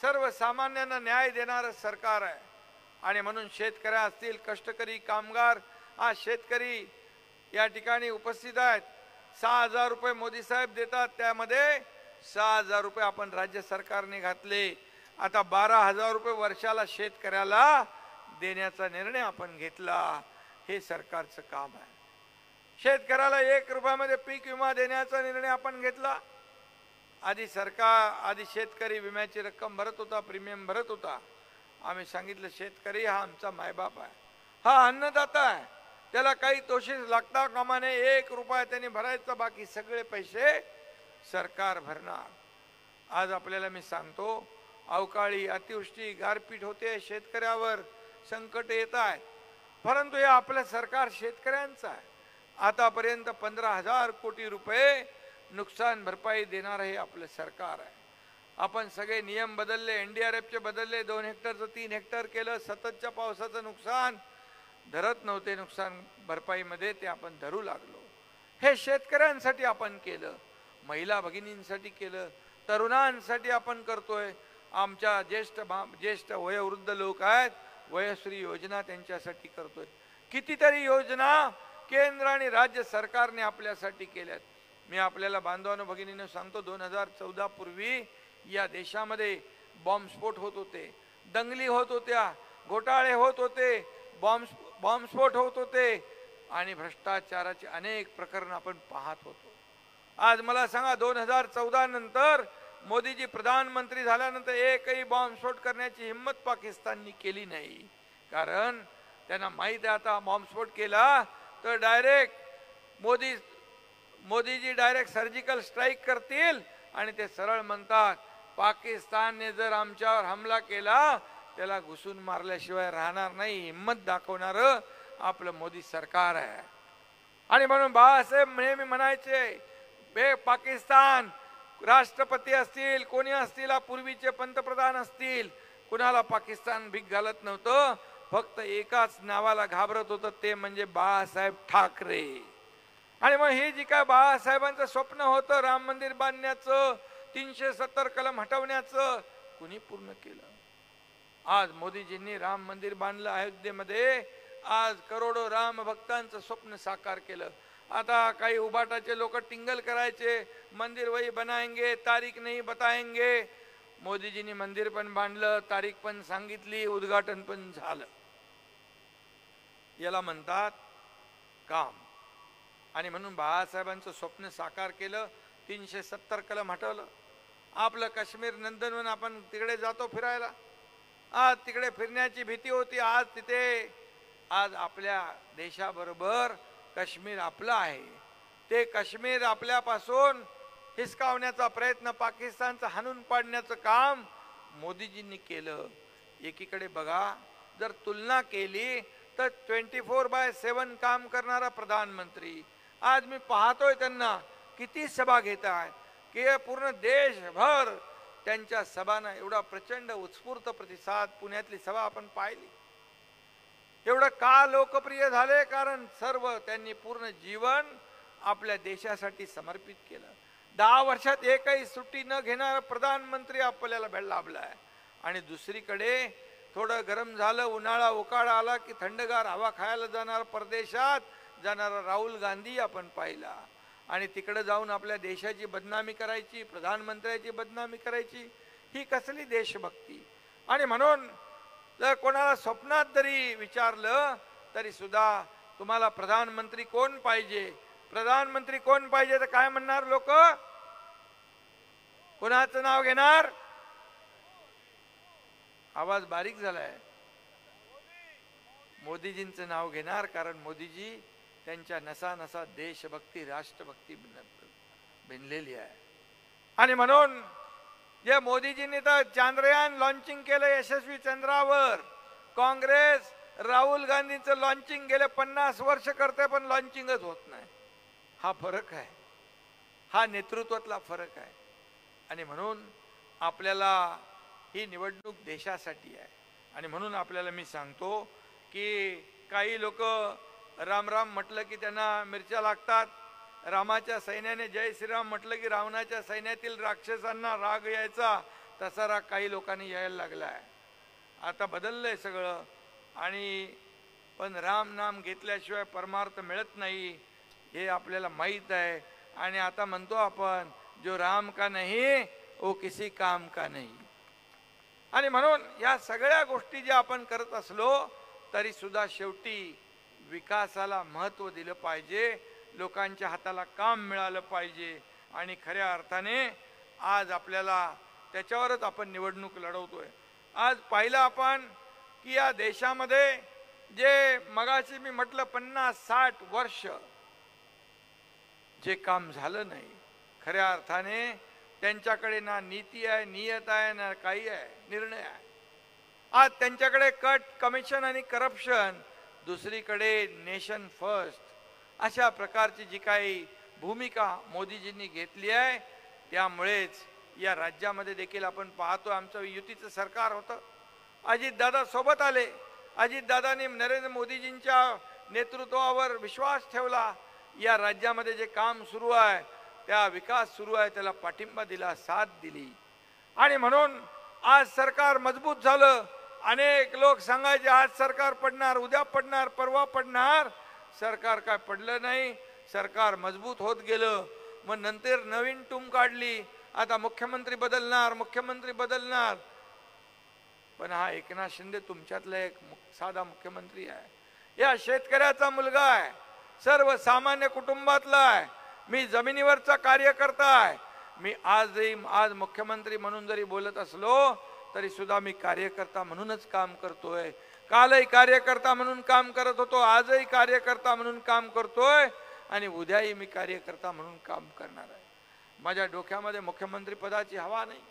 सर्वसामान्यांना न्याय देणारं सरकार आहे. आणि म्हणून शेतकरी असतील, कष्टकरी, कामगार, आज शेतकरी या ठिकाणी उपस्थित आहेत. 6,000 रुपये मोदी साहेब देतात, त्यामध्ये 6,000 रुपये आपण राज्य सरकारने घातले. आता 12,000 रुपये वर्षाला शेतकऱ्याला देण्याचा निर्णय आपण घेतला. हे सरकारचं काम आहे. शेतकऱ्याला 1 रुपयामध्ये पीक विमा देण्याचा निर्णय आपण घेतला. आधी शेतकरी विम्याची रक्कम भरत होता, प्रीमियम भरत होता. आम्ही सांगितलं शेतकरी हा आमचा मायबाप आहे, हा अन्नदाता आहे, त्याला काही तोशीस लागता कामा नये. 1 रुपया त्यांनी भरायचा, बाकी सगळे पैसे सरकार भरणार. आज आपल्याला मी सांगतो, अवकाळी अतिवृष्टी, गारपीट होते, शेतकऱ्यावर संकट येत आहे, परंतु हे आपलं सरकार शेतकऱ्यांचं आहे. आतापर्यंत 15,000 कोटी रुपये नुकसान भरपाई देणार हे आपलं सरकार आहे. आपण सगळे नियम बदलले, NDRFचे बदलले, 2 हेक्टरचं 3 हेक्टर केलं. सततच्या पावसाचं नुकसान धरत नव्हते नुकसान भरपाईमध्ये, ते आपण धरू लागलो. हे शेतकऱ्यांसाठी आपण केलं, महिला भगिनींसाठी केलं, तरुणांसाठी आपण करतोय. आमच्या ज्येष्ठ वयोवृद्ध लोक आहेत, वयश्री योजना त्यांच्यासाठी करतोय. कितीतरी योजना केंद्र आणि राज्य सरकारने आपल्यासाठी केल्यात. मी आपल्याला बांधवांनो भगिनींनो सांगतो, 2014 पूर्वी या देशामध्ये बॉम्बस्फोट होत होते, दंगली होत होत्या, घोटाळे होत होते, बॉम्बस्फोट होत होते आणि भ्रष्टाचाराचे अनेक प्रकरण आपण पाहत होतो. आज मला सांगा, 2014 नंतर मोदीजी प्रधानमंत्री झाल्यानंतर एकही बॉम्बस्फोट करण्याची हिम्मत पाकिस्ताननी केली नाही. कारण त्यांना माहीत आहे आता बॉम्बस्फोट केला तर direct Modiji direct surgical strike करतील. आणि ते सरळ म्हणतात, पाकिस्तानने जर आमच्यावर हमला केला त्याला घुसून मारल्याशिवाय राहणार नाही. हिम्मत दाखवणारं आपलं मोदी सरकार आहे. आणि म्हणून बाळासाहेब नेहमी म्हणायचे, पाकिस्तान राष्ट्रपती असतील, कोणी असतील, पूर्वीचे पंतप्रधान असतील, कुणाला पाकिस्तान भीक घालत नव्हतं. फक्त एकाच नावाला घाबरत होतं, ते म्हणजे बाळासाहेब ठाकरे. आणि मग हे जी काय बाळासाहेबांचं स्वप्न होतं राम मंदिर बांधण्याचं, 370 कलम हटवण्याचं, कुणी पूर्ण केलं? आज मोदीजींनी राम मंदिर बांधलं अयोध्येमध्ये. आज करोडो राम भक्तांचं स्वप्न साकार केलं. आता काही उबाटाचे लोक टिंगल करायचे, मंदिर वही बनाएंगे, तारीख नाही बताएंगे. मोदीजींनी मंदिर पण बांधलं, तारीख पण सांगितली, उद्घाटन पण झालं. याला म्हणतात काम. आणि म्हणून बाळासाहेबांचं स्वप्न साकार केलं, 370 कलम हटवलं. आपलं काश्मीर नंदनवन, आपण तिकडे जातो फिरायला, आज तिकडे फिरण्याची भीती होती. आज आपल्या देशाबरोबर काश्मीर आपलं आहे. ते काश्मीर आपल्यापासून हिसकावण्याचा प्रयत्न, पाकिस्तानचं हाणून पाडण्याचं काम मोदीजींनी केलं. एकीकडे बघा, जर तुलना केली तर 24/7 काम करणारा प्रधानमंत्री, आज मी पाहतोय त्यांना किती सभा घेत आहेत, की पूर्ण देशभर त्यांच्या सभांना एवढा प्रचंड उत्स्फूर्त प्रतिसाद. पुण्यातली सभा आपण पाहिली. एवढं का लोकप्रिय झाले? कारण सर्व त्यांनी पूर्ण जीवन आपल्या देशासाठी समर्पित केलं. 10 वर्षात एकही सुट्टी न घेणारा प्रधानमंत्री आपल्याला लाभला आहे. आणि दुसरीकडे थोडं गरम झालं, उन्हाळा उकाळा आला की थंडगार हवा खायला जाणार, परदेशात जाणारा राहुल गांधी आपण पाहिला. आणि तिकडे जाऊन आपल्या देशाची बदनामी करायची, प्रधानमंत्र्याची बदनामी करायची, ही कसली देशभक्ती. आणि म्हणून जर कोणाला स्वप्नात जरी विचारलं तरी सुद्धा तुम्हाला प्रधानमंत्री कोण पाहिजे, प्रधानमंत्री कोण पाहिजे, तर काय म्हणणार लोक? कोणाचं नाव घेणार? आवाज बारीक झालाय. मोदीजींचं नाव घेणार, कारण मोदीजी त्यांच्या नसा नसा देशभक्ती, राष्ट्रभक्ती भिनलेली आहे. आणि म्हणून जे मोदीजींनी तर चांद्रयान लॉन्चिंग केलं यशस्वी चंद्रावर, काँग्रेस राहुल गांधींचं लॉन्चिंग गेले 50 वर्ष करते पण लॉन्चिंगच होत नाही. हा फरक आहे, हा नेतृत्वातला फरक आहे. आणि म्हणून आपल्याला ही निवडणूक देशासाठी आहे. आणि म्हणून आपल्याला मी सांगतो की काही लोक राम राम म्हटलं की त्यांना मिरच्या लागतात, रामाच्या सैन्याने जय श्रीराम म्हटलं की रावणाच्या सैन्यातील राक्षसांना राग यायचा, तसा राग काही लोकांनी यायला लागलाय. आता बदललंय सगळं. आणि पण राम नाम घेतल्याशिवाय परमार्थ मिळत नाही हे आपल्याला माहीत आहे. आणि आता म्हणतो आपण, जो राम का नहीं वो किसी काम का नहीं. आणि म्हणून या सगळ्या गोष्टी ज्या आपण करत असलो तरी सुद्धा शेवटी विकासाला महत्त्व दिलं पाहिजे, लोकांच्या हाताला काम मिळालं पाहिजे. आणि खऱ्या अर्थाने आज आपल्याला त्याच्यावरच आपण निवडणूक लढवतोय. आज पाहिलं आपण की या देशामध्ये जे मगाशी मी म्हटलं 50-60 वर्ष जे काम झालं नाही, खऱ्या अर्थाने त्यांच्याकडे ना नीती आहे, नियत आहे, ना काही आहे, निर्णय आहे. आज त्यांच्याकडे कट, कमिशन आणि करप्शन, दुसरीकडे नेशन फर्स्ट, अशा प्रकारची जी काही भूमिका मोदीजींनी घेतली आहे, त्यामुळेच या राज्यामध्ये देखील आपण पाहतो आमचं युतीचं सरकार होतं, अजितदादा सोबत आले, अजितदादांनी नरेंद्र मोदीजींच्या नेतृत्वावर विश्वास ठेवला, या राज्यामध्ये जे काम सुरू आहे, त्या विकास सुरू आहे, त्याला पाठिंबा दिला, साथ दिली. आणि म्हणून आज सरकार मजबूत झालं. अनेक लोक सांगायचे आज सरकार पडणार, उद्या पडणार, परवा पडणार. सरकार काय पडलं नाही, सरकार मजबूत होत गेलं. मग नंतर नवीन टूम काढली, आता मुख्यमंत्री बदलणार, मुख्यमंत्री बदलणार. पण हा एकनाथ शिंदे तुमच्यातला एक साधा मुख्यमंत्री आहे. या शेतकऱ्याचा मुलगा आहे, सर्वसामान्य कुटुंबातला आहे, मी जमिनीवरचा कार्यकर्ता आहे. मी आज मुख्यमंत्री म्हणून जरी बोलत असलो तरी सुद्धा मी कार्यकर्ता म्हणूनच काम करतोय. कालही कार्यकर्ता म्हणून काम करत होतो, आजही कार्यकर्ता म्हणून काम करतोय आणि उद्याही मी कार्यकर्ता म्हणून काम करणार आहे. माझ्या डोक्यामध्ये मुख्यमंत्री पदाची हवा नाही,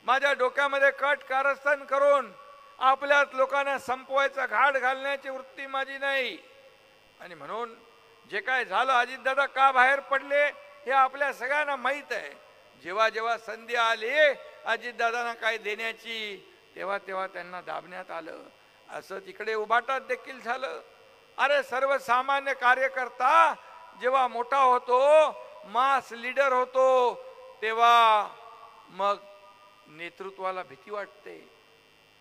माझ्या डोक्यामध्ये कट कारस्थान करून आपल्याच लोकांना संपवायचा घाट घालण्याची वृत्ती माझी नाही. आणि म्हणून जे काय झालं, अजितदादा का बाहेर पडले हे आपल्या सगळ्यांना माहीत आहे. जेव्हा जेव्हा संधी आली अजितदादांना काय देण्याची, तेव्हा तेव्हा त्यांना दाबण्यात आलं. असं तिकडे उभाटात देखील झालं. अरे सर्वसामान्य कार्यकर्ता जेव्हा मोठा होतो, मास लीडर होतो, तेव्हा मग नेतृत्वाला भीती वाटते.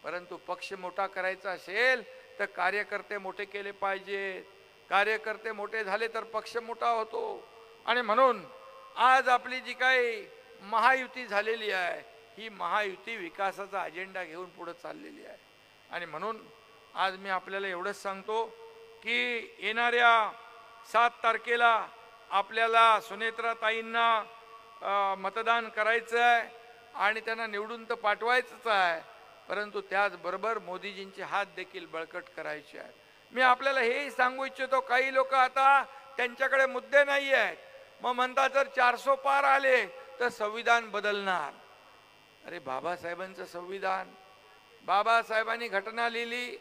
परंतु पक्ष मोठा करायचा असेल तर कार्यकर्ते मोठे केले पाहिजेत. कार्यकर्ते मोठे झाले तर पक्ष मोठा होतो. आणि म्हणून आज आपली जी काही महायुती झालेली आहे, ही महायुती विकासाचा अजेंडा घेऊन पुढे चाललेली आहे. आणि म्हणून आज मी आपल्याला एवढंच सांगतो की येणाऱ्या 7 तारखेला आपल्याला सुनेत्राताईंना मतदान करायचं आहे आणि त्यांना निवडून तर पाठवायचंच आहे, परंतु त्याचबरोबर मोदीजींचे हात देखील बळकट करायचे आहेत. मी आपल्याला हेही सांगू इच्छितो, काही लोक आता त्यांच्याकडे मुद्दे नाही आहेत, मग म्हणतात जर 400 पार आले तर संविधान बदलणार. अरे बाबासाहेबांचं संविधान, बाबासाहेबांनी घटना लिहिली.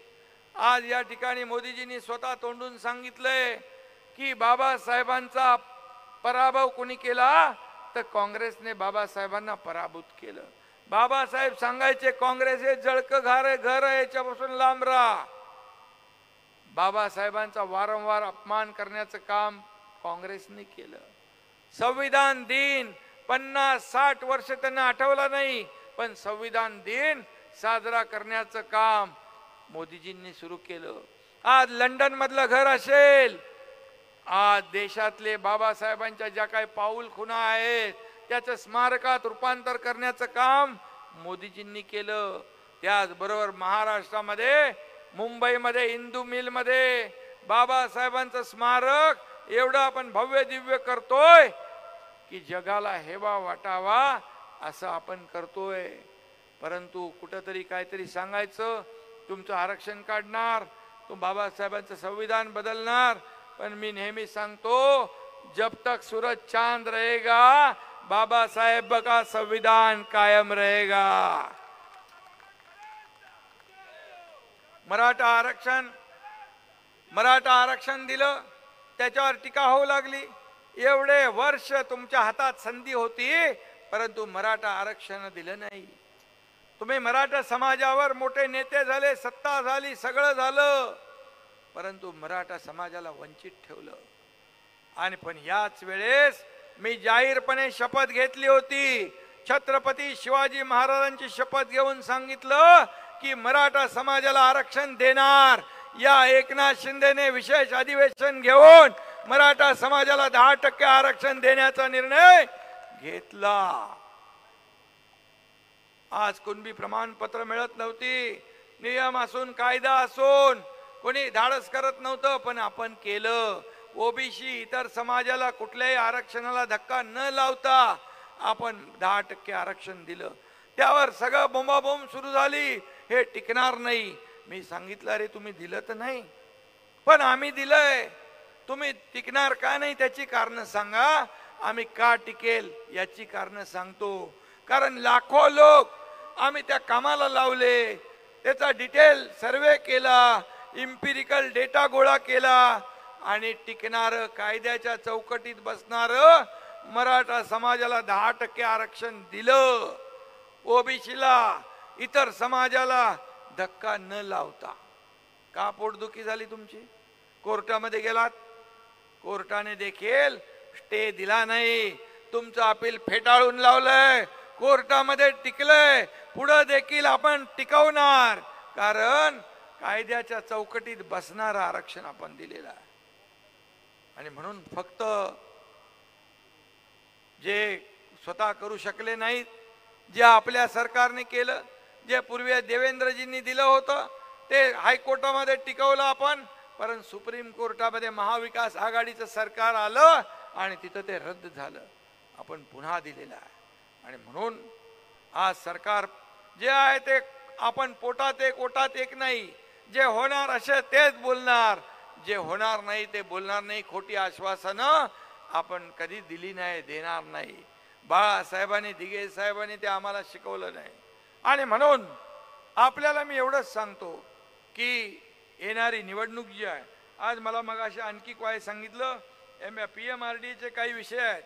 आज या ठिकाणी मोदीजींनी स्वतः तोंडून सांगितलंय की बाबासाहेबांचा पराभव कोणी केला तर काँग्रेसने बाबासाहेबांना पराभूत केलं. बाबासाहेब सांगायचे काँग्रेस हे जळकं घर आहे, याच्यापासून लांब राहा. बाबासाहेबांचा वारंवार अपमान करण्याचं काम काँग्रेसने केलं. संविधान दिन 50-60 वर्ष त्यांना आठवला नाही, पण संविधान दिन साजरा करण्याचं काम मोदीजींनी सुरू केलं. आज लंडन मधलं घर असेल, आज देशातले बाबासाहेबांच्या ज्या काही पाऊल खुणा आहेत त्याचं स्मारकात रूपांतर करण्याचं काम मोदीजींनी केलं. त्याचबरोबर महाराष्ट्रामध्ये मुंबईमध्ये इंदू मिलमध्ये बाबासाहेबांचं स्मारक एवढं आपण भव्य दिव्य करतोय की जगाला हेवा वाटावा असं आपण करतोय. परंतु कुठंतरी काहीतरी सांगायचं, तुमचं आरक्षण काढणार, तो बाबासाहेबांचं संविधान बदलणार. पण मी नेहमी सांगतो, जब तक सूरज चांद रहेगा बाबा साहेब का संविधान कायम रहेगा. मराठा आरक्षण दिलं, त्याच्यावर टीका होऊ लागली. एवढे वर्ष तुमच्या हातात संधी होती, परंतु मराठा आरक्षण दिलं नाही. तुम्ही मराठा समाजावर मोठे नेते झाले, सत्ता झाली, सगळं झालं, परंतु मराठा समाजाला वंचित ठेवलं. आणि पण याच वेळेस मी जाहीरपणे शपथ घेतली होती, छत्रपती शिवाजी महाराजांची शपथ घेऊन सांगितलं की मराठा समाजाला आरक्षण देणार. या एकनाथ शिंदेने विशेष अधिवेशन घेऊन मराठा समाजाला 10% आरक्षण देण्याचा निर्णय घेतला. आज कुणबी प्रमाणपत्र मिळत नव्हती, नियम असून कायदा असून कोणी धाडस करत नव्हतं, पण आपण केलं. ओबीसी इतर समाजाला कुठल्याही आरक्षणाला धक्का न लावता आपण 10% आरक्षण दिलं. त्यावर सगळं बोंबाबोंब सुरू झाली, हे टिकणार नाही. मी सांगितलं, अरे तुम्ही दिलं तर नाही, पण आम्ही दिलंय, तुम्ही टिकणार का नाही त्याची कारण सांगा, आम्ही का टिकेल याची कारण सांगतो. कारण लाखो लोक आम्ही त्या कामाला लावले, त्याचा डिटेल सर्वे केला, इम्पिरिकल डेटा गोळा केला आणि टिकणार कायद्याच्या चौकटीत बसणार मराठा समाजाला 10% आरक्षण दिलं. ओबीसीला इतर समाजाला धक्का न लावता. का पोटदुखी झाली तुमची? कोर्टामध्ये गेलात, कोर्टाने देखील स्टे दिला नाही, तुमचं अपील फेटाळून लावलंय, कोर्टामध्ये टिकलंय. पुढे देखील आपण टिकवणार, कारण कायद्याच्या चौकटीत बसणारं आरक्षण आपण दिलेलं आहे. आणि म्हणून फक्त जे स्वतः करू शकले नाहीत, जे आपल्या सरकारने केलं, जे पूर्वी देवेंद्रजींनी दिलं होतं ते हायकोर्टामध्ये टिकवलं आपण, परंतु सुप्रीम कोर्टामध्ये महाविकास आघाडीचं सरकार आलं आणि तिथं ते रद्द झालं. आपण पुन्हा दिलेलं आहे. आणि म्हणून आज सरकार जे आहे ते आपण पोटात एक ओटात एक नाही, जे होणार असे तेच बोलणार, जे होणार नाही ते बोलणार नाही. खोटी आश्वासनं आपण कधी दिली नाही, देणार नाही. बाळासाहेबांनी, दिघे साहेबांनी ते आम्हाला शिकवलं नाही. आणि म्हणून आपल्याला मी एवढंच सांगतो की येणारी निवडणूक जी आहे, आज मला मगाशी आणखी काय सांगितलं, PMRDचे काही विषय आहेत.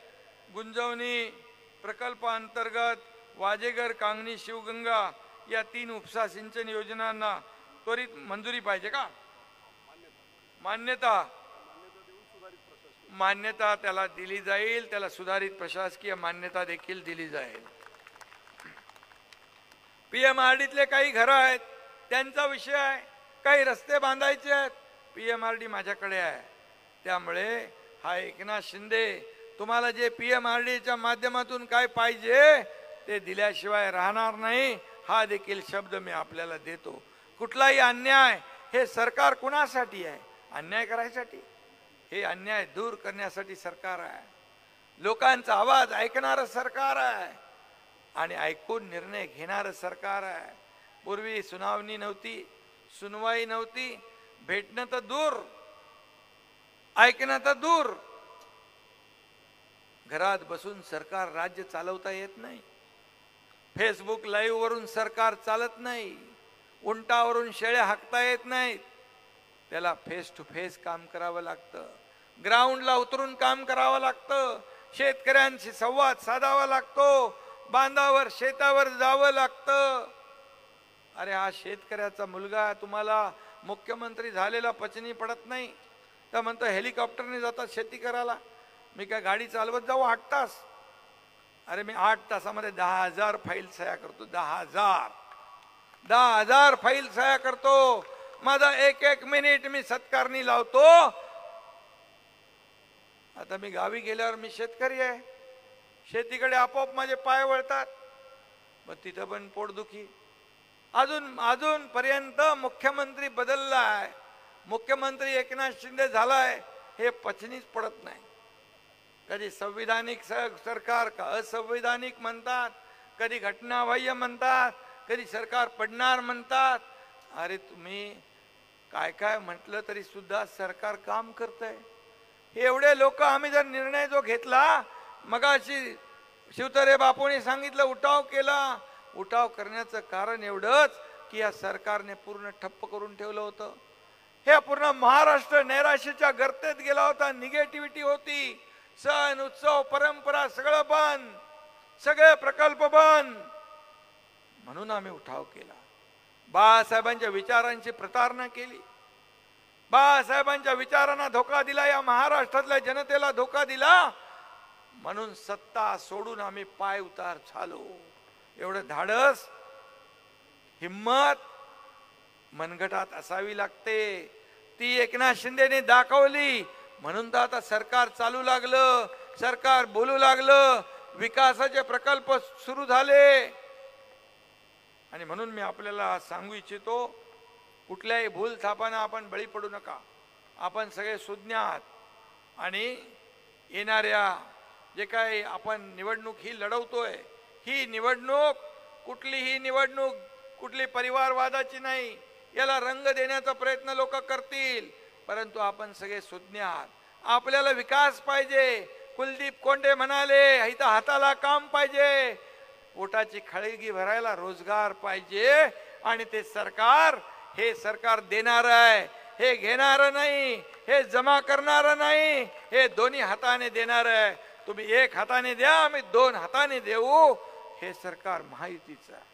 गुंजवणी प्रकल्पांतर्गत वाजेगर, कांगणी, शिवगंगा या 3 उपसा सिंचन योजनांना त्वरित मंजुरी पाहिजे का? मान्यता त्याला दिली जाईल, त्याला सुधारित प्रशासकीय मान्यता देखील दिली जाईल. PMRDतले काही घरं आहेत त्यांचा विषय आहे, काही रस्ते बांधायचे आहेत, PMRD माझ्याकडे आहे. त्यामुळे हा एकनाथ शिंदे तुम्हाला जे PMRDच्या माध्यमातून काय पाहिजे ते दिल्याशिवाय राहणार नाही, हा देखील शब्द मी आपल्याला देतो. कुठलाही अन्याय, हे सरकार कुणासाठी आहे? अन्याय करायसाठी? हे अन्याय दूर करण्यासाठी सरकार आहे. लोकांचा आवाज ऐकणारं सरकार आहे आणि ऐकून निर्णय घेणारं सरकार आहे. पूर्वी सुनावणी नव्हती, सुनवाई नव्हती, भेटणं तर दूर, ऐकणं तर दूर. घरात बसून सरकार राज्य चालवता येत नाही. फेसबुक लाईव्ह वरून सरकार चालत नाही. उंटावरून शेळ्या हाकता येत नाहीत. त्याला फेस टू फेस काम करावं लागतं, ग्राउंडला उतरून काम करावं लागतं, शेतकऱ्यांशी संवाद साधावा लागतो, बांधावर शेतावर जावं लागतं. अरे हा शेतकऱ्याचा मुलगा तुम्हाला मुख्यमंत्री झालेला पचनी पडत नाही, तर म्हणतो हेलिकॉप्टरने जातात शेती करायला, मी काय गाडी चालवत जाऊ 8 तास? अरे मी 8 तासामध्ये 10,000 फाईल सह्या करतो. 10,000 फाईल सह्या करतो. माझा एक एक मिनिट मी सत्कारणी लावतो. आता मी गावी गेल्यावर मी शेतकरी आहे, शेतीकडे आपोआप माझे पाय वळतात, मग तिथं पण पोटदुखी. अजून पर्यंत मुख्यमंत्री बदललाय, मुख्यमंत्री एकनाथ शिंदे झालाय, हे पचनीच पडत नाही. कधी संविधानिक सरकार का असंविधानिक म्हणतात, कधी घटनाबाह्य म्हणतात, कधी सरकार पडणार म्हणतात. अरे तुम्ही काय काय म्हटलं तरी सुद्धा सरकार काम करतंय. हे एवढे लोक आम्ही जर निर्णय जो घेतला, मगाशी शिवतारे बापूंनी सांगितलं उठाव केला. उठाव करण्याचं कारण एवढंच की या सरकारने पूर्ण ठप्प करून ठेवलं होतं. हे पूर्ण महाराष्ट्र नैराश्याच्या गर्तेत गेला होता, निगेटिव्हिटी होती, सण उत्सव परंपरा सगळं बंद, सगळे प्रकल्प बंद. म्हणून आम्ही उठाव केला, बाळासाहेबांच्या विचारांची प्रतारणा केली, बाळासाहेबांच्या विचारांना धोका दिला, या महाराष्ट्रातल्या जनतेला धोका दिला. म्हणून सत्ता सोडून आम्ही पाय उतार झालो. एवढं धाडस हिम्मत मनगटात असावी लागते. ती एकनाथ शिंदेने दाखवली. म्हणून तर आता सरकार चालू लागलं, सरकार बोलू लागलं, विकासाचे प्रकल्प सुरू झाले. आणि म्हणून मी आपल्याला सांगू इच्छितो, कुठल्याही भूल थापांना आपण बळी पडू नका. आपण सगळे सुज्ञ आहात आणि येणाऱ्या जे काही आपण निवडणूक ही लढवतोय, ही निवडणूक कुठलीही निवडणूक कुठली परिवारवादाची नाही. याला रंग देण्याचा प्रयत्न लोक करतील, परंतु आपण सगळे सुज्ञ आहात. आपल्याला विकास पाहिजे. कुलदीप कोंडे म्हणाले, इथं हाताला काम पाहिजे, पोटाची खळगी भरायला रोजगार पाहिजे. आणि ते सरकार, हे सरकार देणार आहे, हे घेणार नाही, हे जमा करणार नाही, हे दोन्ही हाताने देणार आहे. तुम्ही एक हाताने द्या, आम्ही दोन हाताने देऊ. हे सरकार महायुतीचं आहे,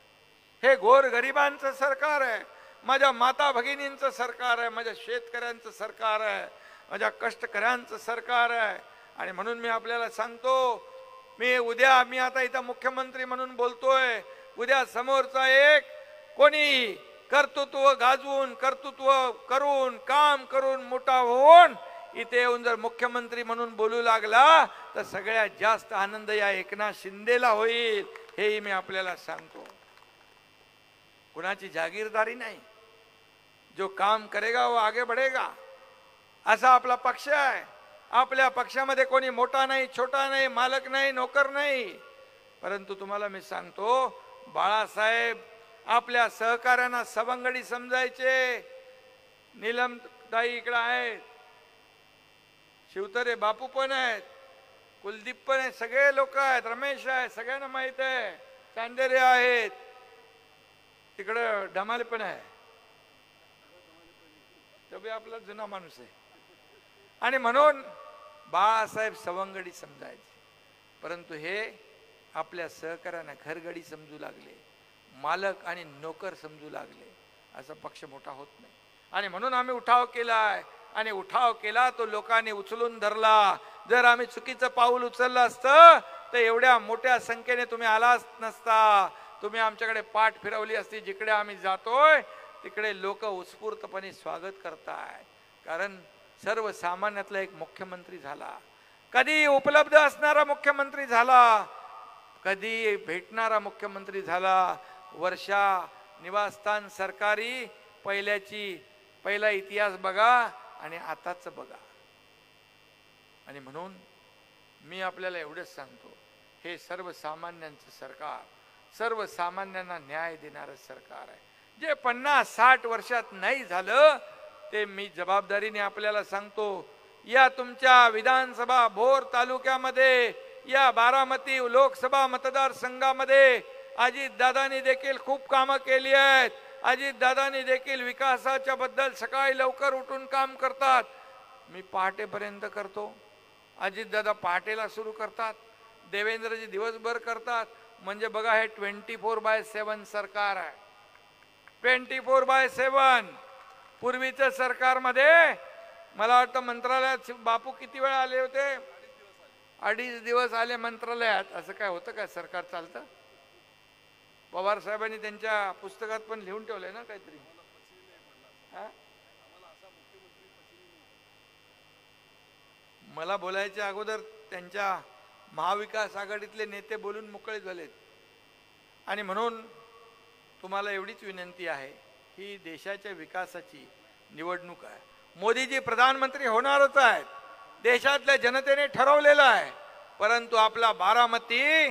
हे गोरगरिबांचं सरकार आहे, माझ्या माता भगिनींचं सरकार आहे, माझ्या शेतकऱ्यांचं सरकार आहे, माझ्या कष्टकऱ्यांचं सरकार आहे. आणि म्हणून मी आपल्याला सांगतो, मी आता इथं मुख्यमंत्री म्हणून बोलतोय. उद्या समोरचा एक कोणी कर्तृत्व गाजवून, कर्तृत्व करून, काम करून, मोठा होऊन इथे येऊन जर मुख्यमंत्री म्हणून बोलू लागला तर सगळ्यात जास्त आनंद या एकनाथ शिंदेला होईल, हेही मी आपल्याला सांगतो. कुणाची जागीरदारी नाही, जो काम करेगा वो आगे बढ़ेगा, असा आपला पक्ष आहे. आपल्या पक्षामध्ये कोणी मोठा नाही, छोटा नाही, मालक नाही, नोकर नाही. परंतु तुम्हाला मी सांगतो, बाळासाहेब आपल्या सहकार्यांना सवंगडी समजायचे. नीलम ताई इकडे आहेत, शिवतारे बापू पण आहेत, कुलदीप पण आहेत, सगळे लोक आहेत, रमेश आहे, सगळ्यांना माहित आहे, चांदेरे आहेत, तिकडे डमाले पण आहे, तो बी आपला जुना माणूस आहे. आणि म्हणून बाळासाहेब सवंगडी समजायचे, परंतु हे आपल्या सहकार्यांना घरगडी समजू लागले, मालक आणि नोकर समजू लागले. असा पक्ष मोठा होत नाही. आणि म्हणून आम्ही उठाव केलाय, आणि उठाव केला तो लोकांनी उचलून धरला. जर आम्ही चुकीचं पाऊल उचललं असतं तर एवढ्या मोठ्या संख्येने तुम्ही आलाच नसता. तुम्ही आमच्याकडे पाठ फिरवली असती. जिकडे आम्ही जातोय तिकडे लोक उत्स्फूर्तपणे स्वागत करताय, कारण सर्वसामान्यातला एक मुख्यमंत्री झाला, कधी उपलब्ध असणारा मुख्यमंत्री झाला, कधी भेटणारा मुख्यमंत्री झाला. वर्षा निवासस्थान सरकारी पहिला इतिहास बघा आणि आताच बघा. आणि म्हणून मी आपल्याला एवढंच सांगतो, हे सर्वसामान्यांचं सरकार, सर्वसामान्यांना न्याय देणारं सरकार आहे. जे 50-60 वर्षात नाही झालं ते मी जबाबदारीने आपल्याला सांगतो. या तुमच्या विधानसभा भोर तालुक्यामध्ये, या बारामती लोकसभा मतदारसंघामध्ये अजितदादांनी देखील खूप कामं केली आहेत. अजितदादांनी देखील विकासाच्या बद्दल सकाळी लवकर उठून काम करतात. मी पहाटेपर्यंत करतो, अजितदादा पहाटेला सुरू करतात, देवेंद्रजी दिवसभर करतात. म्हणजे बघा, हे 24/7 सरकार आहे, 24/7. पूर्वीच्या सरकारमध्ये मला वाटतं मंत्रालयात बापू किती वेळा आले होते? 2.5 दिवस आले मंत्रालयात. असं काय होतं काय? सरकार चालतं? पवार साहेबांनी त्यांच्या पुस्तकात पण लिहून ठेवलंय ना काहीतरी. मला बोलायच्या अगोदर त्यांच्या महाविकास आघाडीतले नेते बोलून मोकळे झालेत. आणि म्हणून तुम्हाला एवढीच विनंती आहे, ही देशाच्या विकासाची निवडणूक आहे. मोदीजी प्रधानमंत्री होणारच आहेत, देशातल्या जनतेने ठरवलेलं आहे. परंतु आपला बारामती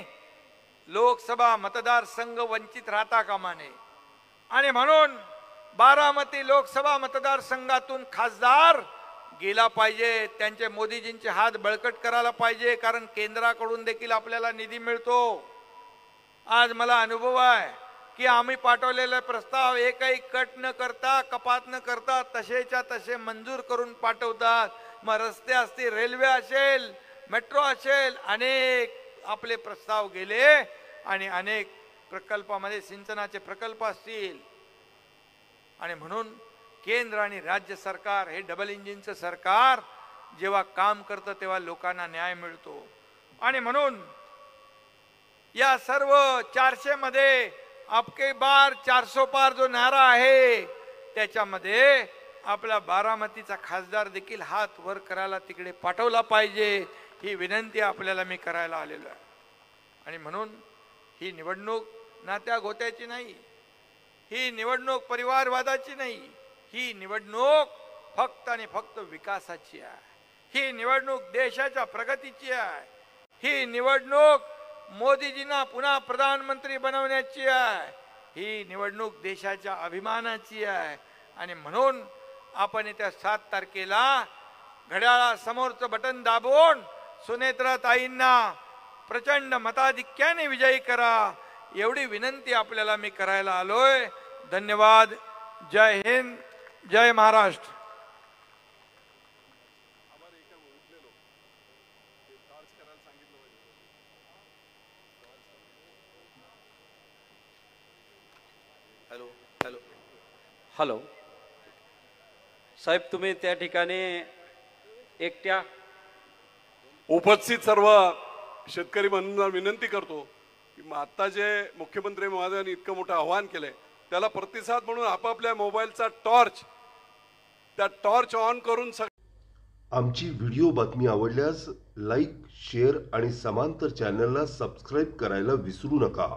लोकसभा मतदारसंघ वंचित राहता कामा नये. आणि म्हणून बारामती लोकसभा मतदारसंघातून खासदार गेला पाहिजे. त्यांचे मोदीजींचे हात बळकट करायला पाहिजे, कारण केंद्राकडून देखील आपल्याला निधी मिळतो. आज मला अनुभव आहे की आम्ही पाठवलेले प्रस्ताव एकही कट न करता, कपात न करता तसेच्या तसे मंजूर करून पाठवतात. मग रस्ते असतील, रेल्वे असेल, मेट्रो असेल, अनेक आपले प्रस्ताव गेले आणि अनेक प्रकल्पामध्ये सिंचनाचे प्रकल्प असतील. आणि म्हणून केंद्र आणि राज्य सरकार हे डबल इंजिनचं सरकार जेव्हा काम करतं तेव्हा लोकांना न्याय मिळतो. आणि म्हणून या सर्व 400 मध्ये आपके बार 400 पार जो नारा आहे त्याच्यामध्ये आपला बारामतीचा खासदार देखील हात वर करायला तिकडे पाठवला पाहिजे, ही विनंती आपल्याला मी करायला आलेलो आहे. आणि म्हणून ही निवडणूक नात्या गोत्याची नाही, ही निवडणूक परिवारवादाची नाही, ही निवडणूक फक्त आणि फक्त विकासाची आहे. ही निवडणूक देशाच्या प्रगतीची आहे. ही निवडणूक मोदीजींना पुन्हा प्रधानमंत्री बनवण्याची आहे. ही निवडणूक देशाच्या अभिमानाची आहे. आणि म्हणून आपण येत्या 7 तारखेला घड्याळासमोरचं बटन दाबून सुनेत्राताईंना प्रचंड मताधिक्याने विजयी करा, एवढी विनंती आपल्याला मी करायला आलोय. धन्यवाद. जय हिंद, जय महाराष्ट्र. हॅलो हॅलो हॅलो साहेब, तुम्ही त्या ठिकाणी एकट्या उपस्थित सर्व शेतकरी बंधूंना विनंती करतो की आता जे मुख्यमंत्री महोदयांनी इतकं मोठं आव्हान केलंय त्याला प्रतिसाद म्हणून आपापल्या मोबाईलचा टॉर्च ऑन करून आमची व्हिडिओ बातमी आवडल्यास लाईक, शेअर आणि समांतर चॅनलला सबस्क्राईब करायला विसरू नका.